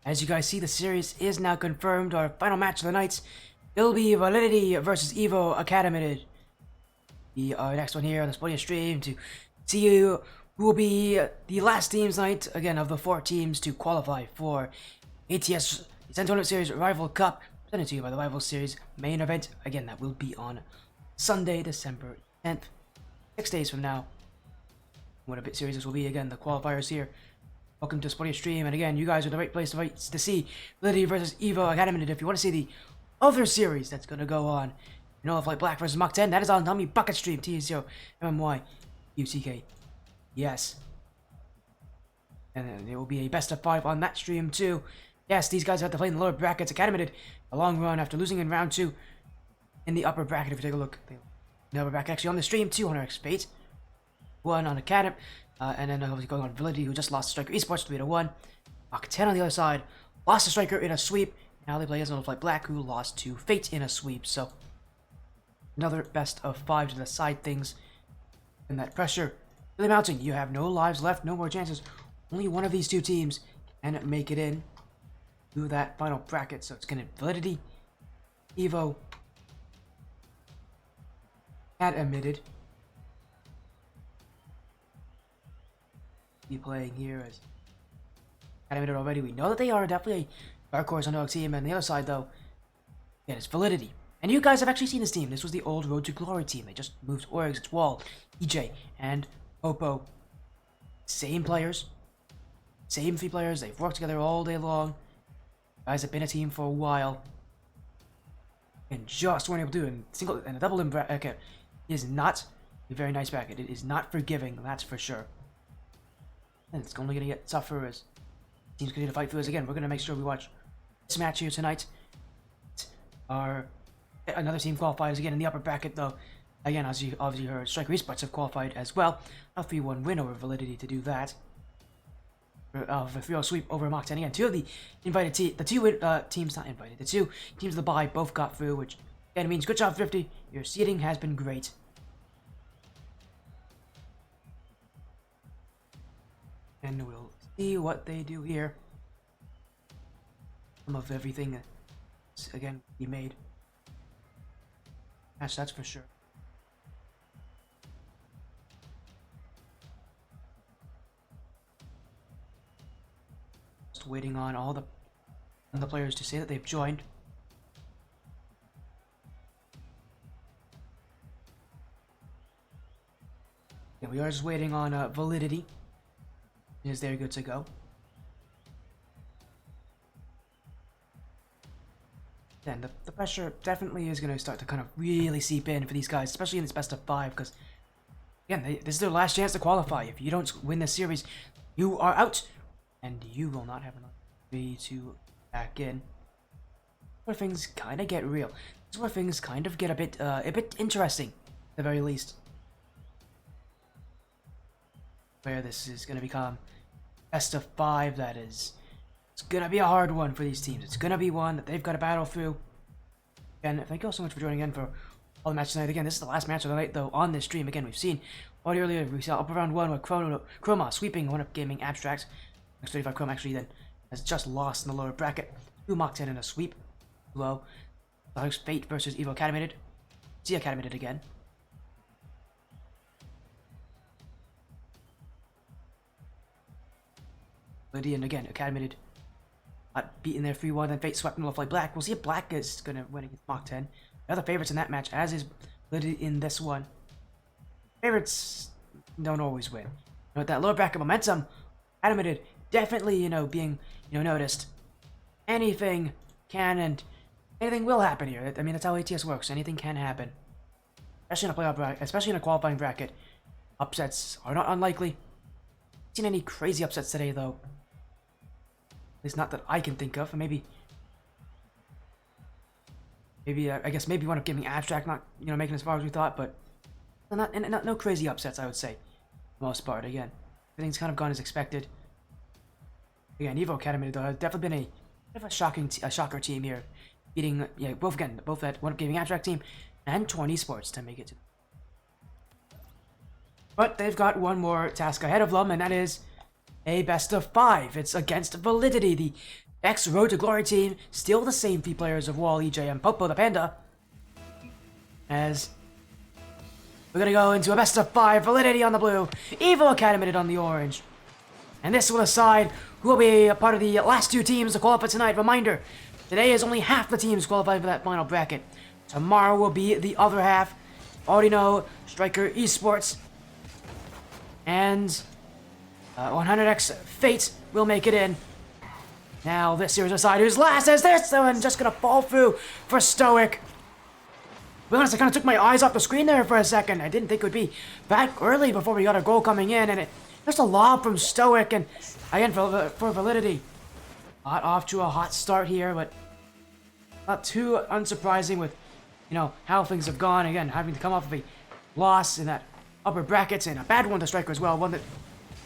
As you guys see, the series is now confirmed. Our final match of the night will be Validity versus Evo Acadimited. The next one here on the Spotify stream to see who will be the last teams night, again, of the 4 teams to qualify for ATS Central Series Rival Cup, presented to you by the Rival Series main event. Again, that will be on Sunday, December 10th, 6 days from now. What a bit series this will be. Again, the qualifiers here. Welcome to Spotify stream, and again, you guys are the right place to see Validity versus Evo Acadimited. If you want to see the other series that's going to go on, you know, like Black versus Mach 10, that is on Tommy Bucket Stream, T0 MMY UTK. Yes. And then there will be a best of 5 on that stream too. Yes, these guys have to play in the lower brackets. Acadimited, a long run after losing in round 2 in the upper bracket. If you take a look, the upper bracket actually on the stream, 200 XP, 1 on Academy, and then obviously going on Validity, who just lost to Striker Esports 3-1. Mach 10 on the other side, lost to Striker in a sweep. Now they play against Nola Black, who lost to Fate in a sweep. So another best of 5 to decide things. And that pressure really mounting. You have no lives left, no more chances. Only one of these 2 teams can make it in to that final bracket. So it's going to Validity, Evo, Acadimited. Be playing here as Acadimited already. We know that they are definitely a dark horse on our team. And the other side, though, again, it's Validity. And you guys have actually seen this team. This was the old Road to Glory team. They just moved Orgs, it's Wall, EJ, and Popo. Same players. Same 3 players. They've worked together all day long. Guys have been a team for a while. And just weren't able to do it. And a double in bracket is not a very nice bracket. It is not forgiving, that's for sure. And it's only going to get tougher as teams continue to fight through this. Again, we're going to make sure we watch this match here tonight. Another team qualifies again in the upper bracket, though. Again, as you obviously heard, Striker Esports have qualified as well. A 3-1 win over Validity to do that. Of a 3-0 sweep over Mach 10. Again, 2 of the invited teams, the 2 teams not invited, the 2 teams of the bye both got through, which again means good job 50. Your seeding has been great. And we'll see what they do here. Some of everything, again, be made. That's for sure. Just waiting on all the players to say that they've joined. Yeah, we are just waiting on Validity. Is they're good to go. Then the pressure definitely is going to start to kind of really seep in for these guys, especially in this best of 5, because again, this is their last chance to qualify. If you don't win this series, you are out, and you will not have enough to back in. Where things kind of get real. This is where things kind of get a bit interesting, at the very least. Where this is going to become best of 5, that is. It's gonna be a hard one for these teams. It's gonna be one that they've got to battle through. Again, thank you all so much for joining in for all the matches tonight. Again, this is the last match of the night, though, on this stream. Again, we've seen already earlier, we saw up around 1 with Chroma sweeping one of Gaming Abstracts. Next 35 Chroma actually then has just lost in the lower bracket. 2 Mach 10 in a sweep. Low. Fate versus Evo Acadimited. See Acadimited again. Lydian again, Acadimited. Beating their 3-1, then Fate swept Nola Black. We'll see if Black is going to win against Mach 10. The other favorites in that match, as is Lydian in this one. Favorites don't always win. With that lower bracket momentum, Acadimited definitely, being, noticed. Anything can and anything will happen here. I mean, that's how ATS works. Anything can happen. Especially in a playoff bracket, especially in a qualifying bracket. Upsets are not unlikely. Haven't seen any crazy upsets today, though. At least not that I can think of. Maybe I guess maybe one of Gaming Abstract not making as far as we thought, but no crazy upsets, I would say. For the most part, again, everything's kind of gone as expected. Again, Evo Academy though has definitely been a bit of a shocker team here, beating both that one of Gaming Abstract team and 20 Sports to make it to. But they've got one more task ahead of them, and that is a best of 5. It's against Validity, the ex-Road to Glory team, still the same 3 players of Wall, EJ, and Popo the Panda. As we're gonna go into a best of 5, Validity on the blue, Evo Acadimited on the orange. And this will decide who will be a part of the last 2 teams to qualify tonight. Reminder, today is only half the teams qualified for that final bracket. Tomorrow will be the other half. Already know Striker Esports and 100x Fate will make it in. Now this series aside, who's last as this one just gonna fall through for Stoic. To be honest, I kind of took my eyes off the screen there for a second. I didn't think it would be that early before we got a goal coming in, and just a lob from Stoic, and again for Validity. Not off to a hot start here, but not too unsurprising with, you know, how things have gone. Again, having to come off of a loss in that upper brackets, and a bad one to Striker as well, one that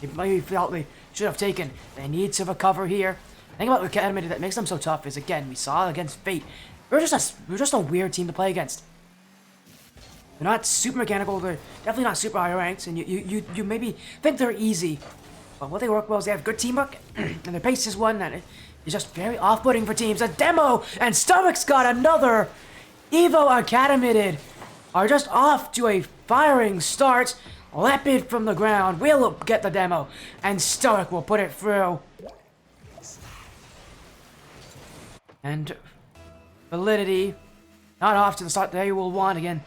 they maybe felt they should have taken. They need to recover here. The thing about the Academy that makes them so tough is, again, we saw against Fate, we're just a weird team to play against. They're not super mechanical, they're definitely not super high ranked, and you maybe think they're easy. But what they work well is they have good teamwork, and their pace is one that is just very off-putting for teams. A demo, and Stoic's got another. Evo Acadimited are just off to a firing start. Leopard from the ground will get the demo, and Stoic will put it through. And Validity, not off to the start they will want again.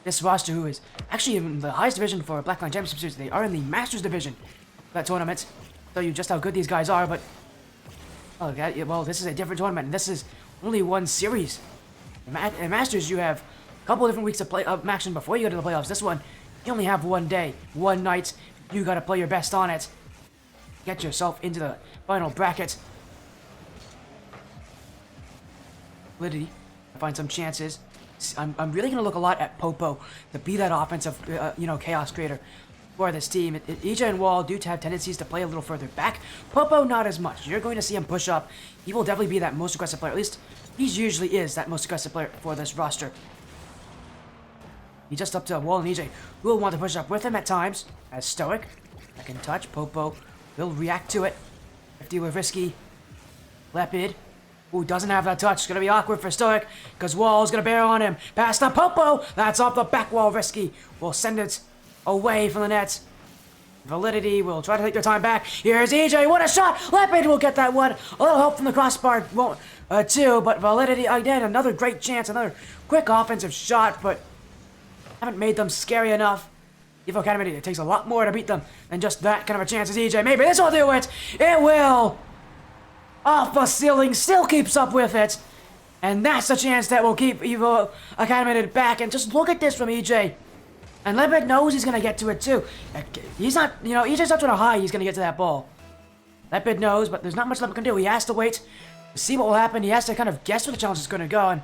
This roster, who is actually in the highest division for Blackline Championship Series, they are in the Masters division of that tournament. Tell you just how good these guys are, but well, this is a different tournament, and this is only one series. In Masters, you have a couple different weeks of action before you go to the playoffs. This one, you only have one day, one night. You got to play your best on it. Get yourself into the final bracket. Validity, find some chances. I'm really going to look a lot at Popo to be that offensive, chaos creator for this team. EJ and Wall do have tendencies to play a little further back. Popo, not as much. You're going to see him push up. He will definitely be that most aggressive player. At least, he usually is that most aggressive player for this roster. He's just up to Wall and EJ, who will want to push up with him at times. As Stoic, second touch. Popo will react to it. 50 with Risky. Leopard, who doesn't have that touch. It's going to be awkward for Stoic, because Wall's going to bear on him. Pass to Popo. That's off the back wall. Risky will send it away from the net. Validity will try to take their time back. Here's EJ. What a shot. Leopard will get that one. A little help from the crossbar won't too, but Validity, again, another great chance. Another quick offensive shot, but haven't made them scary enough. Evo Academy, it takes a lot more to beat them than just that kind of a chance as EJ. Maybe this will do it. It will. Off the ceiling, still keeps up with it. And that's a chance that will keep Evo Academy back. And just look at this from EJ. And Leopard knows he's going to get to it too. He's not, EJ's not trying to hide he's going to get to that ball. Leopard knows, but there's not much Leopard can do. He has to wait to see what will happen. He has to kind of guess where the challenge is going to go. And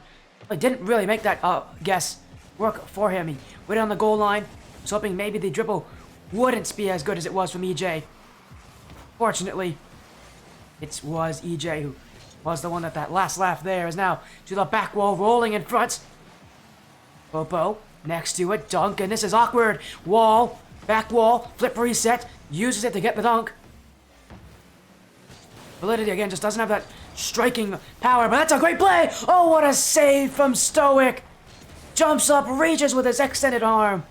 he didn't really make that guess work for him. He waited on the goal line. Was hoping maybe the dribble wouldn't be as good as it was from EJ. Fortunately, it was EJ who was the one that last laugh there is now to the back wall, rolling in front. Popo next to it, dunk, and this is awkward. Wall, back wall, flip reset, uses it to get the dunk. Validity again just doesn't have that striking power, but that's a great play. Oh, what a save from Stoic. Jumps up, reaches with his extended arm.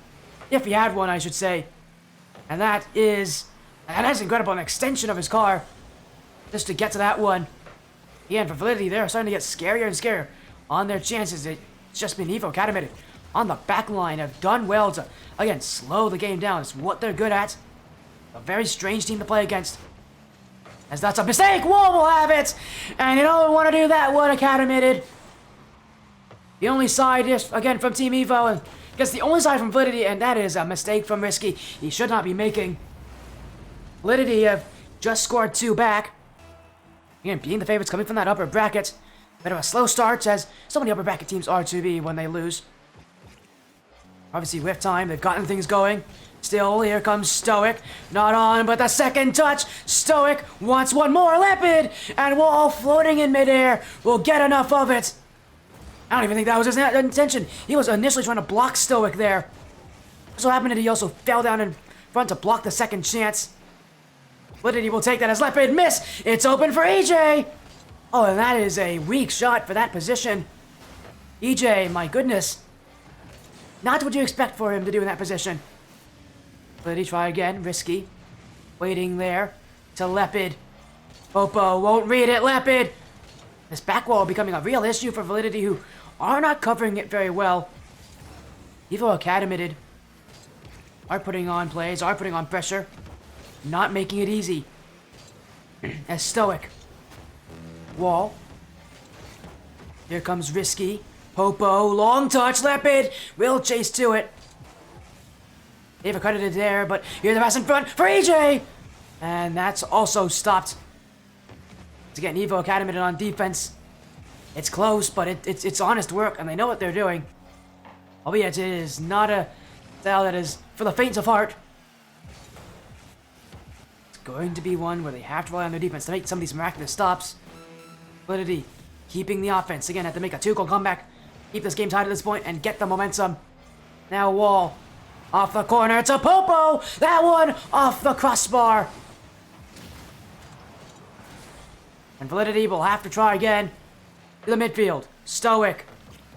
If he had one, I should say. And that is incredible, an extension of his car. Just to get to that one. Again, for Validity, they're starting to get scarier and scarier on their chances. It's just been Evo Academy on the back line have done well to, again, slow the game down. It's what they're good at. A very strange team to play against. As that's a mistake, Wall will have it! And you don't want to do that one, Acadimited. The only side is, again, from Team Evo, and I guess the only side from Validity, and that is a mistake from Risky. He should not be making. Validity have just scored 2 back. Again, being the favorites coming from that upper bracket. Bit of a slow start, as so many upper bracket teams are to be when they lose. Obviously, with time, they've gotten things going. Still, here comes Stoic. Not on, but the second touch. Stoic wants one more. Leopard and Wall floating in midair will get enough of it. I don't even think that was his intention. He was initially trying to block Stoic there. So happened that he also fell down in front to block the second chance. Validity will take that as Leopard miss. It's open for EJ. Oh, and that is a weak shot for that position. EJ, my goodness. Not what you expect for him to do in that position. Validity try again, risky. Waiting there to Leopard. Popo won't read it, Leopard. This back wall becoming a real issue for Validity, who are not covering it very well. Evo Acadimited are putting on plays, are putting on pressure. Not making it easy. As Stoic. Wall. Here comes Risky. Popo, long touch, Leopard will chase to it. They've accredited there, but here's the pass in front for EJ! And that's also stopped. It's again Evo Acadimited on defense. It's close, but it's honest work, and they know what they're doing. Albeit it is not a style that is for the faint of heart. It's going to be one where they have to rely on their defense to make some of these miraculous stops. Validity keeping the offense. Again, have to make a 2-goal comeback. Keep this game tied at this point and get the momentum. Now Wall. Off the corner to Popo! That one off the crossbar. And Validity will have to try again. To the midfield. Stoic.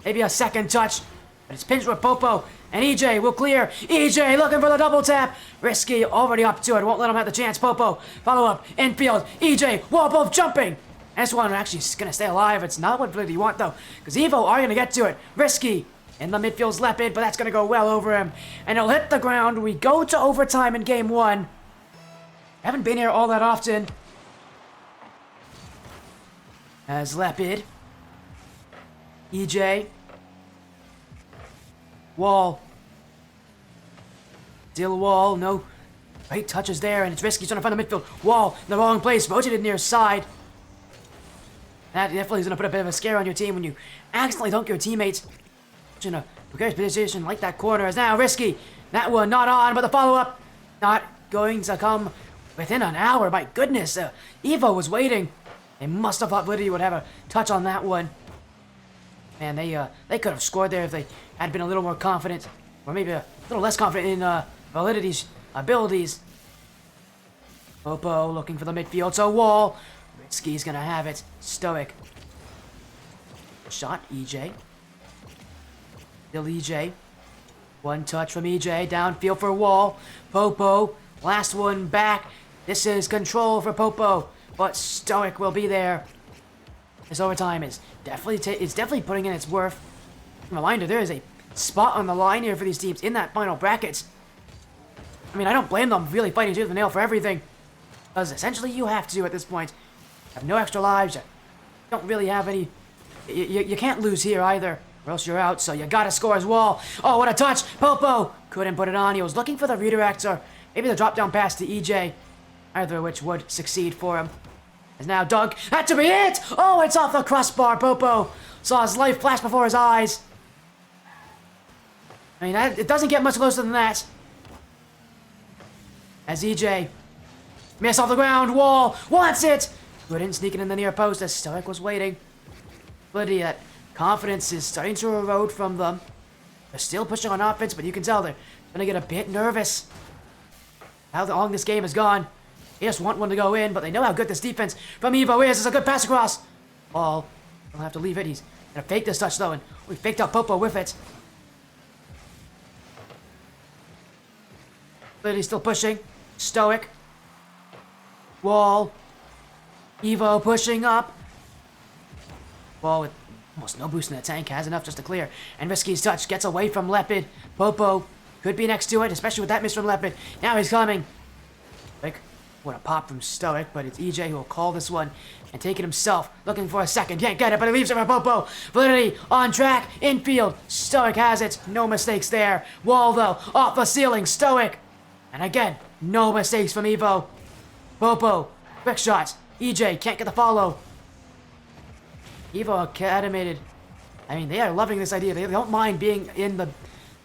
Maybe a second touch. But it's pinched with Popo. And EJ will clear. EJ looking for the double tap. Risky already up to it. Won't let him have the chance. Popo. Follow up. Infield. EJ. Wall both jumping. And this one actually is going to stay alive. It's not what Validity want though. Because Evo are going to get to it. Risky. In the midfield's Leopard. But that's going to go well over him. And he'll hit the ground. We go to overtime in game 1. Haven't been here all that often. As Leopard. EJ. Wall. Still Wall. No great touches there. And it's Risky trying to find the midfield. Wall in the wrong place. Rotated near side. That definitely is going to put a bit of a scare on your team when you accidentally dunk your teammates in a precarious position like that corner is now Risky. That one not on, but the follow-up not going to come within an hour. My goodness, Evo was waiting. They must have thought Validity would have a touch on that one. Man, they could have scored there if they had been a little more confident, or maybe a little less confident in Validity's abilities. Popo looking for the midfield, so Wall. Risky's gonna have it. Stoic. Shot, EJ. Still EJ. One touch from EJ. Downfield for Wall. Popo. Last one back. This is control for Popo. But Stoic will be there. This overtime is definitely putting in its worth. Reminder, there is a spot on the line here for these teams in that final bracket. I mean, I don't blame them really fighting tooth and nail for everything. Because essentially you have to at this point. Have no extra lives. You don't really have any. You can't lose here either, or else you're out. So you gotta score as well. Oh, what a touch! Popo couldn't put it on. He was looking for the redirect or maybe the drop down pass to EJ, either of which would succeed for him. As now Doug had to be it. Oh, it's off the crossbar. Popo saw his life flash before his eyes. I mean, it doesn't get much closer than that. As EJ miss off the ground. Wall wants it. Couldn't sneak it in the near post as Stoic was waiting. Validity, that confidence is starting to erode from them. They're still pushing on offense, but you can tell they're gonna get a bit nervous. How long this game has gone. They just want one to go in, but they know how good this defense from Evo is. It's a good pass across. Ball. They'll have to leave it. He's gonna fake this touch though, and we faked out Popo with it. Validity's still pushing. Stoic. Wall. Evo pushing up. Wall with almost no boost in the tank, has enough just to clear. And Risky's touch gets away from Leopard. Popo could be next to it, especially with that miss from Leopard. Now he's coming. Like, what a pop from Stoic, but it's EJ who will call this one and take it himself. Looking for a second, can't get it, but he leaves it for Popo. Validity on track, infield. Stoic has it, no mistakes there. Wall though, off the ceiling, Stoic. And again, no mistakes from Evo. Popo, quick shots. EJ can't get the follow. Evo Acadimited. I mean, they are loving this idea. They don't mind being in the,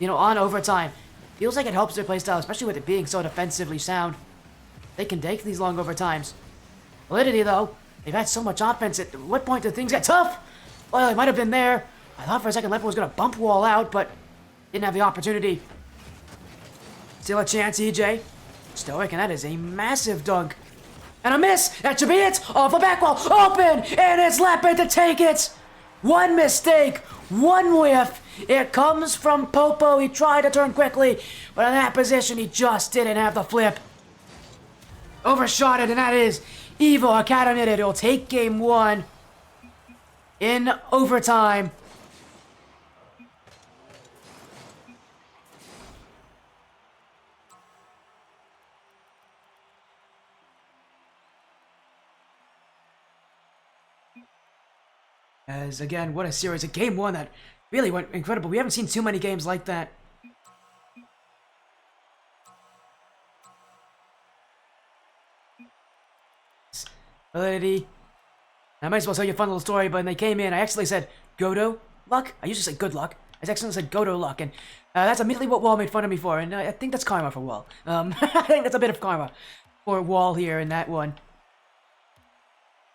on overtime. Feels like it helps their playstyle, especially with it being so defensively sound. They can take these long overtimes. Validity, though, they've had so much offense. At what point did things get tough? Well, it might have been there. I thought for a second Leopard was going to bump Wall out, but didn't have the opportunity. Still a chance, EJ. Stoic, and that is a massive dunk. And a miss! That should be it! Off the back wall! Open! And it's Leopard to take it! One mistake! One whiff! It comes from Popo. He tried to turn quickly, but in that position he just didn't have the flip. Overshot it, and that is Evo Acadimited. Will take game 1 in overtime. As again, what a series. A game 1 that really went incredible. We haven't seen too many games like that. Validity. I might as well tell you a fun little story, but when they came in, I actually said Godo luck. I usually say good luck. I actually said Godo luck, and that's immediately what Wall made fun of me for, and I think that's karma for Wall. I think that's a bit of karma for Wall here in that one.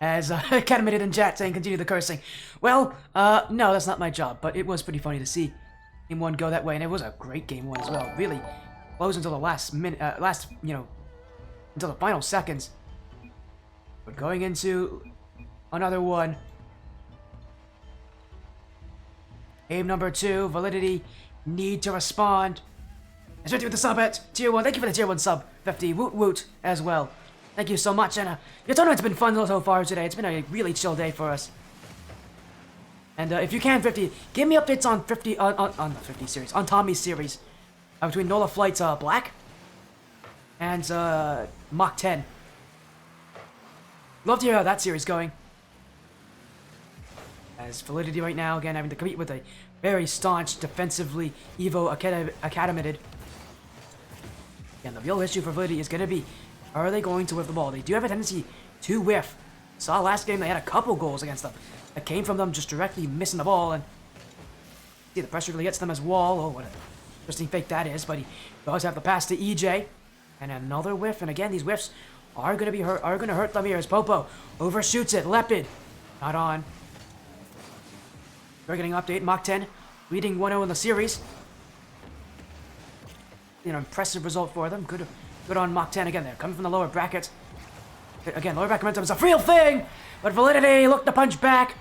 As Acadimited and chat saying continue the cursing. Well, no, that's not my job, but it was pretty funny to see game 1 go that way, and it was a great game 1 as well. Really close until the last minute, until the final seconds. But going into another one. Game number 2, Validity need to respond. Especially with the sub at tier 1. Thank you for the tier 1 sub, 50. Woot woot as well. Thank you so much, and your tournament's been fun so far today. It's been a really chill day for us. And if you can, 50, give me updates on 50 on the 50 series, on Tommy's series, between Nola Flight's Black and Mach 10. Love to hear how that series going. As Validity right now, again, having to compete with a very staunch defensively Evo Acadimited. And the real issue for Validity is going to be, are they going to whiff the ball? They do have a tendency to whiff. Saw last game they had a couple goals against them that came from them just directly missing the ball, and see the pressure really gets them as Wall. Oh, what an interesting fake that is, but he does have the pass to EJ. And another whiff, and again, these whiffs are going to hurt them here as Popo overshoots it. Leopard not on. We're getting an update. Mach 10 leading 1-0 in the series. Impressive result for them. Good on Mach 10 again. They're coming from the lower bracket. Again, lower bracket momentum is a real thing, but Validity look to punch back.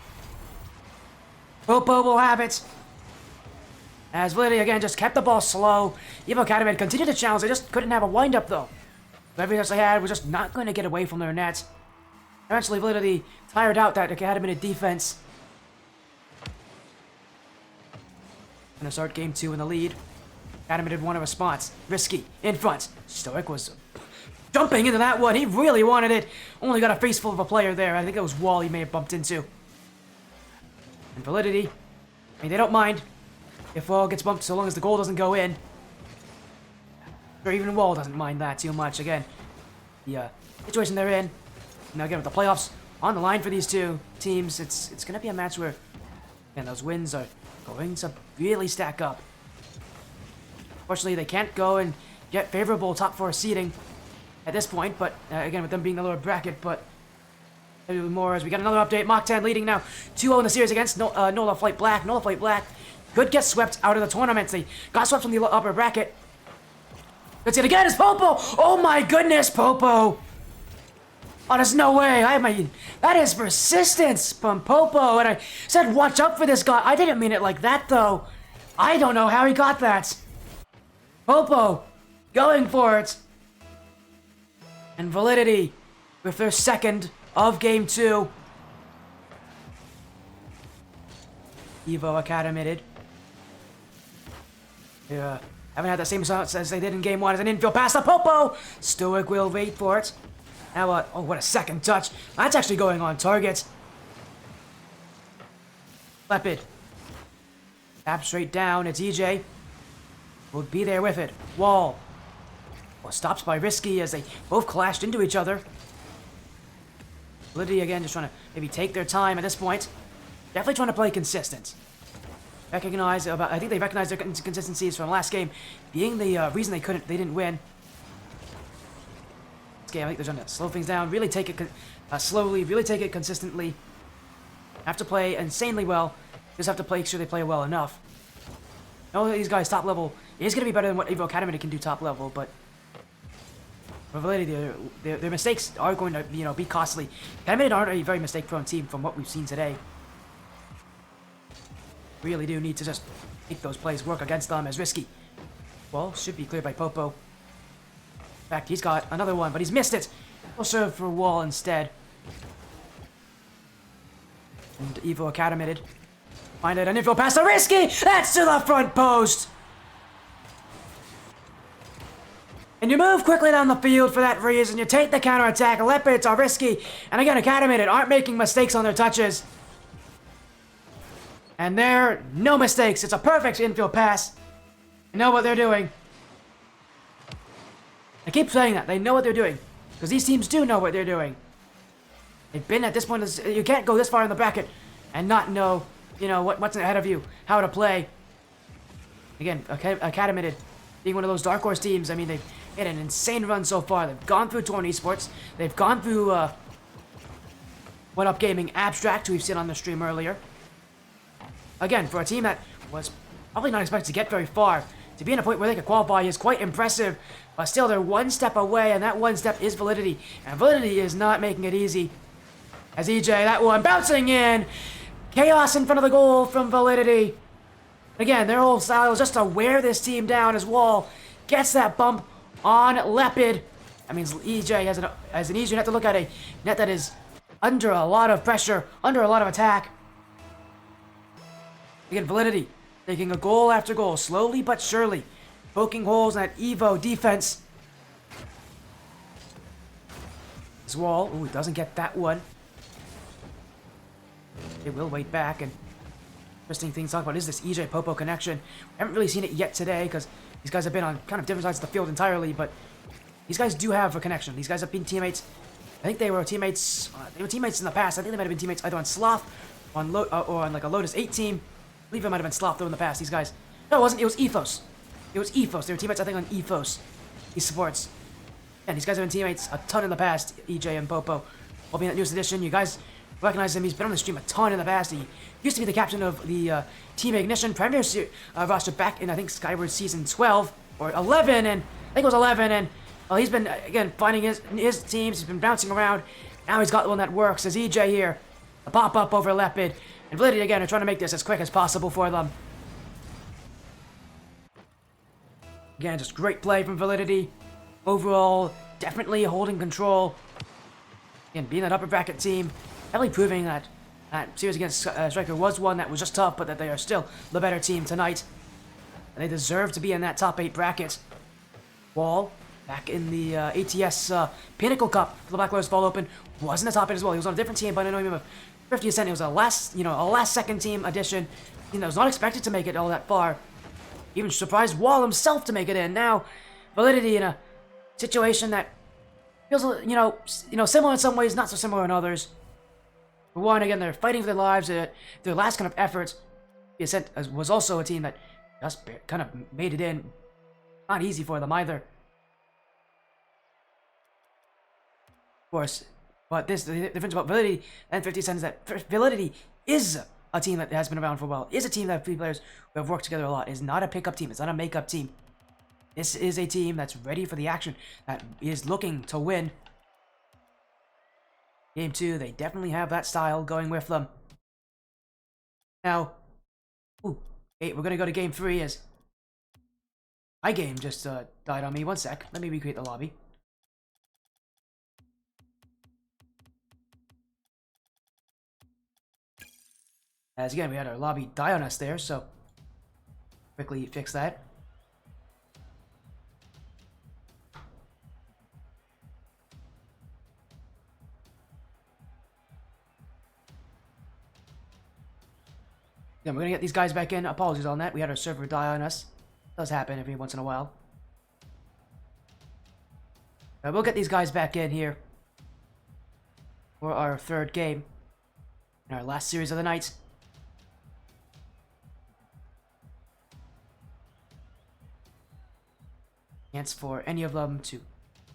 Popo will have it. As Validity again just kept the ball slow. Evo Academy continued to challenge. They just couldn't have a wind-up though. Everything else they had was just not going to get away from their nets. Eventually, Validity tired out that Acadimited defense. Gonna start game 2 in the lead. Acadimited won a response. Risky in front. Stoic was jumping into that one. He really wanted it. Only got a face full of a player there. I think it was Wall he may have bumped into. And Validity, I mean, they don't mind if Wall gets bumped so long as the goal doesn't go in. Or even Wall doesn't mind that too much. Again, the situation they're in. Now again, with the playoffs on the line for these two teams, it's going to be a match where, again, those wins are going to really stack up. Unfortunately, they can't go and get favorable top 4 seeding at this point, but again, with them being the lower bracket, but maybe more as we got another update. Mach 10 leading now 2-0 in the series against Nola Flight Black. Nola Flight Black could get swept out of the tournament. They got swept from the upper bracket. Let's see it again. It's Popo. Oh my goodness, Popo. Oh, there's no way. That is persistence from Popo. And I said, watch out for this guy. I didn't mean it like that, though. I don't know how he got that. Popo going for it. And Validity with their second of game 2. Evo Acadimited. Yeah. Haven't had the same results as they did in game 1 as an infield pass to Popo. Stoic will wait for it. Now, oh, what a second touch. That's actually going on target. Leopard. Tap straight down. It's EJ. Will be there with it. Wall. Well, stops by Risky as they both clashed into each other. Validity again just trying to maybe take their time at this point. Definitely trying to play consistent. I think they recognized their inconsistencies from last game being the reason they didn't win. This game, I think they're trying to slow things down, really take it slowly, really take it consistently. Have to play insanely well. Just have to make sure they play well enough. I know these guys top level is going to be better than what Evo Academy can do top level, but for Validity, their mistakes are going to, be costly. Acadimited aren't a very mistake-prone team from what we've seen today. Really do need to just make those plays work against them as risky. Well, should be cleared by Popo. In fact, he's got another one, but he's missed it. He'll serve for Wall instead. And Evo Acadimited. Find it, an info pass to Risky! That's to the front post! And you move quickly down the field for that reason. You take the counterattack. Leopards are Risky. And again, Acadimited aren't making mistakes on their touches. And there, no mistakes. It's a perfect infield pass. They know what they're doing. I keep saying that. They know what they're doing. Because these teams do know what they're doing. They've been at this point. You can't go this far in the bracket and not know, what's ahead of you, how to play. Again, Acadimited being one of those dark horse teams. I mean, they've hit an insane run so far. They've gone through Torn Esports. They've gone through One Up Gaming Abstract, who we've seen on the stream earlier. Again, for a team that was probably not expected to get very far, to be in a point where they could qualify is quite impressive. But still, they're one step away, and that one step is Validity. And Validity is not making it easy. As EJ, that one bouncing in. Chaos in front of the goal from Validity. Again, their whole style is just to wear this team down as Wall gets that bump on Leopard. That means EJ has an easier net to look at, a net that is under a lot of pressure, under a lot of attack. Again, Validity taking a goal after goal, slowly but surely, poking holes in that Evo defense. This Wall, ooh, he doesn't get that one. They will wait back, and interesting thing to talk about is this EJ Popo connection. We haven't really seen it yet today because these guys have been on kind of different sides of the field entirely, but these guys do have a connection. These guys have been teammates. I think they were teammates. They were teammates in the past. I think they might have been teammates either on Sloth, or on like a Lotus 8 team. I believe it might have been Sloth though in the past. These guys. No, it wasn't. It was Ethos. It was Ethos. They were teammates, I think, on Ethos. Esports. And these guys have been teammates a ton in the past. EJ and Popo. Will be in that newest edition. You guys recognize him. He's been on the stream a ton in the past. He used to be the captain of the Team Ignition Premier roster back in, I think, Skyward Season 12 or 11, and I think it was 11. And well, he's been again finding his teams. He's been bouncing around. Now he's got the one that works. As EJ here, a pop up over Leopard, and Validity again are trying to make this as quick as possible for them. Again, just great play from Validity. Overall, definitely holding control. Again, being that upper bracket team, definitely proving that that series against Striker was one that was just tough, but that they are still the better team tonight. And they deserve to be in that top 8 bracket. Wall, back in the ATS Pinnacle Cup for the Black Lotus Fall Open, was in the top 8 as well. He was on a different team, but I know him of 50 Ascent. It was a last second team edition. That was not expected to make it all that far. Even surprised Wall himself to make it in. Now, Validity in a situation that feels, similar in some ways, not so similar in others. For one, again, they're fighting for their lives. Their last kind of effort. The Ascent was also a team that just kind of made it in. Not easy for them either. Of course, but the difference about Validity and 50 Cent is that Validity is a team that has been around for a while. Is a team that have 3 players who have worked together a lot. Is not a pickup team. It's not a makeup team. This is a team that's ready for the action. That is looking to win. Game 2, they definitely have that style going with them. Now, we're gonna go to Game 3 as my game just died on me. One sec. Let me recreate the lobby. As again, we had our lobby die on us there, so quickly fix that. Then we're gonna get these guys back in. Apologies on that. We had our server die on us. It does happen every once in a while. We'll get these guys back in here for our 3rd game in our last series of the night. Chance for any of them to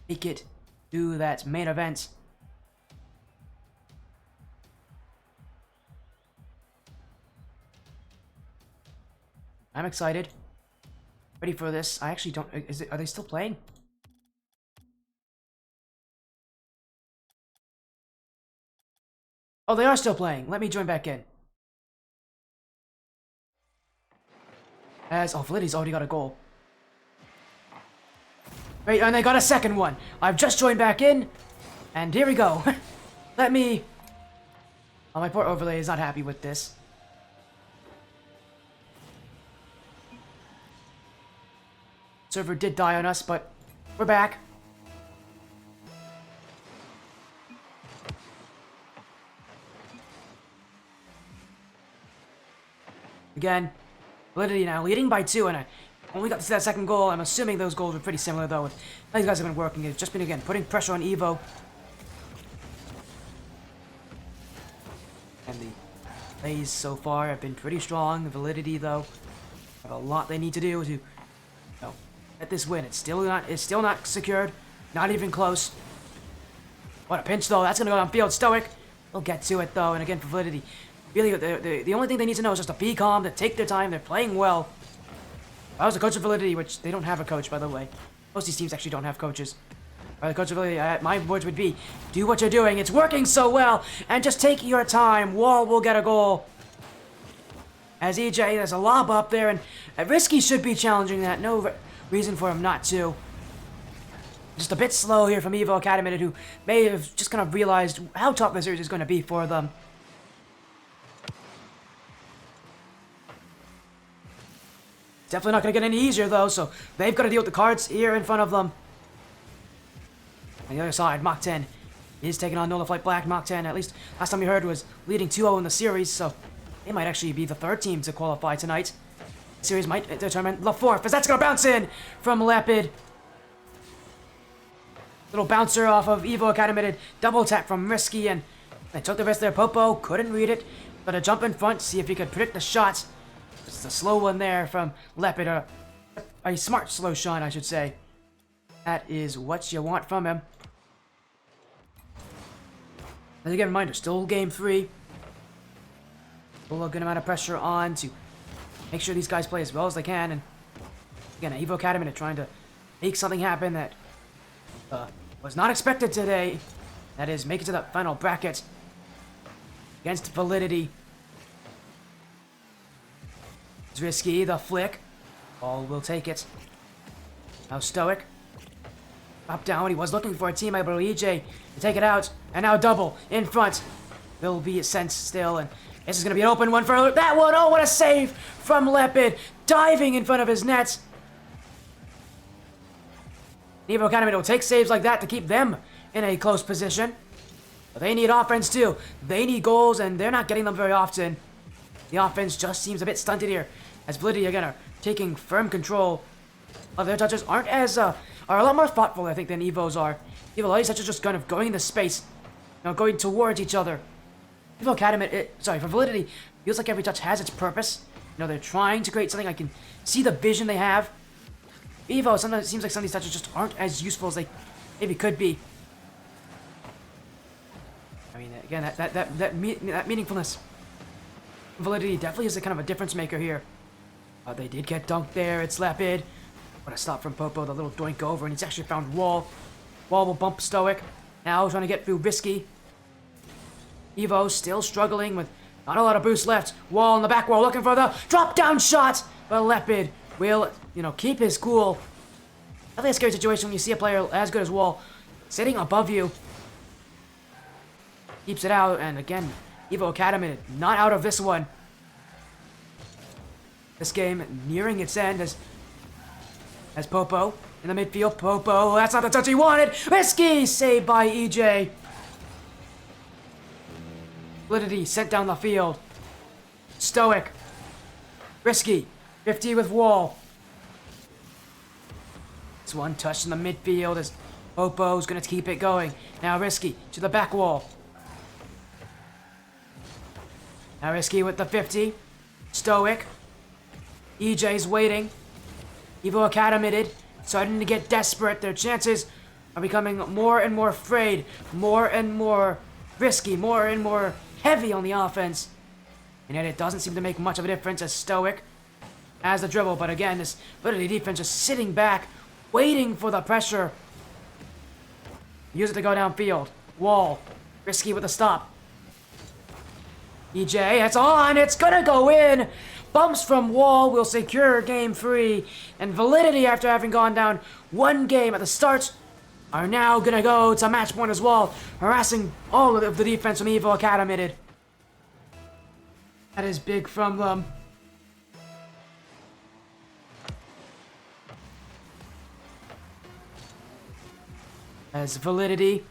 make it to that main event. I'm excited. Ready for this. I actually don't... Are they still playing? Oh, they are still playing. Let me join back in. Validity's already got a goal. Wait, and they got a second one. I've just joined back in, and here we go. Let me... Oh, my poor overlay is not happy with this. Server did die on us, but we're back. Again, Validity now leading by 2, and I only got to that second goal. I'm assuming those goals were pretty similar, though. These guys have been working. It's just been, again, putting pressure on Evo. And the plays so far have been pretty strong. The Validity, though, have a lot they need to do to get this win. It's still not secured. Not even close. What a pinch, though. That's going to go downfield. Stoic. We'll get to it, though. And again, for Validity, really, the only thing they need to know is just to be calm, to take their time. They're playing well. I was the coach of Validity, which they don't have a coach, by the way. Most of these teams actually don't have coaches. By the coach of Validity, my words would be, do what you're doing. It's working so well. And just take your time. Wall will get a goal. As EJ, there's a lob up there, and Risky should be challenging that. No reason for him not to. Just a bit slow here from Evo Acadimited, who may have just kind of realized how tough this series is going to be for them. Definitely not going to get any easier, though, so they've got to deal with the cards here in front of them. On the other side, Mach 10 is taking on Nola Flight Black. Mach 10, at least last time we heard, was leading 2-0 in the series, so they might actually be the third team to qualify tonight. The series might determine the fourth, as that's going to bounce in from Leopard. Little bouncer off of Evo Acadimited. Double tap from Risky, and they took the rest there. Popo couldn't read it, but a jump in front, see if he could predict the shot. It's a slow one there from Leopard. A smart slow shot, I should say. That is what you want from him. As again, reminder, still game 3. Still a good amount of pressure on to make sure these guys play as well as they can. And again, Evo Academy trying to make something happen that was not expected today. That is, make it to the final bracket against Validity. It's Risky, the flick. Ball will take it. Now Stoic. Up down, he was looking for a teammate, but EJ to take it out. And now double in front. Will be sent still, and this is going to be an open one for that one. Oh, what a save from Leopard. Diving in front of his net. Evo Academy will take saves like that to keep them in a close position. But they need offense too. They need goals, and they're not getting them very often. The offense just seems a bit stunted here, as Validity again are taking firm control. Their touches aren't as are a lot more thoughtful, I think, than Evo's are. Evo, a lot of these touches just kind of going into space, going towards each other. Evo Academy, for Validity, feels like every touch has its purpose. They're trying to create something. I can see the vision they have. Evo, sometimes it seems like some of these touches just aren't as useful as they maybe could be. I mean, again, that meaningfulness. Validity definitely is a kind of a difference maker here. They did get dunked there. It's Leopard. What a stop from Popo. The little doink over, and he's actually found Wall. Wall will bump Stoic. Now trying to get through Risky. Evo still struggling with not a lot of boost left. Wall in the back wall looking for the drop down shot. But Leopard will, keep his cool. Definitely a scary situation when you see a player as good as Wall sitting above you. Keeps it out, and again, Evo Academy not out of this one. This game nearing its end as Popo in the midfield. Popo, that's not the touch he wanted. Risky, saved by EJ. Validity sent down the field. Stoic. Risky. 50 with Wall. This one touched in the midfield as Popo's going to keep it going. Now Risky to the back wall. Now Risky with the 50. Stoic. EJ's waiting. Evo Acadimited starting to get desperate. Their chances are becoming more and more frayed. More and more risky. More and more heavy on the offense. And yet it doesn't seem to make much of a difference as Stoic has the dribble. But again, this Validity defense just sitting back, waiting for the pressure. Use it to go downfield. Wall. Risky with a stop. EJ, it's on. It's gonna go in. Bumps from Wall will secure game 3. And Validity, after having gone down 1 game at the start, are now gonna go to match point as well, harassing all of the defense from Evo Acadimited. That is big from them. As Validity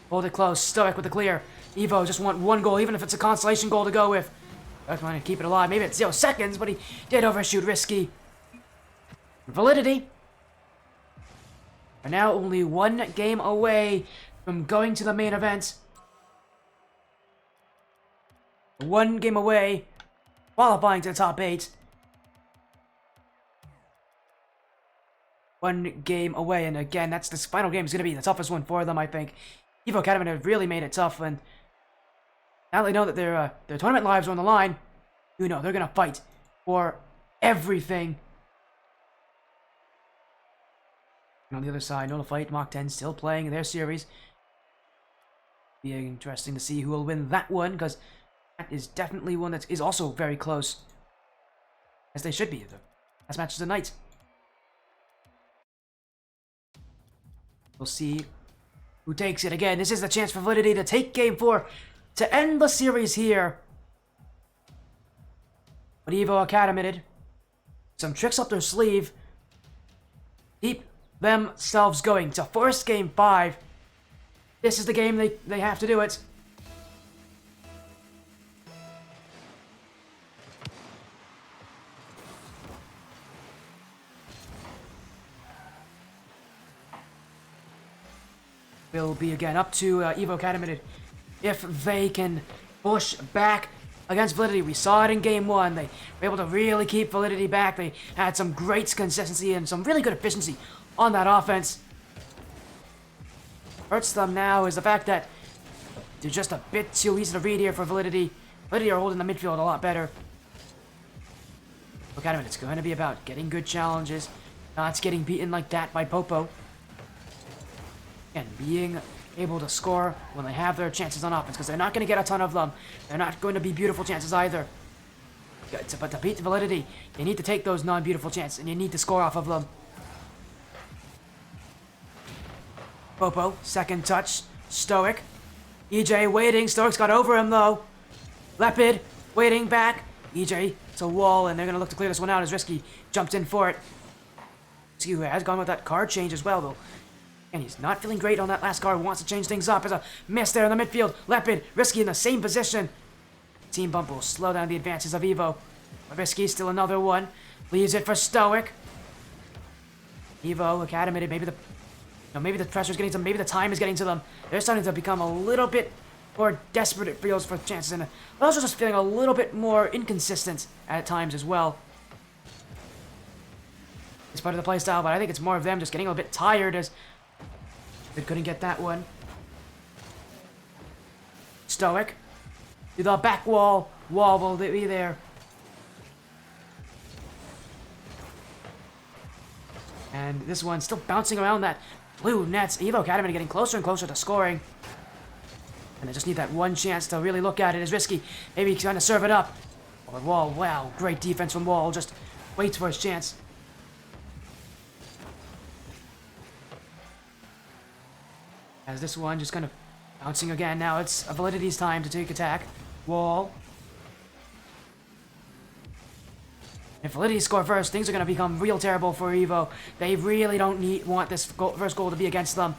hold it close, Stoic with the clear. Evo just want 1 goal, even if it's a consolation goal to go with. Stoic trying to keep it alive. Maybe it's 0 seconds, but he did overshoot Risky. Validity are now only 1 game away from going to the main event. 1 game away, qualifying to the top 8. 1 game away, and again, that's this final game is going to be the toughest one for them, I think. Evo Academy have really made it tough, and now they know that their tournament lives are on the line. You know, they're going to fight for everything. And on the other side, Nola Fight, Mach 10 still playing their series. Be interesting to see who will win that one, because that is definitely one that is also very close. As they should be. The last match of the night. We'll see who takes it again. This is the chance for Validity to take game 4 to end the series here. But Evo Acadimited, some tricks up their sleeve, keep themselves going to force game 5. This is the game they have to do it. Will be again up to Evo Acadimited if they can push back against Validity. We saw it in game 1. They were able to really keep Validity back. They had some great consistency and some really good efficiency on that offense. Hurts them now is the fact that they're just a bit too easy to read here for Validity. Validity are holding the midfield a lot better. Look at him, it's going to be about getting good challenges, not getting beaten like that by Popo. And being able to score when they have their chances on offense, because they're not going to get a ton of them. They're not going to be beautiful chances either. But to beat Validity, you need to take those non-beautiful chances, and you need to score off of them. Popo, second touch, Stoic. EJ waiting, Stoic's got over him though. Leopard, waiting back. EJ to Wall, and they're going to look to clear this one out as Risky jumped in for it. Risky, who has gone with that card change as well though. And he's not feeling great on that last card, wants to change things up. There's a miss there in the midfield. Leopard, Risky in the same position. Team bump will slow down the advances of Evo. But Risky, still another one. Leaves it for Stoic. Evo, Acadimited, maybe the pressure's getting to them, maybe the time is getting to them. They're starting to become a little bit more desperate, it feels, for chances. And also just feeling a little bit more inconsistent at times as well. It's part of the playstyle, but I think it's more of them just getting a little bit tired as they couldn't get that one. Stoic. To the back wall. Wall will be there. And this one still bouncing around that blue nets. Evo Academy getting closer and closer to scoring. And they just need that one chance to really look at it. It's Risky. Maybe he's trying to serve it up. Or Wall. Wow, great defense from Wall. Just waits for his chance. As this one just kind of bouncing again. Now it's Validity's time to take attack. Wall. If Validity score first, things are going to become real terrible for Evo. They really don't want this first goal to be against them.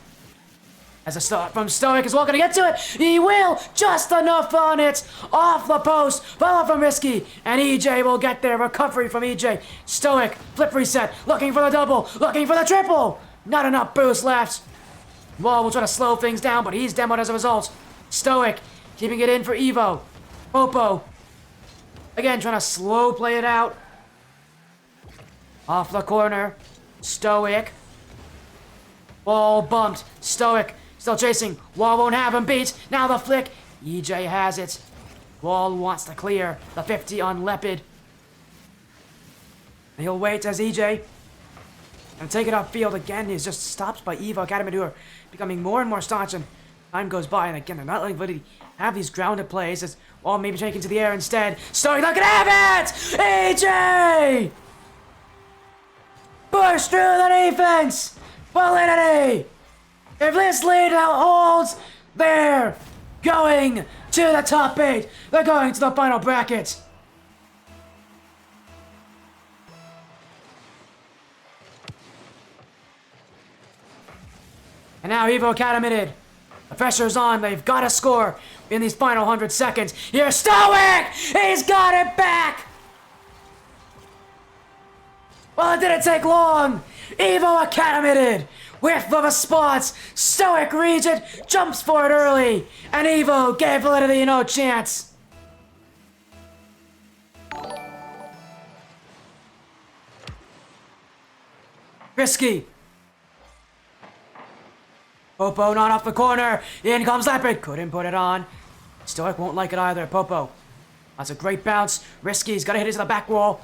As a start from Stoic is well going to get to it. He will! Just enough on it! Off the post! Follow from Risky. And EJ will get there. Recovery from EJ. Stoic. Flip reset. Looking for the double. Looking for the triple. Not enough boost left. Wall will try to slow things down, but he's demoed as a result. Stoic, keeping it in for Evo. Popo, again, trying to slow play it out. Off the corner. Stoic. Wall bumped. Stoic, still chasing. Wall won't have him beat. Now the flick. EJ has it. Wall wants to clear the 50 on Leopard. He'll wait as EJ and take it upfield again. He's just stopped by Evo Academy, who are becoming more and more staunch and Time goes by, and again, they're not letting Validity have these grounded plays. As well, maybe taking to the air instead. Stoic not gonna have it! AJ! Push through the defense! Validity! If this lead holds, they're going to the top 8. They're going to the final bracket. And now Evo Acadimited. The pressure's on. They've got to score in these final 100 seconds. Here's Stoic! He's got it back! Well, it didn't take long. Evo Acadimited with the response. Stoic reads it, jumps for it early, and Evo gave Validity no chance. Risky. Popo not off the corner. In comes Leopard. Couldn't put it on. Stoic won't like it either. Popo. That's a great bounce. Risky's got to hit it to the back wall.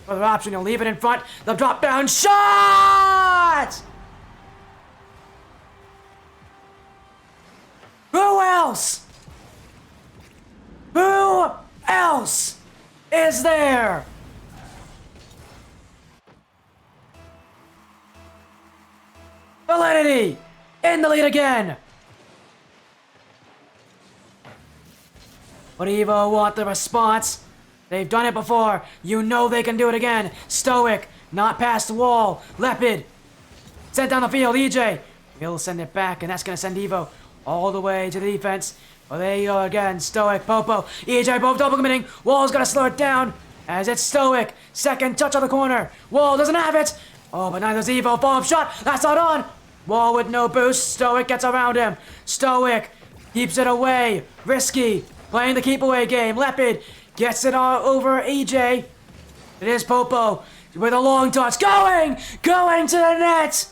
Other option, he'll leave it in front. The drop down shot! Who else? Who else is there? Validity in the lead again. But Evo want the response. They've done it before. You know they can do it again. Stoic, not past the wall. Leopard, sent down the field. EJ will send it back, and that's going to send Evo all the way to the defense. Well, there you go again. Stoic, Popo, EJ both double committing. Wall's going to slow it down as it's Stoic. Second touch on the corner. Wall doesn't have it. Oh, but neither does Evo. Follow-up shot. That's not on. Wall with no boost. Stoic gets around him. Stoic keeps it away. Risky playing the keep away game. Leopard gets it all over EJ. It is Popo with a long toss. Going to the net.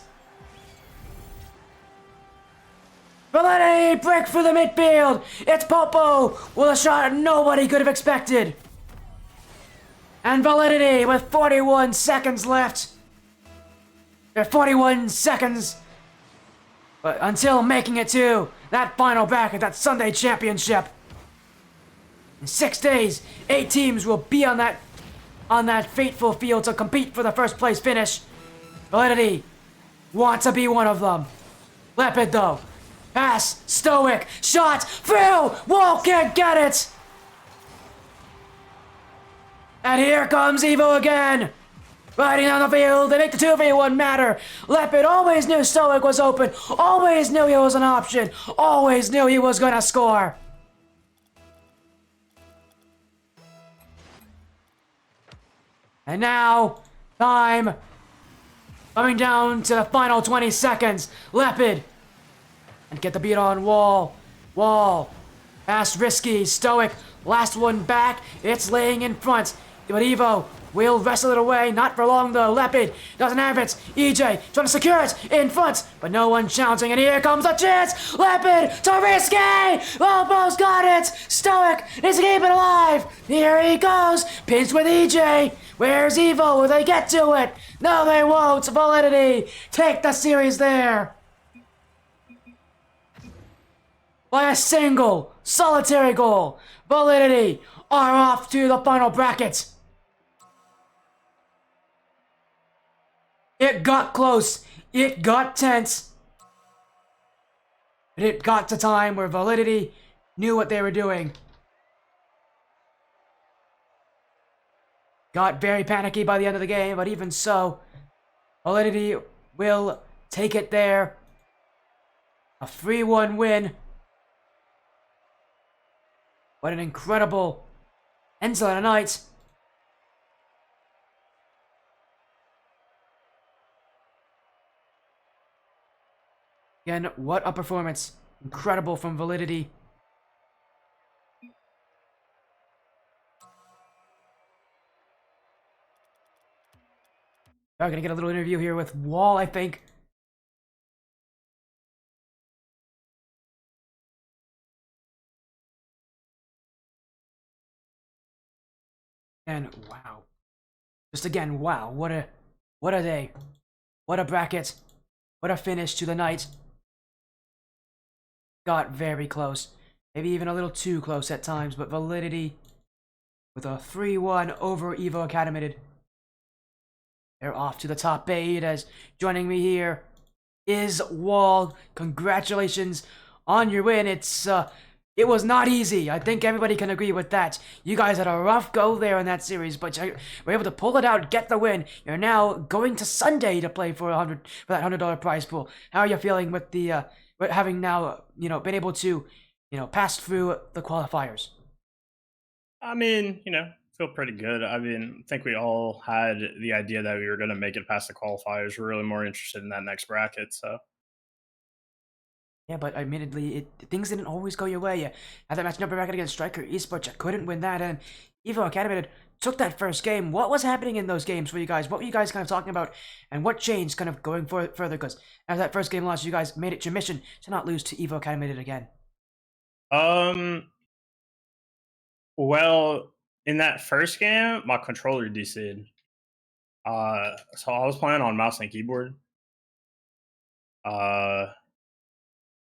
Validity break for the midfield. It's Popo with a shot nobody could have expected. And Validity with 41 seconds left. There's 41 seconds but until making it to that final bracket, that Sunday championship. In 6 days, 8 teams will be on that fateful field to compete for the first place finish. Validity want to be one of them. Leopard though. Pass, Stoic, shot, through, Wall can't get it! And here comes Evo again! Riding down the field, they make the 2v1 matter. Leopard always knew Stoic was open, always knew he was an option, always knew he was gonna score. And now, time coming down to the final 20 seconds. Leopard and get the beat on Wall. Wall. Pass Risky. Stoic. Last one back. It's laying in front. But Evo will wrestle it away. Not for long though. Leopard doesn't have it. EJ trying to secure it in front. But no one challenging. And here comes the chance. Leopard to Risky. Almost got it. Stoic needs to keep it alive. Here he goes. Pinched with EJ. Where's Evo? Will they get to it? No, they won't. Validity take the series there. By a single, solitary goal, Validity are off to the final bracket. It got close. It got tense. But it got to time where Validity knew what they were doing. Got very panicky by the end of the game, but even so, Validity will take it there. A 3-1 win. What an incredible end to the night. Again, what a performance. Incredible from Validity. We're gonna get a little interview here with Wall, I think. And wow. Just again, wow. What a day. What a bracket. What a finish to the night. got very close. Maybe even a little too close at times, but Validity with a 3-1 over Evo Acadimited. They're off to the top 8 as joining me here is Wall. Congratulations on your win. It was not easy. I think everybody can agree with that. You guys had a rough go there in that series, but you were able to pull it out, get the win. You're now going to Sunday to play for that $100 prize pool. How are you feeling with the with having now been able to pass through the qualifiers? I mean, feel pretty good. I mean, I think we all had the idea that we were going to make it past the qualifiers. We're really more interested in that next bracket. So, Yeah, but admittedly, things didn't always go your way. You had that match number bracket against Striker Esports. You couldn't win that, and Evo Academy took that first game. What was happening in those games for you guys? What were you guys kind of talking about, and what changed kind of going further? Because after that first game loss, you guys made it your mission to not lose to Evo Academy again. Well, in that first game, my controller DC'd. So I was playing on mouse and keyboard.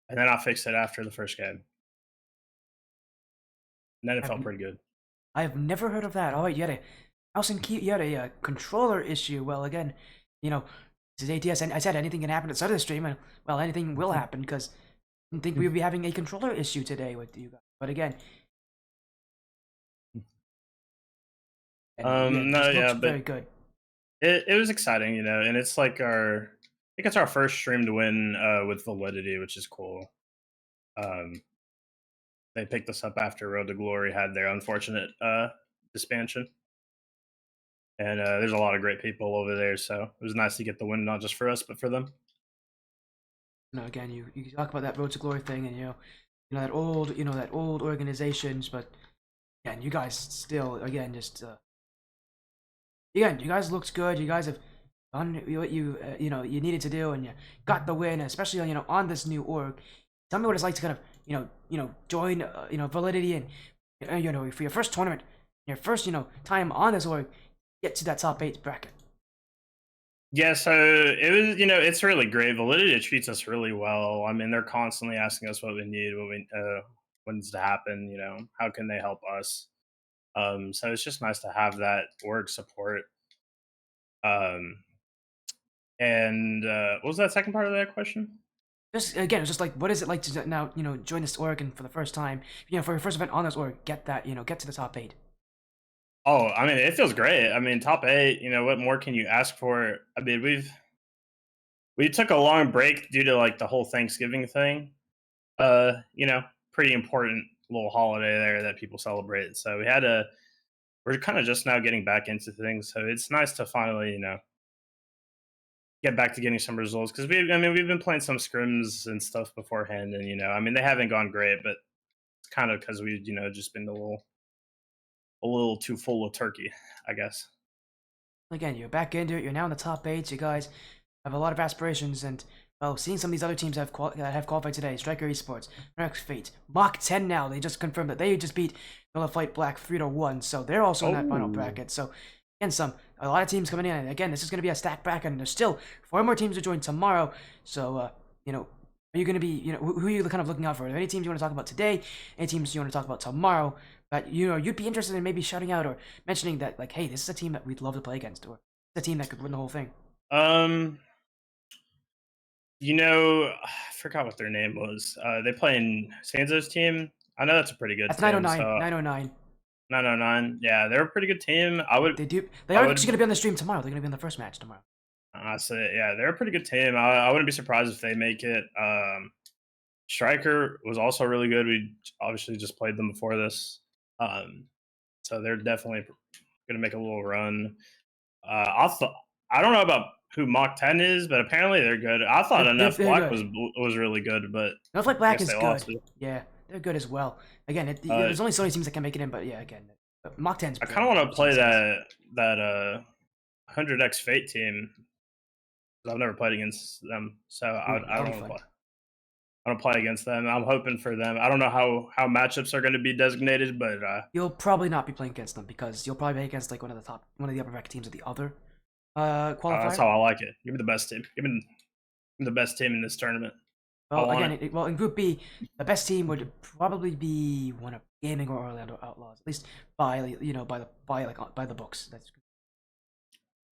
And then I fixed it after the first game. And then it felt pretty good. I've never heard of that. Oh wait, you had a mouse and key, you had a controller issue. Well, again, this is ATS, and I said anything can happen at the start of the stream, and well, anything will happen because I didn't think we would be having a controller issue today with you guys. But again, but very good. It was exciting, and it's like I think it's our first stream to win with Validity, which is cool. They picked us up after Road to Glory had their unfortunate expansion. And there's a lot of great people over there, so it was nice to get the win, not just for us, but for them. Again, you talk about that Road to Glory thing, and that old organizations, but again, you guys still, again, just again, you guys looked good. You guys have done what you needed to do, and you got the win, especially on this new org. Tell me what it's like to kind of join Validity, and for your first tournament, your first time on this org, get to that top 8 bracket. Yeah, so it was, it's really great. Validity treats us really well. I mean, they're constantly asking us what we need, what needs to happen, how can they help us? So it's just nice to have that org support. And what was that second part of that question? Just again, it's just like, what is it like to now join this org and for the first time, for your first event on this org, get that get to the top 8. Oh, I mean, it feels great. I mean, top 8. What more can you ask for? I mean, we took a long break due to like the whole Thanksgiving thing. Pretty important little holiday there that people celebrate. So we're kind of just now getting back into things. So it's nice to finally, get back to getting some results because we've been playing some scrims and stuff beforehand, and they haven't gone great, but it's kind of because we've just been a little too full of turkey, I guess. Again, you're back into it. You're now in the top 8. You guys have a lot of aspirations, and well, seeing some of these other teams that have qualified today: Striker Esports, Rex Fate, Mach 10. Now they just confirmed that they just beat Nola Fight Black 3-1, so they're also in that final bracket. So again, a lot of teams coming in, and again, this is going to be a stacked bracket, and there's still 4 more teams to join tomorrow. So are you going to be who are you kind of looking out for? Are there any teams you want to talk about today? Any teams you want to talk about tomorrow? That you'd be interested in maybe shouting out or mentioning that, like, hey, this is a team that we'd love to play against, or it's a team that could win the whole thing. I forgot what their name was. They play in Sanzo's team. I know that's a pretty good That's team. 909. So 909. 909. Yeah, they're a pretty good team. They are actually going to be on the stream tomorrow. They're going to be on the first match tomorrow. Yeah, they're a pretty good team. I wouldn't be surprised if they make it. Striker was also really good. We obviously just played them before this. So they're definitely going to make a little run. I don't know about who Mach 10 is, but apparently they're good. I thought NF Black was really good, but NF Black is good. Yeah, they're good as well. Again, there's only so many teams that can make it in, but yeah, again, Mach 10's I kind of want to play that 100x Fate team. I've never played against them, so I don't want to play. I don't play against them. I'm hoping for them. I don't know how matchups are going to be designated, but you'll probably not be playing against them because you'll probably be against like one of the upper bracket teams of the other qualifier. That's how I like it. Give me the best team. Give me the best team in this tournament. Well, want again, well, in Group B, the best team would probably be one of Gaming or Orlando Outlaws, at least by by the books. That's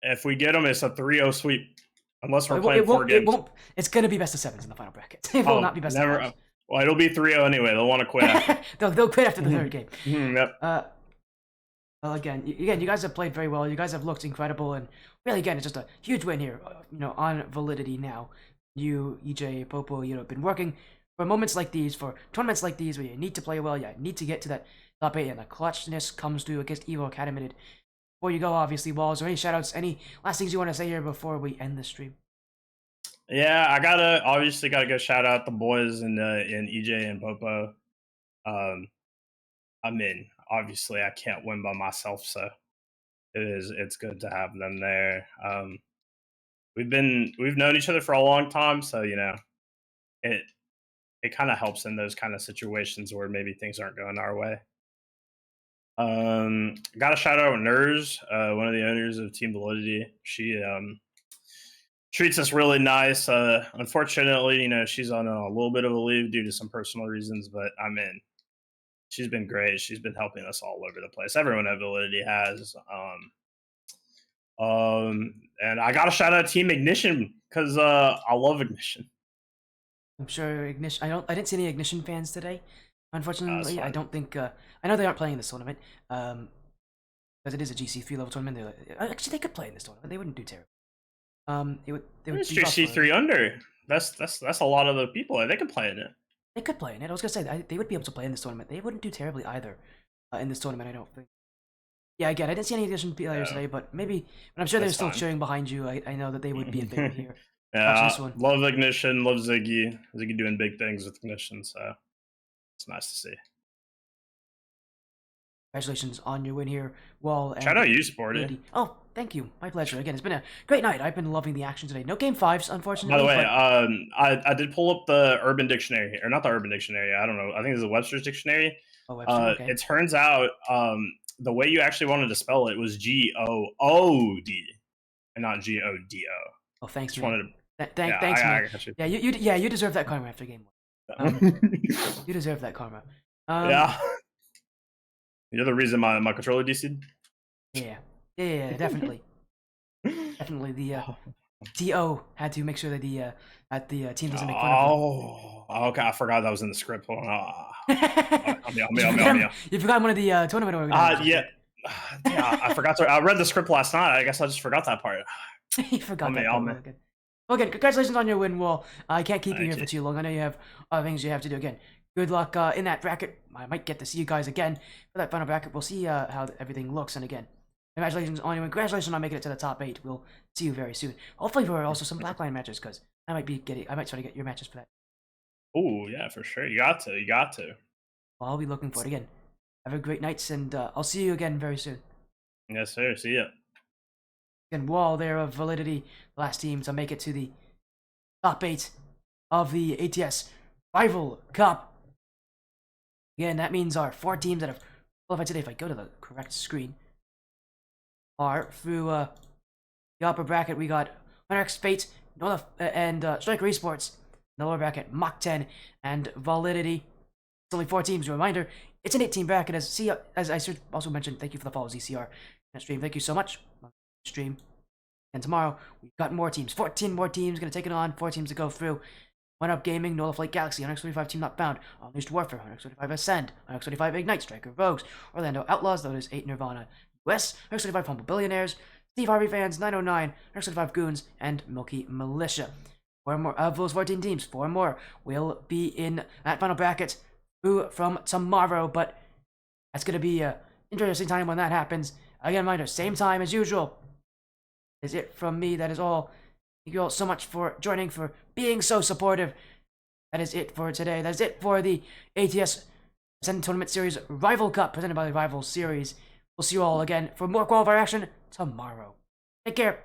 If we get them, it's a 3-0 sweep. Unless we're it, playing it four won't. games. It won't. It's gonna be best of sevens in the final bracket. It will not be best never. of fives. Well, it'll be 3-0 anyway. They'll want to quit after. they'll quit after the third game. Yep. Well, again, you guys have played very well. You guys have looked incredible, and really, again, it's just a huge win here. On Validity now. You, EJ, Popo, have been working for moments like these, for tournaments like these, where you need to play well. You need to get to that top 8, and the clutchness comes through against Evo Acadimited. Before you go, obviously, Walls, or any shoutouts, any last things you want to say here before we end the stream? Yeah, I gotta go shout out the boys in EJ and Popo. I mean, obviously I can't win by myself, so it's good to have them there. We've known each other for a long time, so it kind of helps in those kind of situations where maybe things aren't going our way. Got to shout out Nurs, one of the owners of Team Validity. She treats us really nice. Unfortunately, she's on a little bit of a leave due to some personal reasons, but she's been great. She's been helping us all over the place. Everyone at Validity has. And I got to shout out Team Ignition because I love Ignition. I'm sure Ignition. I didn't see any Ignition fans today. Unfortunately, I don't think. I know they aren't playing this tournament. Because it is a GC3 level tournament. Actually, they could play in this tournament. They wouldn't do terrible. They would. It's GC3 under. That's a lot of the people. They could play in it. They could play in it. I was gonna say they would be able to play in this tournament. They wouldn't do terribly either. In this tournament, I don't think. Yeah, again, I didn't see any Ignition players today, but maybe. But I'm sure they're still cheering behind you. I know that they would be a favorite here. Yeah, love Ignition, love Ziggy. Ziggy doing big things with Ignition, so it's nice to see. Congratulations on your win here, Wall. Shout out you, Sporty. Oh, thank you. My pleasure. Again, it's been a great night. I've been loving the action today. No game 5s, unfortunately. By the way, I did pull up the Urban Dictionary, or not the Urban Dictionary. I don't know. I think it's the Webster's Dictionary. Oh, Webster, okay. It turns out the way you actually wanted to spell it was G-O-O-D and not G-O-D-O. Oh, thanks, man. Thanks, man. You deserve that karma after game 1. You deserve that karma. Yeah. You're the reason my controller DC'd? Yeah, definitely. Definitely. The TO had to make sure that the team doesn't make fun of him. Okay. I forgot that was in the script. Hold on. You forgot one of the tournament organizers. Yeah, I forgot to. I read the script last night. I guess I just forgot that part. You forgot that part. Okay, congratulations on your win, Wall. I can't keep you here for too long. I know you have other things you have to do. Again, good luck in that bracket. I might get to see you guys again for that final bracket. We'll see how everything looks. And again, congratulations on your win. Congratulations on making it to the top 8. We'll see you very soon. Hopefully for also some Blackline matches, because I might try to get your matches for that. Oh yeah, for sure. You got to. Well, I'll be looking forward. Again, have a great night, and I'll see you again very soon. Yes, sir. See ya. And Wall there of Validity, the last team to make it to the top 8 of the ATS Rival Cup. Again, that means our 4 teams that have qualified today, if I go to the correct screen, are through the upper bracket. We got Hunter Fate, Nola, and Striker Esports. In the lower bracket, Mach 10 and Validity. It's only 4 teams. A reminder, it's an 8-team bracket. As I should also mention, thank you for the follow, ZCR. That stream, thank you so much. Stream. And tomorrow, we've got more teams. 14 more teams going to take it on. 4 teams to go through. One Up Gaming, Nola Flight Galaxy, X25 Team Not Found, Unleashed Warfare, X25 Ascend, X25 Ignite, Striker Rogues, Orlando Outlaws, Lotus 8 Nirvana, US, X25 Humble Billionaires, Steve Harvey Fans, 909, X25 Goons, and Milky Militia. 4 more of those 14 teams, 4 more will be in that final bracket from tomorrow, but that's going to be an interesting time when that happens. Again, reminder, same time as usual. Is it from me. That is all. Thank you all so much for joining, for being so supportive. That is it for today. That is it for the ATS Ascend Tournament Series Rival Cup presented by the Rival Series. We'll see you all again for more qualifier action tomorrow. Take care.